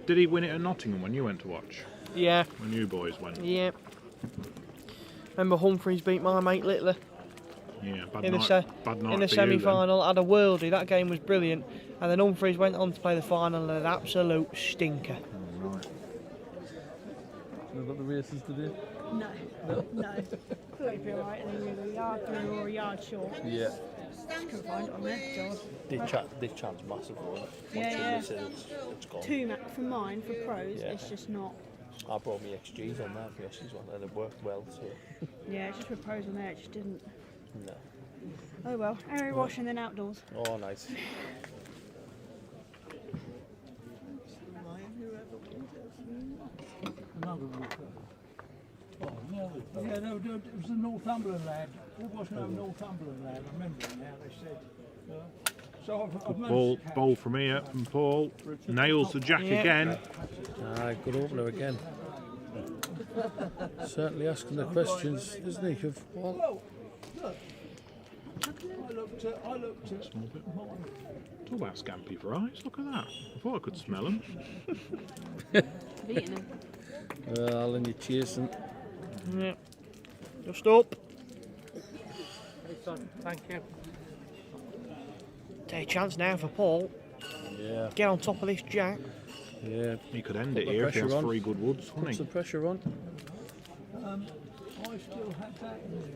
S3: Did he win it at Nottingham when you went to watch?
S1: Yeah,
S3: When you boys went?
S1: yeah. Remember Humphreys beat my mate Littler
S3: Yeah, bad
S1: in the,
S3: night,
S1: se-
S3: bad night
S1: in the
S3: for you then.
S1: semi-final. Had a worldie. That game was brilliant. And then Humphreys went on to play the final and an absolute stinker.
S3: Right.
S2: We've got the races to do.
S9: No, no. Thought it'd be alright, and then we were a yard through or a yard short.
S2: Yeah.
S9: Just couldn't find it on there, God.
S2: This chance massive for it.
S9: Yeah,
S2: Once it's gone.
S9: 2 Mac for mine, for pros,
S2: Yeah.
S9: it's just not.
S2: I brought me XGs on that versus one and it worked well, so
S9: Yeah, it's just for pros on there, it just didn't.
S2: no.
S9: Oh well, area wash and then outdoors.
S2: Oh nice.
S7: Oh, no. Yeah, no, it was the Northumberland lad. There was no Northumberland lad, I remember it now, they said. So I've
S3: Ball,
S7: managed to catch
S3: ball from here from Paul. Nails the jack
S1: Yeah.
S3: again.
S2: Good opener again. Certainly asking the questions, isn't he? Of well,
S7: I looked at
S3: Small bit. Talk about scampy fries. Look at that. I thought I could smell them.
S5: I've eaten him.
S2: well, and you're chasing.
S1: Yeah. Just up.
S7: Thank you.
S1: Take a chance now for Paul.
S2: Yeah,
S1: Get on top of this jack.
S2: yeah.
S3: He could end
S2: Put
S3: it
S2: the
S3: here if he has
S2: pressure on.
S3: 3 good woods,
S2: Put
S3: wouldn't
S2: some
S3: he?
S2: pressure on.
S7: I still had that in there.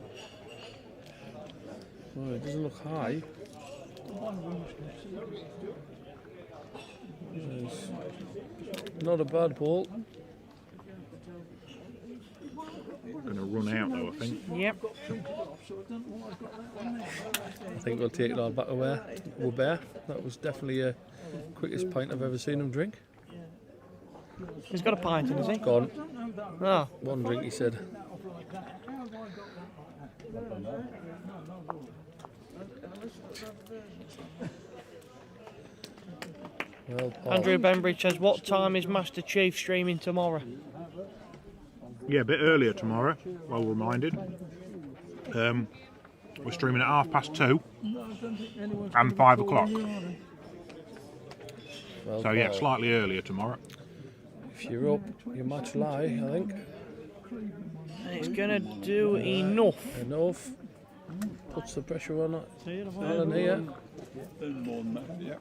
S2: Well, it doesn't look high.
S7: One of them was considered.
S2: It's not a bad ball.
S3: Going to run out though, I think.
S1: Yep.
S7: So I don't know why I've got that on there.
S2: I think we'll take it all back away. Wobert. That was definitely a quickest pint I've ever seen him drink.
S1: He's got a pint in, has he?
S2: Gone.
S1: Oh.
S2: One drink, he said. Well, Paul.
S1: Andrew Benbridge says, what time is Master Chief streaming tomorrow?
S3: Yeah, a bit earlier tomorrow, well reminded. We're streaming at 2:30 and 5 o'clock.
S2: Well,
S3: So yeah,
S2: Paul,
S3: slightly earlier tomorrow.
S2: if you're up, you match lie, I think.
S1: And it's going to do enough.
S2: Enough. Puts the pressure on it. Alan here.
S7: more than that, yeah.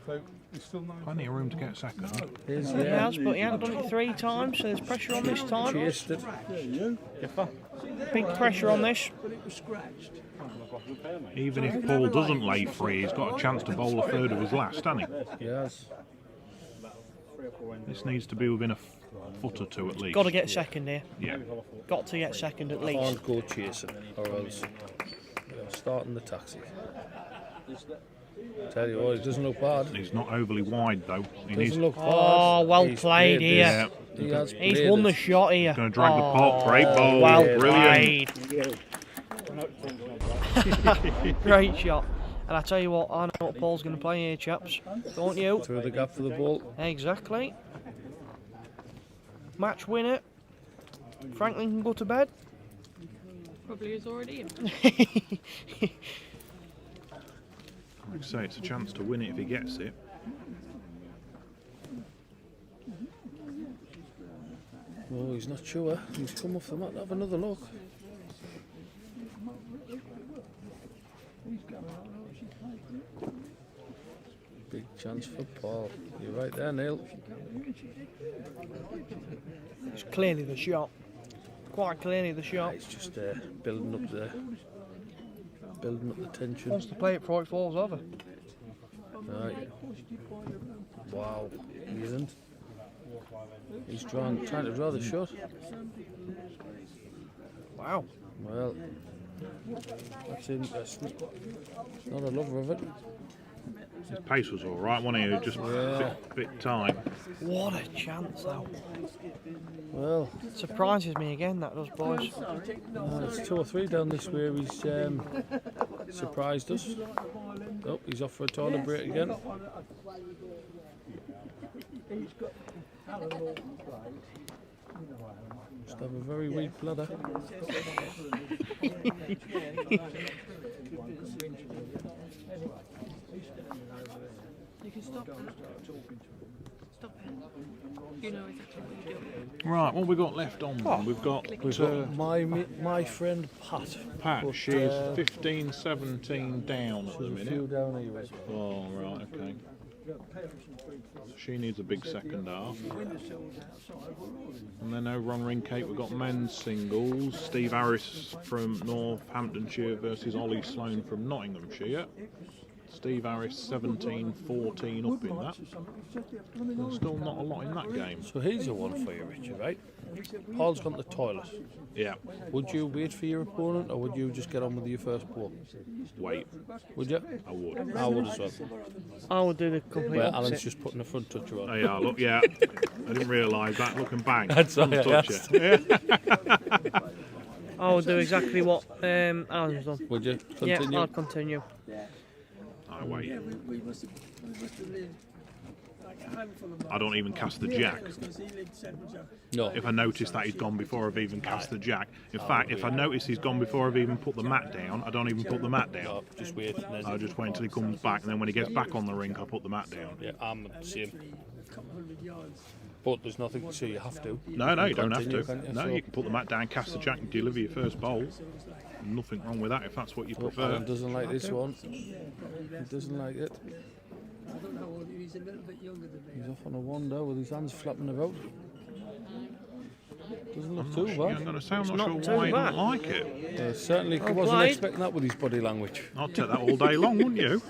S7: So, it's still no.
S3: Plenty of room to get second.
S1: He has, but he hasn't done it 3 times, so there's pressure on this time.
S2: Chased it.
S1: Big pressure on this.
S7: But it was scratched.
S3: Even if Paul doesn't lay free, he's got a chance to bowl a third of his last, hasn't he?
S2: Yes.
S3: This needs to be within a foot or two at least.
S1: Got to get second here.
S3: Yeah.
S1: Got to get second at least.
S2: Can't go chasing, or else starting the taxi. Tell you what, it doesn't look bad.
S3: He's not overly wide though. He needs
S2: Doesn't look bad.
S1: Oh, well
S2: He's
S1: played
S2: played
S1: here.
S2: this. He has
S1: He's
S2: played
S1: won the
S2: it.
S1: shot here.
S3: going to drag the pot. Great ball.
S1: Well
S3: Brilliant.
S1: played. Great shot. And I tell you what, I know what Paul's going to play here, chaps. Don't you?
S2: Through the gap for the ball.
S1: Exactly. Match winner. Franklin can go to bed.
S5: Probably is already in.
S3: Like I say, it's a chance to win it if he gets it.
S2: Oh, he's not sure. He's come off the mat. Have another look. Big chance for Paul. You're right there, Neil.
S1: It's clearly the shot. Quite clearly the shot.
S2: He's just building up the tension.
S1: Wants to play it before it falls over.
S2: Right. Wow. He isn't. He's trying to draw the shot.
S1: Wow.
S2: Well, that's interesting. Not a lover of it.
S3: His pace was all right, wasn't he? Just a bit time.
S1: What a chance, though.
S2: Well,
S1: Surprises me again, that does, boys.
S2: it's 2 or 3 down this way. He's surprised us. Oh, he's off for a toilet break again. Must have a very weak bladder.
S5: You can stop that. Stop it. You know exactly what you're doing.
S3: Right, what have we got left on? We've got
S2: My friend Pat.
S3: Pat.
S2: But,
S3: She's 15, 17 down at the
S2: There's a few
S3: minute.
S2: down here as well.
S3: Oh, right, okay. She needs a big second half. And then over on ring Cape we've got men's singles. Steve Harris from Northamptonshire versus Ollie Sloan from Nottinghamshire. Steve Harris 17-14 up in that. There's still not a lot in that game.
S2: So here's a one for you, Richard, right? Paul's gone to the toilet.
S3: Yeah,
S2: Would you wait for your opponent, or would you just get on with your first ball?
S3: wait,
S2: Would you?
S3: I would.
S2: I would as well.
S1: I would do the complete
S2: Well, Alan's
S1: opposite.
S2: just putting a front toucher on.
S3: Oh yeah, look, yeah. I didn't realise that. Look and bang.
S2: That's why I
S3: Touch
S2: asked.
S3: it.
S1: I would do exactly what Alan's done.
S2: Would you
S1: Yeah,
S2: continue?
S1: I'll continue.
S3: I wait.
S7: We must have lived like a handful of
S3: I don't even cast the jack.
S7: because he lived several times.
S2: No.
S3: If I notice that he's gone before I've even cast the jack. In fact, if I notice he's gone before I've even put the mat down, I don't even put the mat down.
S2: No, just wait. And then,
S3: I'll just wait until he comes back, and then when he gets back on the rink, I'll put the mat down.
S2: yeah, I'm the same.
S7: A couple hundred yards.
S2: But there's nothing to say you have to.
S3: No, you don't have
S2: Continue,
S3: to.
S2: can't you?
S3: No,
S2: So-
S3: you can put the mat down, cast the jack, and deliver your first bowl. Nothing wrong with that if that's what you
S2: Oh,
S3: prefer.
S2: Alan doesn't like this one. He doesn't like it.
S7: I don't know how old he is. He's a little bit younger than me.
S2: He's off on a wander with his hands flapping about. Doesn't look too
S3: Yeah, I'm
S2: bad.
S3: going to say I'm
S1: not
S3: not
S1: too
S3: sure why he
S1: bad.
S3: didn't like it.
S2: Certainly
S1: Well
S2: wasn't
S1: played.
S2: expecting that with his body language.
S3: I'd take that all day long, wouldn't you?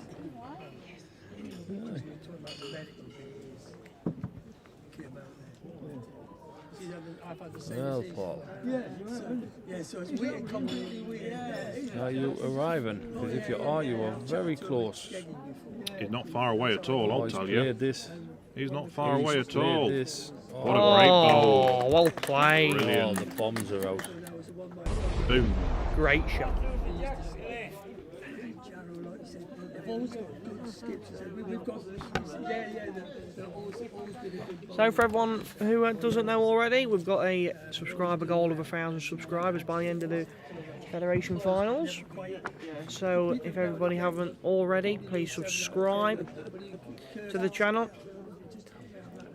S7: I've had the same.
S2: Well, Paul,
S7: Yeah, so it's weird. Completely weird.
S2: are you arriving? Because if you are, you are very close.
S3: He's not far away at all,
S2: Oh,
S3: I'll
S2: he's
S3: tell
S2: played
S3: you.
S2: this.
S3: He's not far
S2: He's
S3: away at
S2: played
S3: all.
S2: This.
S3: What a great bowl.
S1: Oh, well played.
S2: Oh,
S3: Brilliant.
S2: the bombs are out.
S3: Boom.
S1: Great shot.
S7: They've always got good skips. He said, we've got. They've always been a good.
S1: So for everyone who doesn't know already, we've got a subscriber goal of 1,000 subscribers by the end of the Federation Finals. So if everybody haven't already, please subscribe to the channel.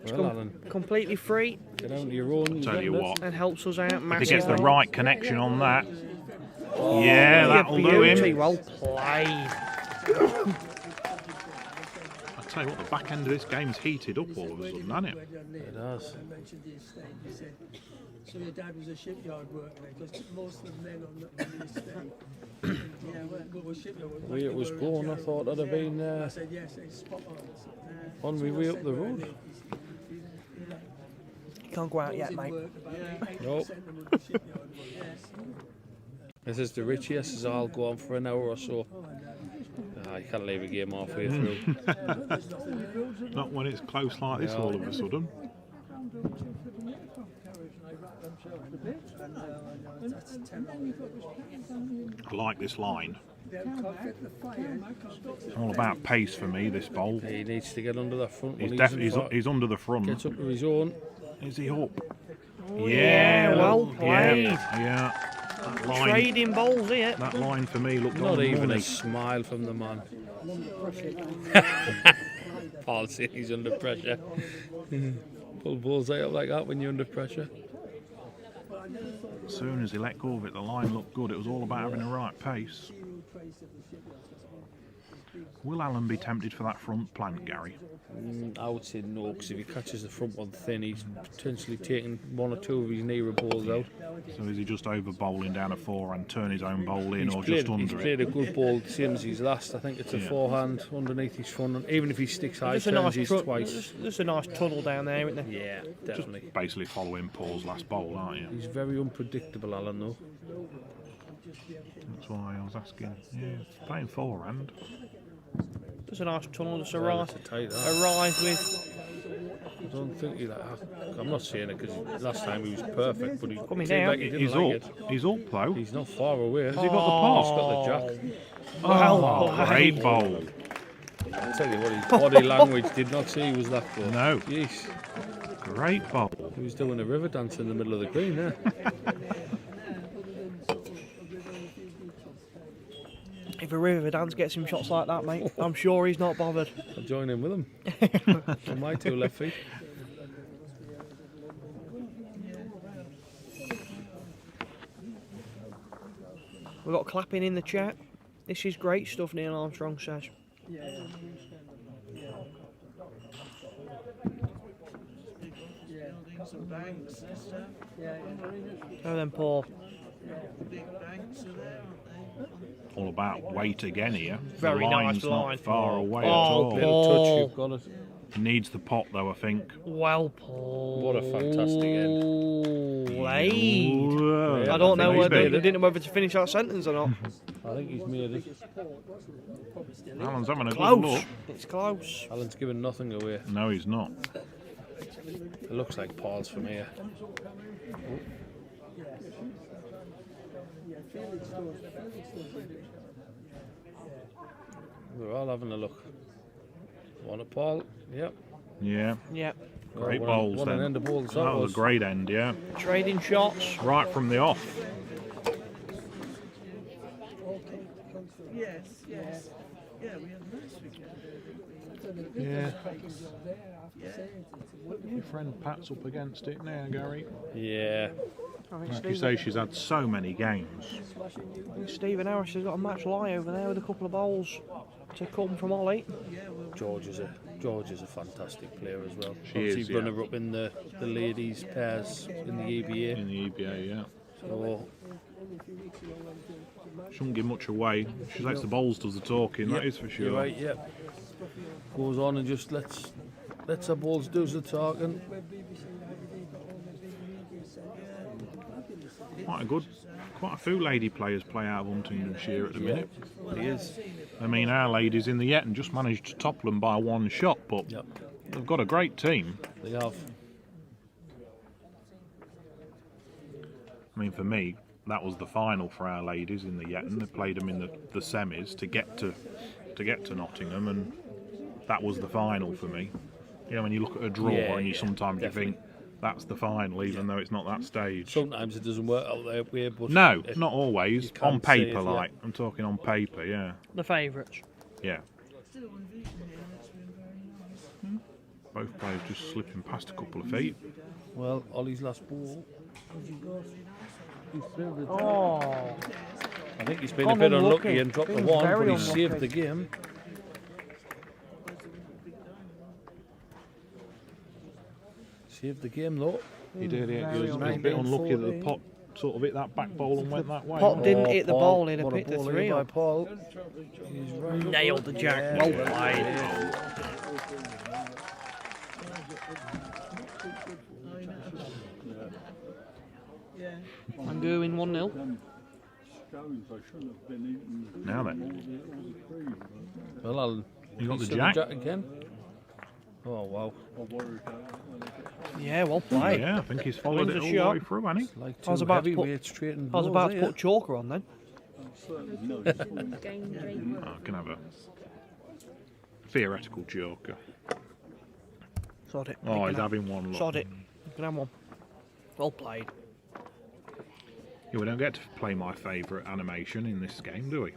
S1: It's
S2: Well, Alan,
S1: completely free
S2: get out of your own.
S3: Tell you what,
S1: and helps us out
S3: if he
S1: massively.
S3: gets the right connection on that, yeah, that'll do
S1: Beauty,
S3: him.
S1: well played.
S3: tell you what, the back end of this game's heated up all of a sudden, hasn't it?
S2: It has.
S7: I mentioned the estate. He said, so your dad was a shipyard worker because most of the men on the estate. Yeah, well, was shipyard.
S2: Where it was going, I thought that'd have been
S7: I said yes, it's spot on.
S2: on my way up the road.
S1: You can't go out yet, mate.
S2: Nope. This is the richest, so I'll go on for an hour or so. You can't leave a game halfway through.
S3: Not when it's close like this all of a sudden. I like this line. All about pace for me, this bowl.
S2: He needs to get under that front one.
S3: He's under the front.
S2: Gets up to his own.
S3: Is he up?
S1: Yeah, well played.
S3: Yeah. That line,
S1: Trading bowls here.
S3: that line for me looked
S2: Not
S3: on
S2: even
S3: money.
S2: a smile from the man. Paul said he's under pressure. Pull bullseye up like that when you're under pressure.
S3: As soon as he let go of it, the line looked good. It was all about having the right pace. Will Alan be tempted for that front plant, Gary?
S2: I would say no, because if he catches the front one thin, he's potentially taking one or two of his nearer balls out.
S3: So is he just over bowling down a forehand, turn his own bowl in,
S2: He's
S3: or
S2: played,
S3: just under
S2: he's
S3: it?
S2: played a good ball, same as his last. I think it's a
S3: Yeah.
S2: forehand underneath his front, and even if he sticks high,
S1: Just a
S2: turns
S1: nice,
S2: his twice.
S1: just a nice tunnel down there, isn't there?
S2: Yeah, definitely.
S3: Basically following Paul's last bowl, aren't you?
S2: He's very unpredictable, Alan, though.
S3: That's why I was asking. Yeah, he's playing forehand.
S1: Just a nice tunnel, just
S2: Well,
S1: arrive,
S2: it's a tight that.
S1: arrive with.
S2: I don't think he I'm not saying it because last time he was perfect, but he
S1: Coming
S2: seemed
S1: down.
S2: like he didn't
S3: He's
S2: like
S3: up.
S2: it.
S3: He's up though.
S2: He's not far away. Has
S3: he got the pot?
S2: He's got the jack.
S3: Oh, great bowl.
S2: I tell you what, his body language did not say he was that good.
S3: No.
S2: Jeez.
S3: Great bowl.
S2: He was doing a river dance in the middle of the green there.
S1: If a river dance gets him shots like that, mate, I'm sure he's not bothered.
S2: I'll join in with him. On my two left feet.
S1: We've got clapping in the chat. This is great stuff, Neil Armstrong says. Oh then, Paul.
S3: All about weight again here.
S1: Very
S3: the line's
S1: nice line.
S3: not far away
S1: Oh,
S3: at all.
S2: Little touch, you've got it.
S3: He needs the pot though, I think.
S1: Well, Paul.
S2: What a fantastic end.
S1: Laid.
S3: Ooh,
S1: I don't know
S3: he's
S1: whether I
S3: made it.
S1: didn't know whether to finish that sentence or not.
S2: I think he's made it.
S3: Alan's having a good
S1: Close.
S3: look.
S1: It's close.
S2: Alan's giving nothing away.
S3: No, he's not.
S2: It looks like Paul's from here. We're all having a look. One at Paul. Yep.
S3: Yeah,
S1: Yep.
S3: great
S2: What
S3: bowls
S2: an
S3: then.
S2: end of balls that
S3: That was
S2: was.
S3: a great end, yeah.
S1: Trading shots.
S3: Right from the off.
S4: Yes, yes. Yeah, we had a nice weekend.
S3: Yeah. Your friend Pat's up against it now, Gary.
S2: Yeah.
S1: I think
S3: Like you say, she's had so many games.
S1: Stephen Harris has got a match lie over there with a couple of bowls to come from Ollie.
S2: George is a fantastic player as well.
S3: She is,
S2: Obviously
S3: yeah.
S2: runner up in the ladies pairs in the EBA.
S3: In the EBA, yeah.
S2: So
S3: Shouldn't give much away. She lets the bowls does the talking, that is for sure.
S2: you're right. Yep. Goes on and just lets her balls do the talking.
S3: Quite a few lady players play out of Huntingdonshire at the minute.
S2: He is.
S3: I mean, our ladies in the Yetton just managed to topple them by one shot, but
S2: Yep.
S3: they've got a great team.
S2: They have.
S3: I mean, for me, that was the final for our ladies in the Yetton. They played them in the semis to get to Nottingham, and that was the final for me. You know, when you look at a draw
S2: Yeah,
S3: and you
S2: yeah,
S3: sometimes
S2: definitely.
S3: you think that's the final, even though it's not that stage.
S2: Sometimes it doesn't work out that way, but
S3: No,
S2: it-
S3: not always.
S2: you can't
S3: On
S2: say
S3: paper,
S2: it, yeah.
S3: like I'm talking on paper, yeah,
S1: The favourites.
S3: yeah. Both players just slipping past a couple of feet.
S2: Well, Ollie's last ball.
S1: Oh,
S2: I think he's been
S1: Gone
S2: a bit
S1: unlucky.
S2: unlucky and dropped the
S1: Been
S2: one,
S1: very
S2: but he saved
S1: unlucky.
S2: the game. saved the game though.
S3: He did, yeah. He was a
S1: Very
S3: bit unlucky that the
S2: 14.
S3: pot sort of hit that back ball and went that way.
S1: Pot didn't hit the
S2: Paul,
S1: ball, he'd have
S2: what a
S1: picked the
S2: ball
S1: 3
S2: by
S1: up.
S2: Paul. He's right up
S1: Nailed the jack.
S2: Yeah.
S1: Well played.
S7: Yeah.
S1: I'm going 1-0.
S3: Now then,
S2: Well, Alan,
S3: you got the
S2: still
S3: jack.
S2: again. Oh wow!
S1: Yeah, well played.
S3: Yeah, I think he's followed
S1: Wins
S3: it
S1: a
S3: all
S1: shot.
S3: the way through, hasn't he?
S2: Like
S1: I was
S2: two
S1: about to put-
S2: heavyweights trading
S1: I was
S2: blows
S1: about to
S2: here.
S1: put Chalker on then.
S3: Oh, I can have a theoretical joker.
S1: Sod it.
S3: Oh, he's having one. Look.
S1: Sod it. You can have one. Well played.
S3: Yeah, we don't get to play my favourite animation in this game, do we?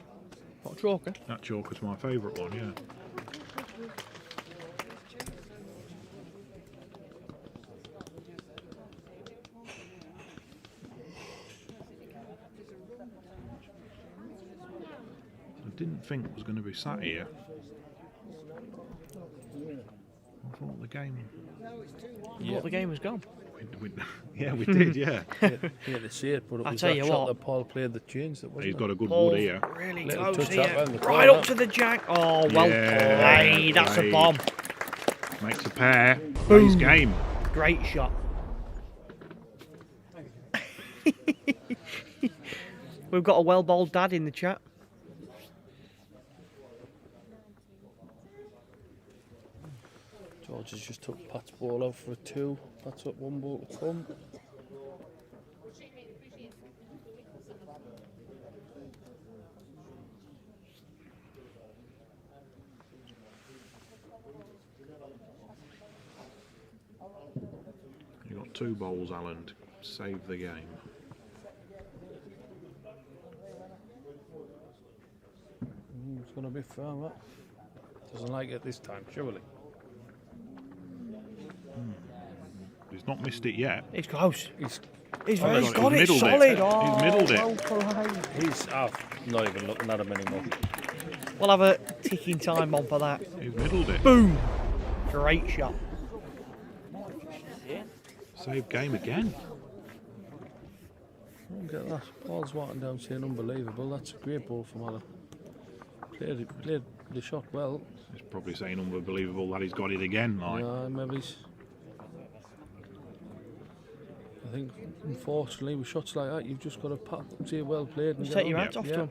S1: What Chalker?
S3: That joker's my favourite one, yeah. I didn't think it was going to be sat here. I thought the game.
S1: Thought the game was gone.
S3: Yeah, we did, yeah.
S2: Yeah, to see it, but it
S1: I
S2: was
S1: tell
S2: that
S1: you
S2: shot
S1: what.
S2: that Paul played that changed it, wasn't
S3: He's
S2: it?
S3: got a good
S1: Paul,
S3: wood here.
S1: really
S2: Little
S1: close
S2: touch that
S1: here.
S2: round the
S1: Right
S2: corner.
S1: up to the jack. Oh, well
S3: Yeah,
S1: played. That's a
S3: played.
S1: bomb.
S3: Makes a pair. Plays game.
S1: Great shot. We've got a well-bowled dad in the chat.
S2: George has just took Pat's ball out for a 2. Pat's up 1 ball to come.
S3: You got 2 bowls, Alan, to save the game.
S2: It's going to be firm, that. Doesn't like it this time, surely.
S3: He's not missed it yet.
S1: It's close.
S2: He's
S1: He's
S3: Oh,
S1: he's
S3: he's
S1: got it
S3: middled it.
S1: solid.
S3: He's
S1: Oh,
S3: middled it.
S1: well played.
S2: He's not even looking at him anymore.
S1: We'll have a ticking time bomb for that.
S3: He's middled it.
S1: Boom. Great shot.
S3: Save game again.
S2: Look at that. Paul's walking down saying unbelievable. That's a great ball from Alan. Played the shot well.
S3: He's probably saying unbelievable that he's got it again. Like.
S2: Maybe I think, unfortunately, with shots like that, you've just got to say well played and
S1: Just
S2: get
S1: take your
S2: on.
S1: hands off
S2: Yeah.
S1: to him.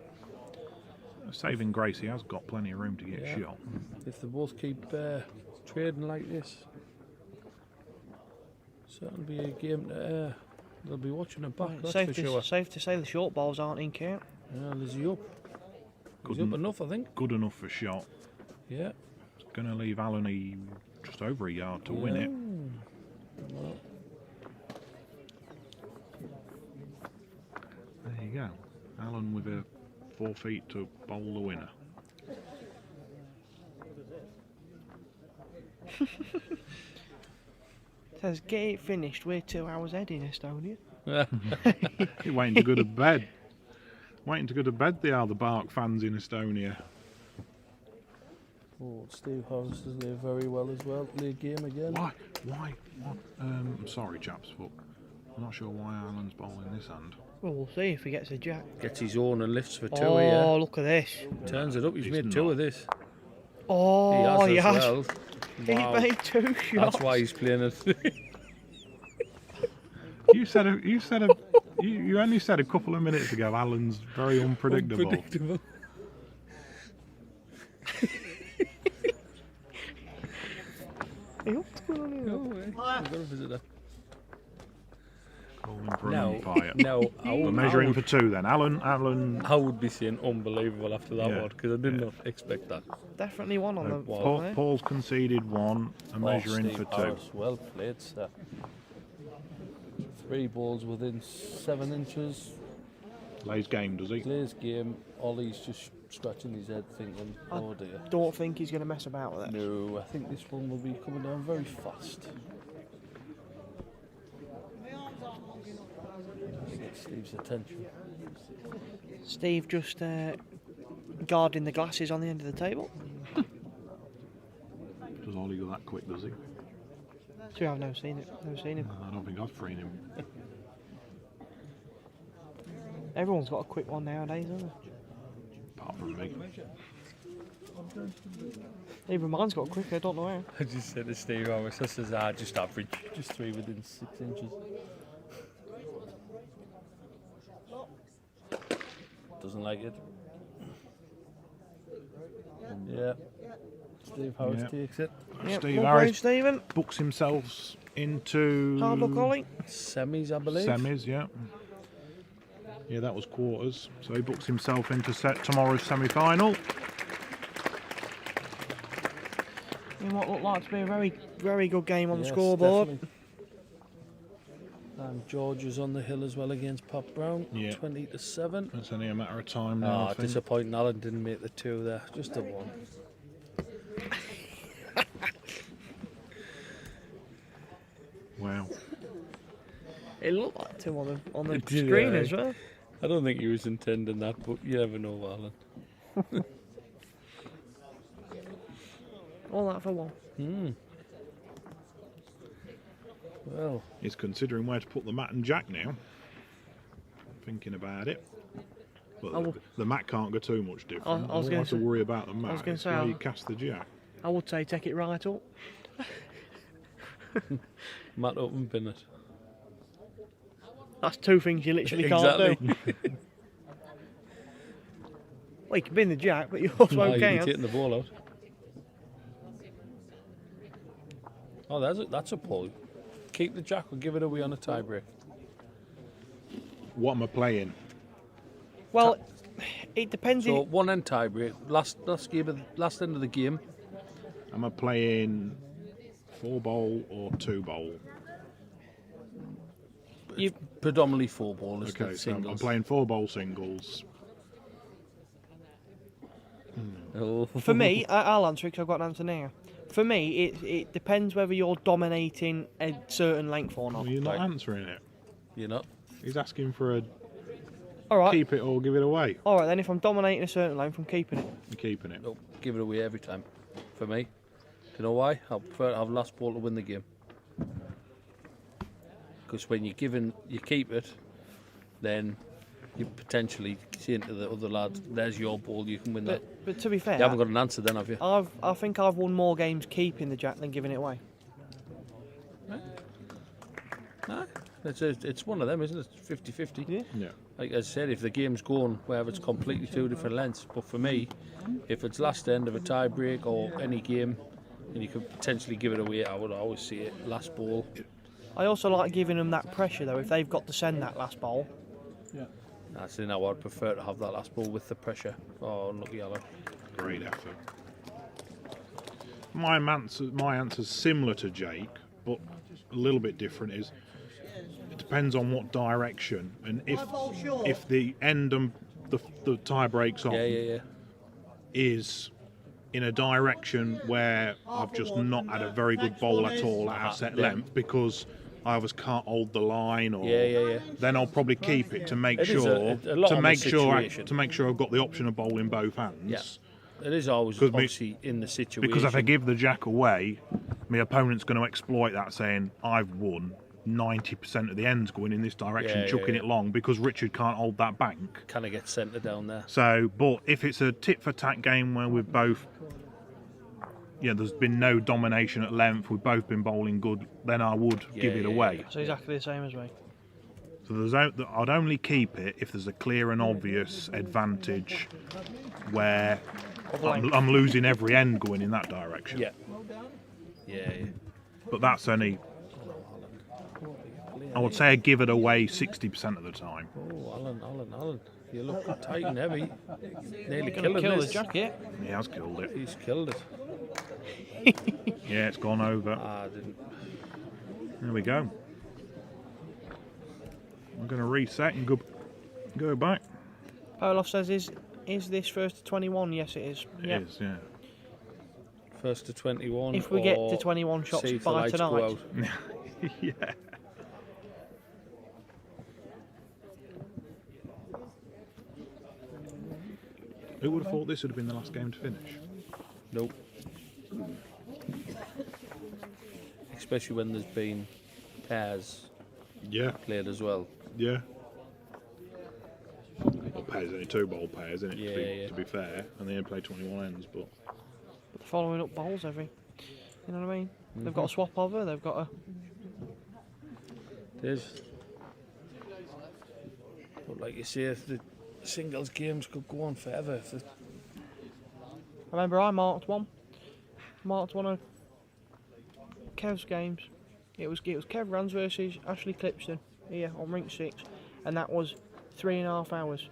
S3: Saving grace, he has got plenty of room to get
S2: Yeah.
S3: shot.
S2: If they both keep trading like this, certainly be a game that they'll be watching it back. That's
S1: Safe
S2: for
S1: to,
S2: sure.
S1: safe to say the short balls aren't in count.
S2: Yeah, is he up? He's
S3: Good
S2: up enough, I think.
S3: Good enough for shot.
S2: Yeah.
S3: Going to leave Alan just over a yard to win it.
S2: Well,
S3: There you go. Alan with a 4 feet to bowl the winner.
S1: Says get it finished. We're 2 hours ahead in Estonia.
S3: You're waiting to go to bed. Waiting to go to bed, they are, the Bark fans in Estonia.
S2: oh, Steve Harris has played very well as well. Play game again.
S3: Why? What? I'm sorry, chaps, but I'm not sure why Alan's bowling this hand.
S1: Well, we'll see if he gets a jack.
S2: Gets his own and lifts for 2
S1: Oh,
S2: here.
S1: look at this.
S2: Turns it up. He's
S3: He's
S2: made 2
S3: not.
S2: of this.
S1: Oh,
S2: he has as well.
S1: He
S2: Wow.
S1: made 2 shots.
S2: That's why he's playing it.
S3: You only said a couple of minutes ago Alan's very unpredictable.
S2: Unpredictable.
S1: Hey, what's going on here?
S2: No way. We've got a visitor.
S3: Calling for an
S2: Now,
S3: umpire.
S2: I
S3: We're measuring for 2 then. Alan.
S2: I would be saying unbelievable after that
S3: Yeah.
S2: one because I did not expect that.
S1: Definitely one on the
S3: Paul's conceded 1 and measuring
S2: Steve
S3: for 2.
S2: Harris, well played, sir. 3 balls within 7 inches.
S3: Lays game, does he?
S2: Plays game. Ollie's just scratching his head thinking, oh dear.
S1: Don't think he's going to mess about with it.
S2: No, I think this one will be coming down very fast. Get Steve's attention.
S1: Steve just guarding the glasses on the end of the table.
S3: Does Ollie go that quick, does he?
S1: See, I've never seen it. Never seen him.
S3: I don't think I've freed him.
S1: Everyone's got a quick one nowadays, hasn't
S3: Apart from me.
S1: they? Even mine's got quick. I don't know how.
S2: I just said to Steve, my sisters are just average, just 3 within 6 inches. Doesn't like it. Yeah. Steve Harris
S3: Yeah.
S2: takes it.
S1: Yep,
S3: Steve
S1: well
S3: Harris
S1: played, Stephen.
S3: books himself into
S1: Hard luck, Ollie.
S2: Semis, I believe.
S3: semis, yeah. Yeah, that was quarters. So he books himself into tomorrow's semi-final.
S1: In what looked like to be a very, very good game on the
S2: Yes,
S1: scoreboard.
S2: definitely. And George is on the hill as well against Pop Brown.
S3: Yeah.
S2: 20-7.
S3: It's only a matter of time now. I think.
S2: Disappointing. Alan didn't make the 2 there. Just the 1.
S3: Wow.
S1: It looked like 2 on the
S2: It did,
S1: screen
S2: yeah.
S1: as well.
S2: I don't think he was intending that, but you never know, Alan.
S1: All that for 1.
S2: Well,
S3: He's considering where to put the mat and jack now. Thinking about it. But
S1: will-
S3: the mat can't go too much different.
S1: I was
S3: don't
S1: gonna
S3: have to
S1: say-
S3: worry about the mat.
S1: was gonna
S3: It's
S1: say,
S3: where
S1: I'll-
S3: you cast the jack.
S1: I would say take it right up.
S2: Matt up and bin it.
S1: That's 2 things you literally can't do. Well, you can bin the jack, but you also
S2: Oh,
S1: won't
S2: you'd be
S1: count.
S2: taking the ball out. Oh, that's a pull. Keep the jack or give it away on a tie break.
S3: What am I playing?
S1: Well, it depends.
S2: So 1 end tie break. Last end of the game.
S3: Am I playing 4 bowl or 2 bowl?
S2: Predominantly 4 ball is
S3: Okay,
S2: the
S3: so I'm
S2: singles.
S3: playing 4 bowl singles.
S2: Oh.
S1: For me, I'll answer it because I've got an answer now. For me, it depends whether you're dominating a certain length or not.
S3: Well, you're not
S2: Right.
S3: answering it.
S2: You're not.
S3: He's asking for a
S1: All right.
S3: keep it or give it away.
S1: All right, then if I'm dominating a certain length, I'm keeping it.
S3: I'm keeping it.
S2: Nope. Give it away every time. For me. Do you know why? I prefer to have last ball to win the game. Because when you keep it, then you potentially say to the other lads, "There's your ball. You can win that."
S1: But to be fair,
S2: You haven't got an answer then, have you?
S1: I think I've won more games keeping the jack than giving it away.
S2: No. It's one of them, isn't it? 50-50.
S1: Yeah.
S3: Yeah.
S2: Like I said, if the game's going where it's completely 2 different lengths, but for me, if it's last end of a tie break or any game, and you could potentially give it away, I would always see it last ball.
S1: I also like giving them that pressure though. If they've got to send that last ball,
S2: That's how I'd prefer to have that last ball with the pressure. Oh, unlucky Alan.
S3: Great effort. My answer's similar to Jake, but a little bit different. Is it depends on what direction and if the end and the tie breaks on
S2: Yeah.
S3: is in a direction where I've just not had a very good bowl at all at our set length because I either can't hold the line or
S2: Yeah.
S3: then I'll probably keep it to make
S2: It is
S3: sure
S2: a lot
S3: to
S2: on the
S3: make sure
S2: situation.
S3: to make sure I've got the option of bowling both hands.
S2: Yeah. It is always
S3: 'Cause
S2: obviously in the situation.
S3: Because if I give the jack away, my opponent's going to exploit that, saying I've won 90% of the ends going in this direction,
S2: Yeah,
S3: chucking
S2: yeah.
S3: it long because Richard can't hold that bank.
S2: kind of get centre down there.
S3: So, but if it's a tit for tat game where we've both, there's been no domination at length, we've both been bowling good, then I would give it
S2: yeah,
S3: away.
S2: yeah.
S1: so exactly the same as me.
S3: So I'd only keep it if there's a clear and obvious advantage where I'm losing every end going in that direction.
S2: Yeah. Yeah.
S3: But that's only, I would say I give it away 60% of the time.
S2: Oh, Alan. You look tight and heavy. Nearly
S1: Gonna
S2: killing
S1: kill the
S2: this.
S1: jacket.
S3: He has killed it.
S2: He's killed it.
S3: Yeah, it's gone over.
S2: I didn't.
S3: There we go. I'm going to reset and go back.
S1: Poloff says, "Is this first to 21?" Yes, it is.
S3: It is, yeah.
S2: First to 21.
S1: If we get
S2: or
S1: to 21 shots
S2: see if the
S1: by
S2: lights go
S1: tonight.
S2: out.
S3: Yeah. Who would have thought this would have been the last game to finish?
S2: Nope. Especially when there's been pairs
S3: Yeah,
S2: played as well.
S3: yeah. Well, pairs only 2 bowl pairs, isn't it?
S2: Yeah.
S3: To be fair, and they only play 21 ends, but
S1: But they're following up bowls every. You know what I mean? They've got a swap over. They've got a.
S2: There's. But like you say, if the singles games could go on forever. If the,
S1: I remember I marked one. Marked one of Kev's games. It was Kev Rans versus Ashley Clipston here on rink 6, and that was 3.5 hours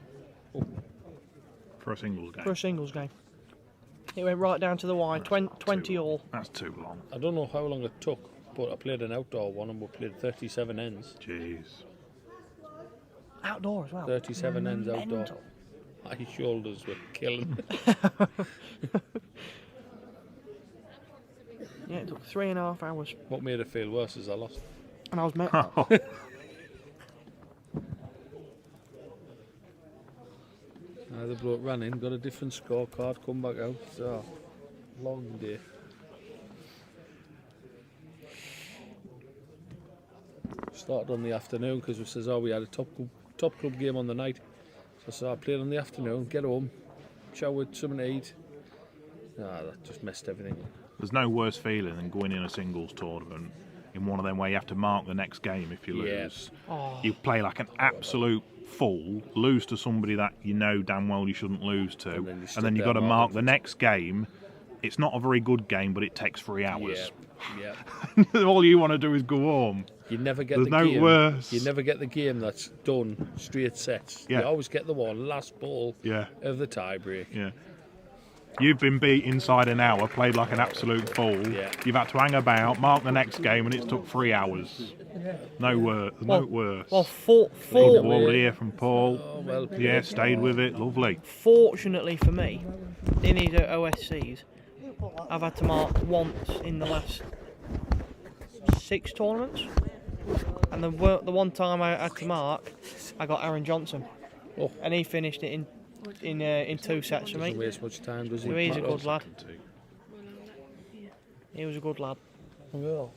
S3: for a singles game.
S1: for a singles game. It went right down to the wire, 20 all.
S3: That's too long.
S2: I don't know how long it took, but I played an outdoor one and we played 37 ends.
S3: Jeez.
S1: Outdoor as well.
S2: 37 ends outdoor.
S1: Mental.
S2: My shoulders were killing.
S1: Yeah, it took 3.5 hours,
S2: What made it feel worse is I lost.
S1: and I was met.
S2: The bloke ran in, got a different scorecard, come back out. So, long day. Started on the afternoon because we says, we had a top club game on the night. So I played on the afternoon, get home, showered, something to eat. That just messed everything up.
S3: There's no worse feeling than going in a singles tournament in one of them where you have to mark the next game if you lose.
S1: Oh.
S3: You play like an absolute fool, lose to somebody that you know damn well you shouldn't lose to,
S2: And
S3: and then you've got to mark the next game. It's not a very good game, but it takes 3 hours.
S2: Yeah.
S3: All you want to do is go home.
S2: You never get
S3: There's
S2: the
S3: no
S2: game.
S3: worse.
S2: You never get the game that's done straight sets.
S3: Yeah.
S2: You always get the one last ball
S3: Yeah,
S2: of the tie break.
S3: yeah. You've been beat inside an hour, played like an absolute fool.
S2: Yeah.
S3: You've had to hang about, mark the next game, and it's took 3 hours. No worse. No worse.
S1: Well,
S3: Good ball here from Paul.
S2: Oh, well played.
S3: Yeah, stayed with it. Lovely.
S1: fortunately for me, in these OSCs, I've had to mark once in the last 6 tournaments, and the one time I had to mark, I got Aaron Johnson, and he finished it in 2 sets for
S2: Doesn't
S1: me.
S2: waste much time, does he?
S1: So he's a good lad. He was a good lad.
S2: Well,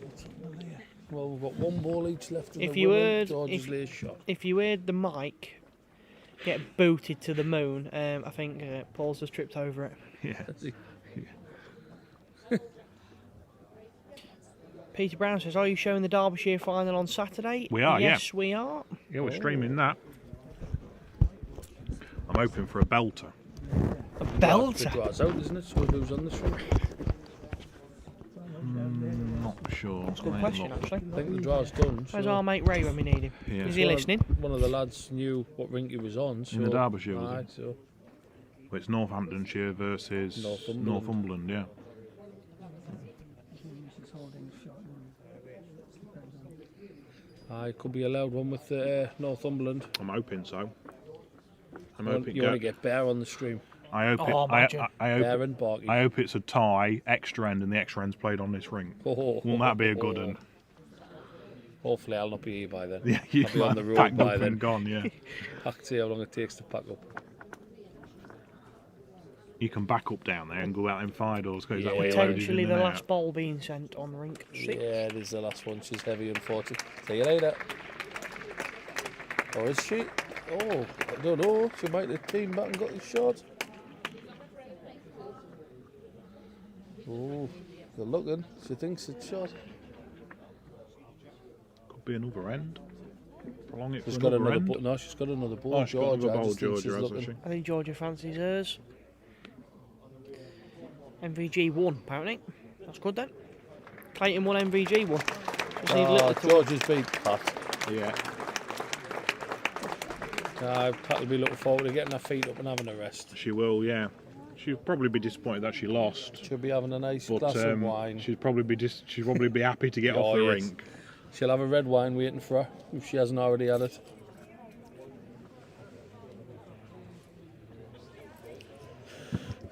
S2: we've got 1 ball each left. In
S1: If
S2: the
S1: you
S2: women.
S1: heard-
S2: George's last shot.
S1: If you heard the mic get booted to the moon, I think Paul's just tripped over it.
S3: Yeah.
S1: Peter Brown says, "Are you showing the Derbyshire final on Saturday?"
S3: We are,
S1: Yes, we are.
S3: Yeah, we're streaming that. I'm hoping for a belter.
S1: A
S2: The
S1: belter.
S2: draw's out, isn't it? So who's on the stream?
S3: Not sure.
S1: That's a good question, actually.
S2: I think the draw's done.
S1: Where's
S2: so
S1: our mate Ray when we need him?
S3: Yeah.
S1: Is he listening?
S2: One of the lads knew what rink he was on. So,
S3: the Derbyshire, was
S2: right,
S3: it?
S2: so
S3: Well, it's Northamptonshire versus
S2: Northumberland.
S3: Northumberland, yeah.
S2: I could be allowed one with Northumberland.
S3: I'm hoping so. I'm
S2: You
S3: hoping.
S2: want to get Bear on the stream.
S3: I hope
S1: Oh,
S3: it.
S1: imagine.
S2: Bear and Barky.
S3: I hope it's a tie, extra end, and the extra end's played on this rink. Won't that be a good one?
S2: Hopefully I'll not be here by then.
S3: Yeah, you
S2: I'll be on the road
S3: packed
S2: by
S3: up
S2: then.
S3: and gone. Yeah,
S2: I can see how long it takes to pack up.
S3: you can back up down there and go out in fire doors. Goes that way,
S1: Potentially the
S3: loaded in and
S1: last
S3: out.
S1: ball being sent on rink 6.
S2: Yeah, this is the last one. She's heavy, unfortunately. See you later. Or is she? Oh, I don't know. She might have teamed back and got the shot. Oh, they're looking. She thinks it's shot.
S3: Could be another end. Prolong it
S2: She's
S3: for
S2: got
S3: another
S2: another
S3: end.
S2: ball. No, she's got another ball.
S3: Oh, she's got another
S2: I
S3: ball,
S2: just think she's
S3: Georgia, hasn't
S2: looking.
S3: she?
S1: I think Georgia fancies hers. MVG won, apparently. That's good then. Clayton won, MVG won. Just need little to
S2: George has beat Pat.
S3: Yeah.
S2: Pat will be looking forward to getting her feet up and having a rest.
S3: She will, yeah. She'll probably be disappointed that she lost,
S2: She'll be having a nice
S3: but
S2: glass of wine.
S3: she'd probably be happy to get off the
S2: yes.
S3: rink.
S2: She'll have a red wine waiting for her if she hasn't already had it.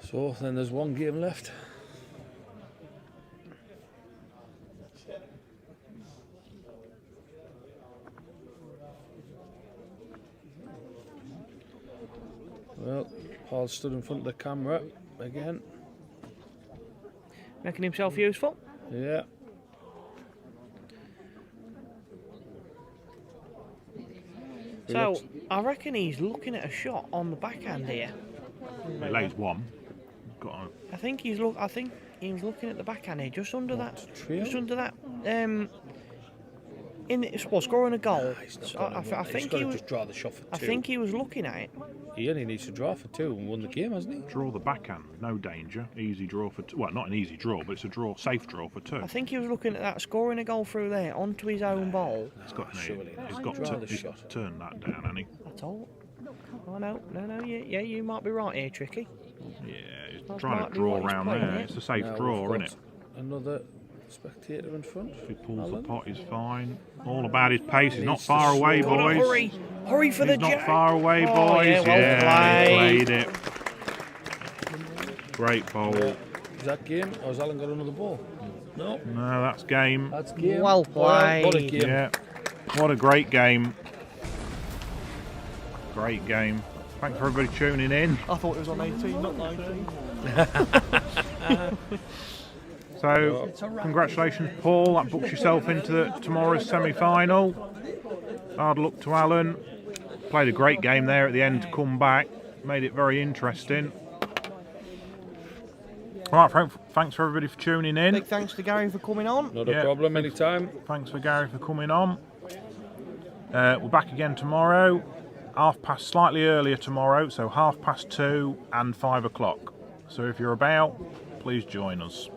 S2: So then there's 1 game left. Well, Paul stood in front of the camera again.
S1: Making himself useful.
S2: Yeah.
S1: So, I reckon he's looking at a shot on the backhand here.
S3: It lays one. Got
S1: I think he was looking at the backhand here, just under that.
S2: Trio?
S1: Just under that. Scoring a goal. I think he was.
S2: Just draw the shot for 2.
S1: I think he was looking at it.
S2: He only needs to draw for 2 and won the game, hasn't he?
S3: draw the backhand. No danger. Easy draw for 2. Well, not an easy draw, but it's a draw, safe draw for 2.
S1: I think he was looking at that, scoring a goal through there onto his own ball.
S3: He's got
S2: surely not.
S3: he's got
S2: Draw
S3: to
S2: the
S3: he's
S2: shot.
S3: turn that down, hasn't he?
S1: That's all. Oh no, yeah, you might be right here, Tricky.
S3: Yeah, he's
S1: That
S3: trying
S1: might
S3: to
S1: be
S3: draw
S1: what he's
S3: around
S1: playing
S3: there.
S1: here.
S3: It's a safe
S2: Now
S3: draw,
S2: we've
S3: isn't it?
S2: got Another spectator in front.
S3: If he pulls the
S2: Alan.
S3: pot, he's fine. All about his pace. He's not far away,
S1: Gotta
S3: boys.
S1: hurry for the
S3: He's not
S1: jack.
S3: far away,
S1: Oh,
S3: boys.
S1: yeah, well
S3: he
S1: played.
S3: played it. Great bowl.
S2: Is that game? Or has Alan got another ball? No.
S3: No, that's game.
S2: That's game.
S1: Well
S2: What a
S1: played.
S2: game.
S3: Yeah. What a great game. Great game. Thanks for everybody tuning in.
S1: I thought it was on 18, not 19.
S3: So, congratulations, Paul. That books yourself into tomorrow's semi-final. Hard luck to Alan. Played a great game there at the end to come back. Made it very interesting. All right, thanks for everybody for tuning in.
S1: Big thanks to Gary for coming on.
S2: Not a
S3: Yeah.
S2: problem, anytime.
S3: Thanks for Gary for coming on. We're back again tomorrow. Slightly earlier tomorrow, so 2:30 and 5 o'clock. So if you're about, please join us.